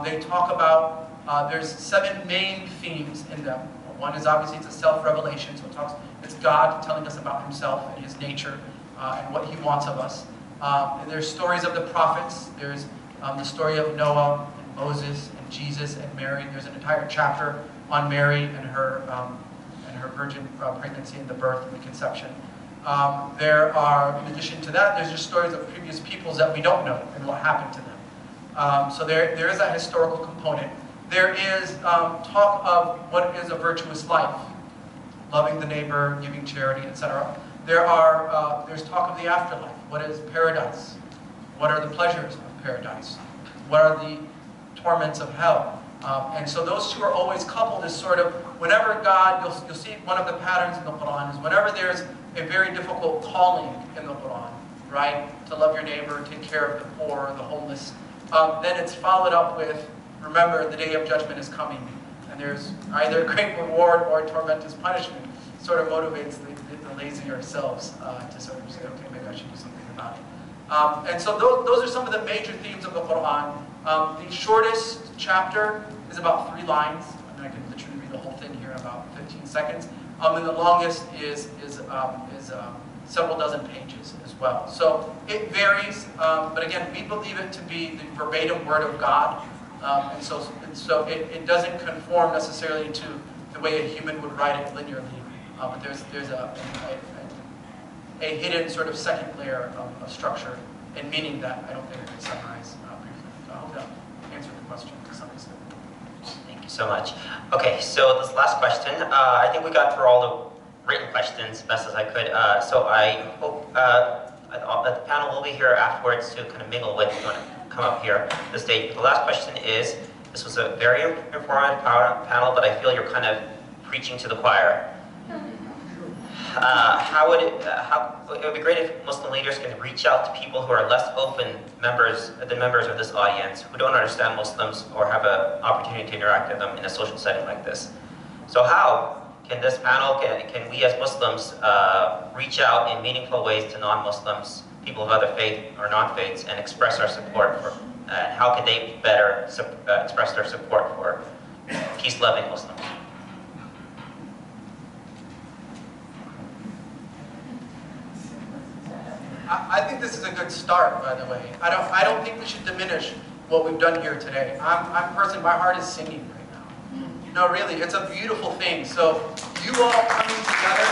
They talk about, there's 7 main themes in them. One is obviously it's a self-revelation, so it's God telling us about himself and his nature and what he wants of us. And there's stories of the prophets. There's the story of Noah and Moses and Jesus and Mary. There's an entire chapter on Mary and her virgin pregnancy and the birth and the conception. There are, in addition to that, there's just stories of previous peoples that we don't know and what happened to them. So there is a historical component. There is talk of what is a virtuous life, loving the neighbor, giving charity, etc. There's talk of the afterlife. What is paradise? What are the pleasures of paradise? What are the torments of hell? And so those two are always coupled as sort of, whenever God, you'll see one of the patterns in the Quran is whenever there's a very difficult calling in the Quran, right? To love your neighbor, take care of the poor, the homeless. Then it's followed up with, remember the day of judgment is coming. And there's either great reward or tormentous punishment. It sort of motivates the lazy ourselves to sort of say, okay, maybe I should do something about it. And so those are some of the major themes of the Quran. The shortest chapter is about 3 lines. I mean, I can literally read the whole thing here in about 15 seconds. And the longest is several dozen pages as well. So it varies, but again, we believe it to be the verbatim word of God. And so it doesn't conform necessarily to the way a human would write it linearly. But there's a hidden sort of second layer of structure and meaning that I don't think I can summarize briefly. So I hope that answered the question to some extent. Thank you so much. Okay, so this last question, I think we got through all the written questions best as I could. So I hope that the panel will be here afterwards to kind of mingle with you and come up here to the stage. But the last question is, this was a very informative panel, but I feel you're kind of preaching to the choir. it would be great if Muslim leaders can reach out to people who are less open members of this audience, who don't understand Muslims or have an opportunity to interact with them in a social setting like this. So how can this panel, can we as Muslims reach out in meaningful ways to non-Muslims, people of other faith or non-faiths, and express our support for, how can they better express their support for peace-loving Muslims? I think this is a good start, by the way. I don't think we should diminish what we've done here today. I'm personally, my heart is singing right now. No, really, it's a beautiful thing. So you all coming together,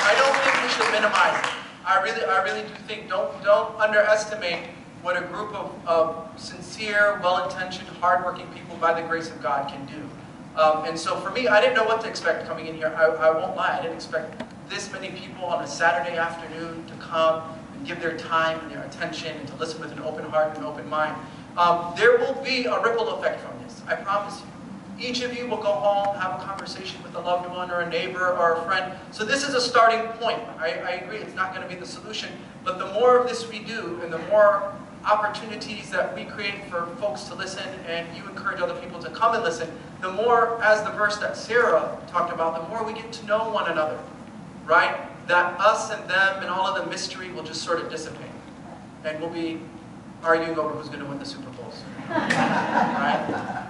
I don't think we should minimize it. I really do think, don't underestimate what a group of sincere, well-intentioned, hardworking people by the grace of God can do. And so for me, I didn't know what to expect coming in here. I won't lie, I didn't expect this many people on a Saturday afternoon to come and give their time and their attention and to listen with an open heart and an open mind. There will be a ripple effect from this, I promise you. Each of you will go home, have a conversation with a loved one or a neighbor or a friend. So this is a starting point. I agree, it's not going to be the solution. But the more of this we do and the more opportunities that we create for folks to listen and you encourage other people to come and listen, the more, as the verse that Sarah talked about, the more we get to know one another, right? That us and them and all of the mystery will just sort of dissipate. And we'll be arguing over who's going to win the Super Bowls. Right?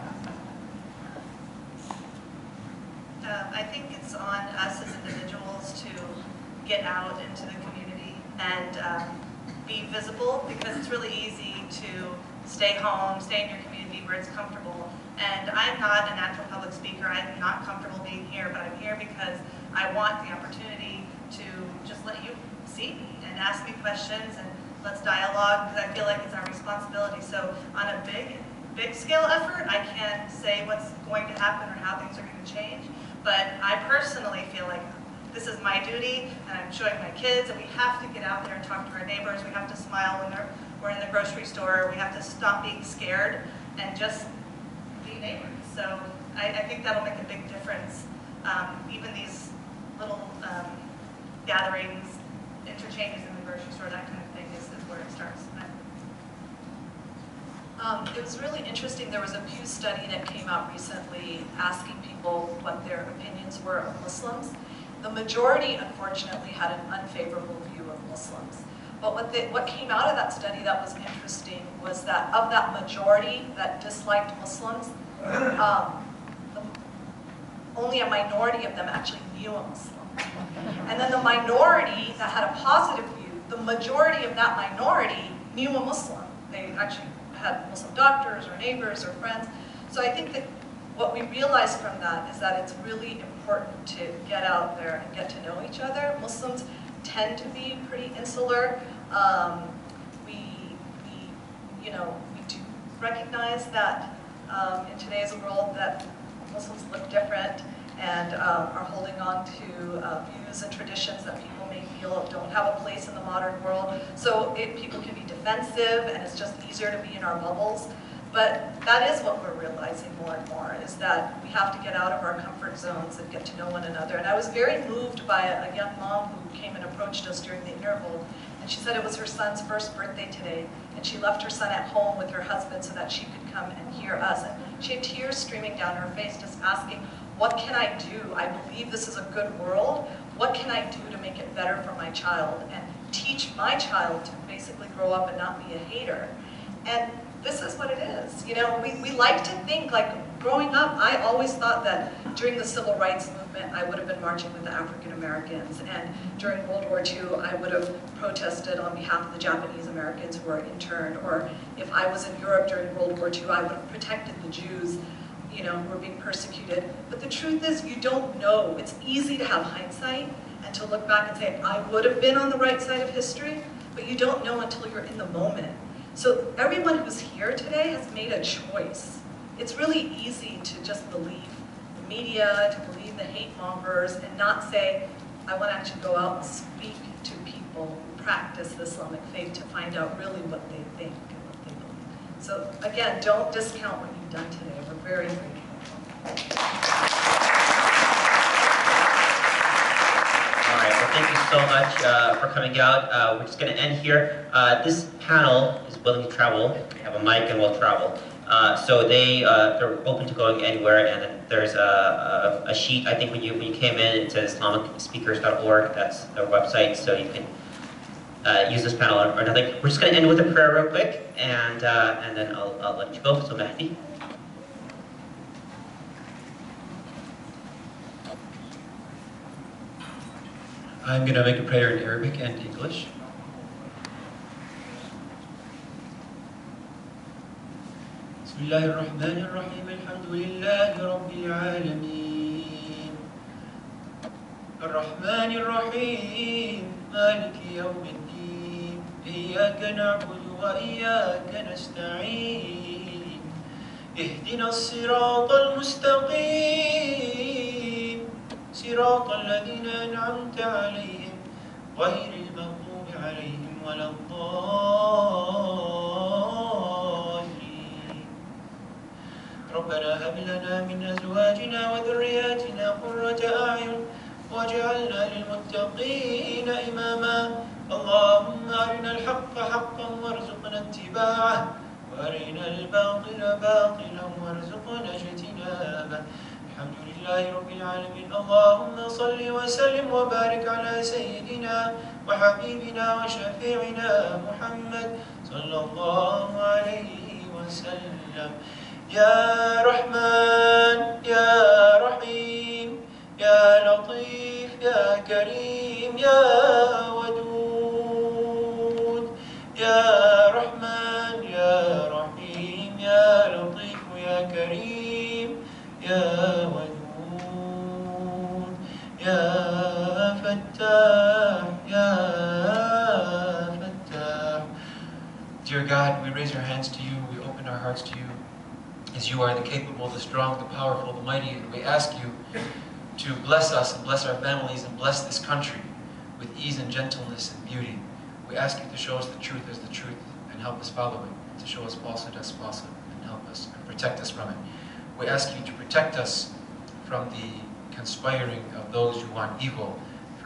I think it's on us as individuals to get out into the community and be visible, because it's really easy to stay home, stay in your community where it's comfortable. And I'm not a natural public speaker. I'm not comfortable being here, but I'm here because I want the opportunity to just let you see me and ask me questions and let's dialogue, because I feel like it's our responsibility. So on a big scale effort, I can't say what's going to happen or how things are going to change. But I personally feel like this is my duty, and I'm showing my kids, and we have to get out there and talk to our neighbors. We have to smile when we're in the grocery store. We have to stop being scared and just be neighbors. So I think that'll make a big difference. Even these little gatherings, interchanges in the grocery store, that kind of thing is where it starts. It was really interesting. There was a Pew study that came out recently asking people what their opinions were of Muslims. The majority, unfortunately, had an unfavorable view of Muslims. But what came out of that study that was interesting was that of that majority that disliked Muslims, only a minority of them actually knew a Muslim. And then the minority that had a positive view, the majority of that minority knew a Muslim. They actually had Muslim doctors or neighbors or friends. So I think that what we realized from that is that it's really important to get out there and get to know each other. Muslims tend to be pretty insular. We do recognize that in today's world that Muslims look different and are holding on to views and traditions that people may feel don't have a place in the modern world. So people can be defensive, and it's just easier to be in our bubbles. But that is what we're realizing more and more, is that we have to get out of our comfort zones and get to know one another. And I was very moved by a young mom who came and approached us during the interval. And she said it was her son's first birthday today. And she left her son at home with her husband so that she could come and hear us. And she had tears streaming down her face, just asking, what can I do? I believe this is a good world. What can I do to make it better for my child? And teach my child to basically grow up and not be a hater. And this is what it is. You know, we like to think, like, growing up, I always thought that during the Civil Rights Movement, I would have been marching with the African Americans. And during World War II, I would have protested on behalf of the Japanese Americans who were interned. Or if I was in Europe during World War II, I would have protected the Jews, you know, who were being persecuted. But the truth is, you don't know. It's easy to have hindsight and to look back and say, I would have been on the right side of history, but you don't know until you're in the moment. So everyone who's here today has made a choice. It's really easy to just believe the media, to believe the hate mongers, and not say, I want to actually go out and speak to people who practice the Islamic faith to find out really what they think and what they believe. So again, don't discount what you've done today. We're very grateful. right, well, thank you so much for coming out. We're just going to end here. This panel is willing to travel. We have a mic and we'll travel. So they're open to going anywhere, and there's a sheet, I think when you came in, it says IslamicSpeakers.org. That's their website, so you can use this panel or nothing. We're just going to end with a prayer real quick, and then I'll let you go. So Mahdi. I'm going to make a prayer in Arabic and English. بسم الله الرحمن الرحيم الحمد لله رب العالمين الرحمن الرحيم مالك يوم الدين إياك نعبد وإياك نستعين اهدنا الصراط المستقيم صراط الذين أنعمت عليهم غير المغضوب عليهم ولا الضالين ربنا هب لنا من أزواجنا وذرياتنا قرة أعين واجعلنا للمتقين إماما اللهم أرنا الحق حقا وارزقنا اتباعه وأرنا الباطل باطلا وارزقنا اجتنابه الحمد لله رب العالمين اللهم صل وسلم وبارك على سيدنا وحبيبنا وشفيعنا محمد صلى الله عليه وسلم يا رحمن يا رحيم يا لطيف يا كريم يا ودود يا رحمن يا رحيم يا لطيف يا كريم يا ودود يا فتاح يا فتاح. Dear God, we raise our hands to you, we open our hearts to you, as you are the capable, the strong, the powerful, the mighty, and we ask you to bless us and bless our families and bless this country with ease and gentleness and beauty. We ask you to show us the truth as the truth and help us follow it, to show us falsehood as falsehood and help us and protect us from it. We ask you to protect us from the conspiring of those who want evil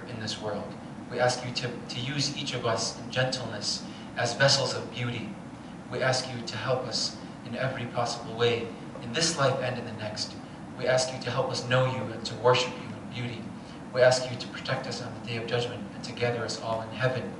in this world. We ask you to use each of us in gentleness as vessels of beauty. We ask you to help us in every possible way, in this life and in the next. We ask you to help us know you and to worship you in beauty. We ask you to protect us on the day of judgment and to gather us all in heaven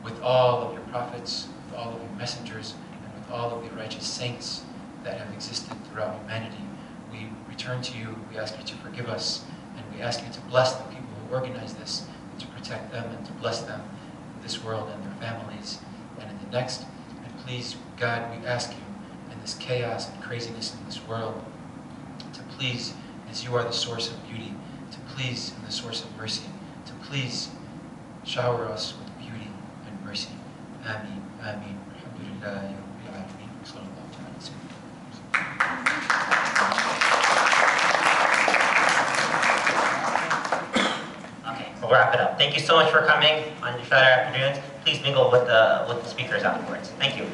with all of your prophets, with all of your messengers, and with all of the righteous saints that have existed throughout humanity. We return to you, we ask you to forgive us, and we ask you to bless the people who organize this, and to protect them and to bless them in this world and their families and in the next. And please, God, we ask you in this chaos and craziness in this world, to please, as you are the source of beauty, to please, in the source of mercy, to please shower us with beauty and mercy. Ameen, ameen. Alhamdulillah, Rabbil Alameen. Sallallahu ta'ala alaihi wasallam. Okay, we'll wrap it up. Thank you so much for coming on Friday afternoons. Please mingle with the speakers afterwards. Thank you.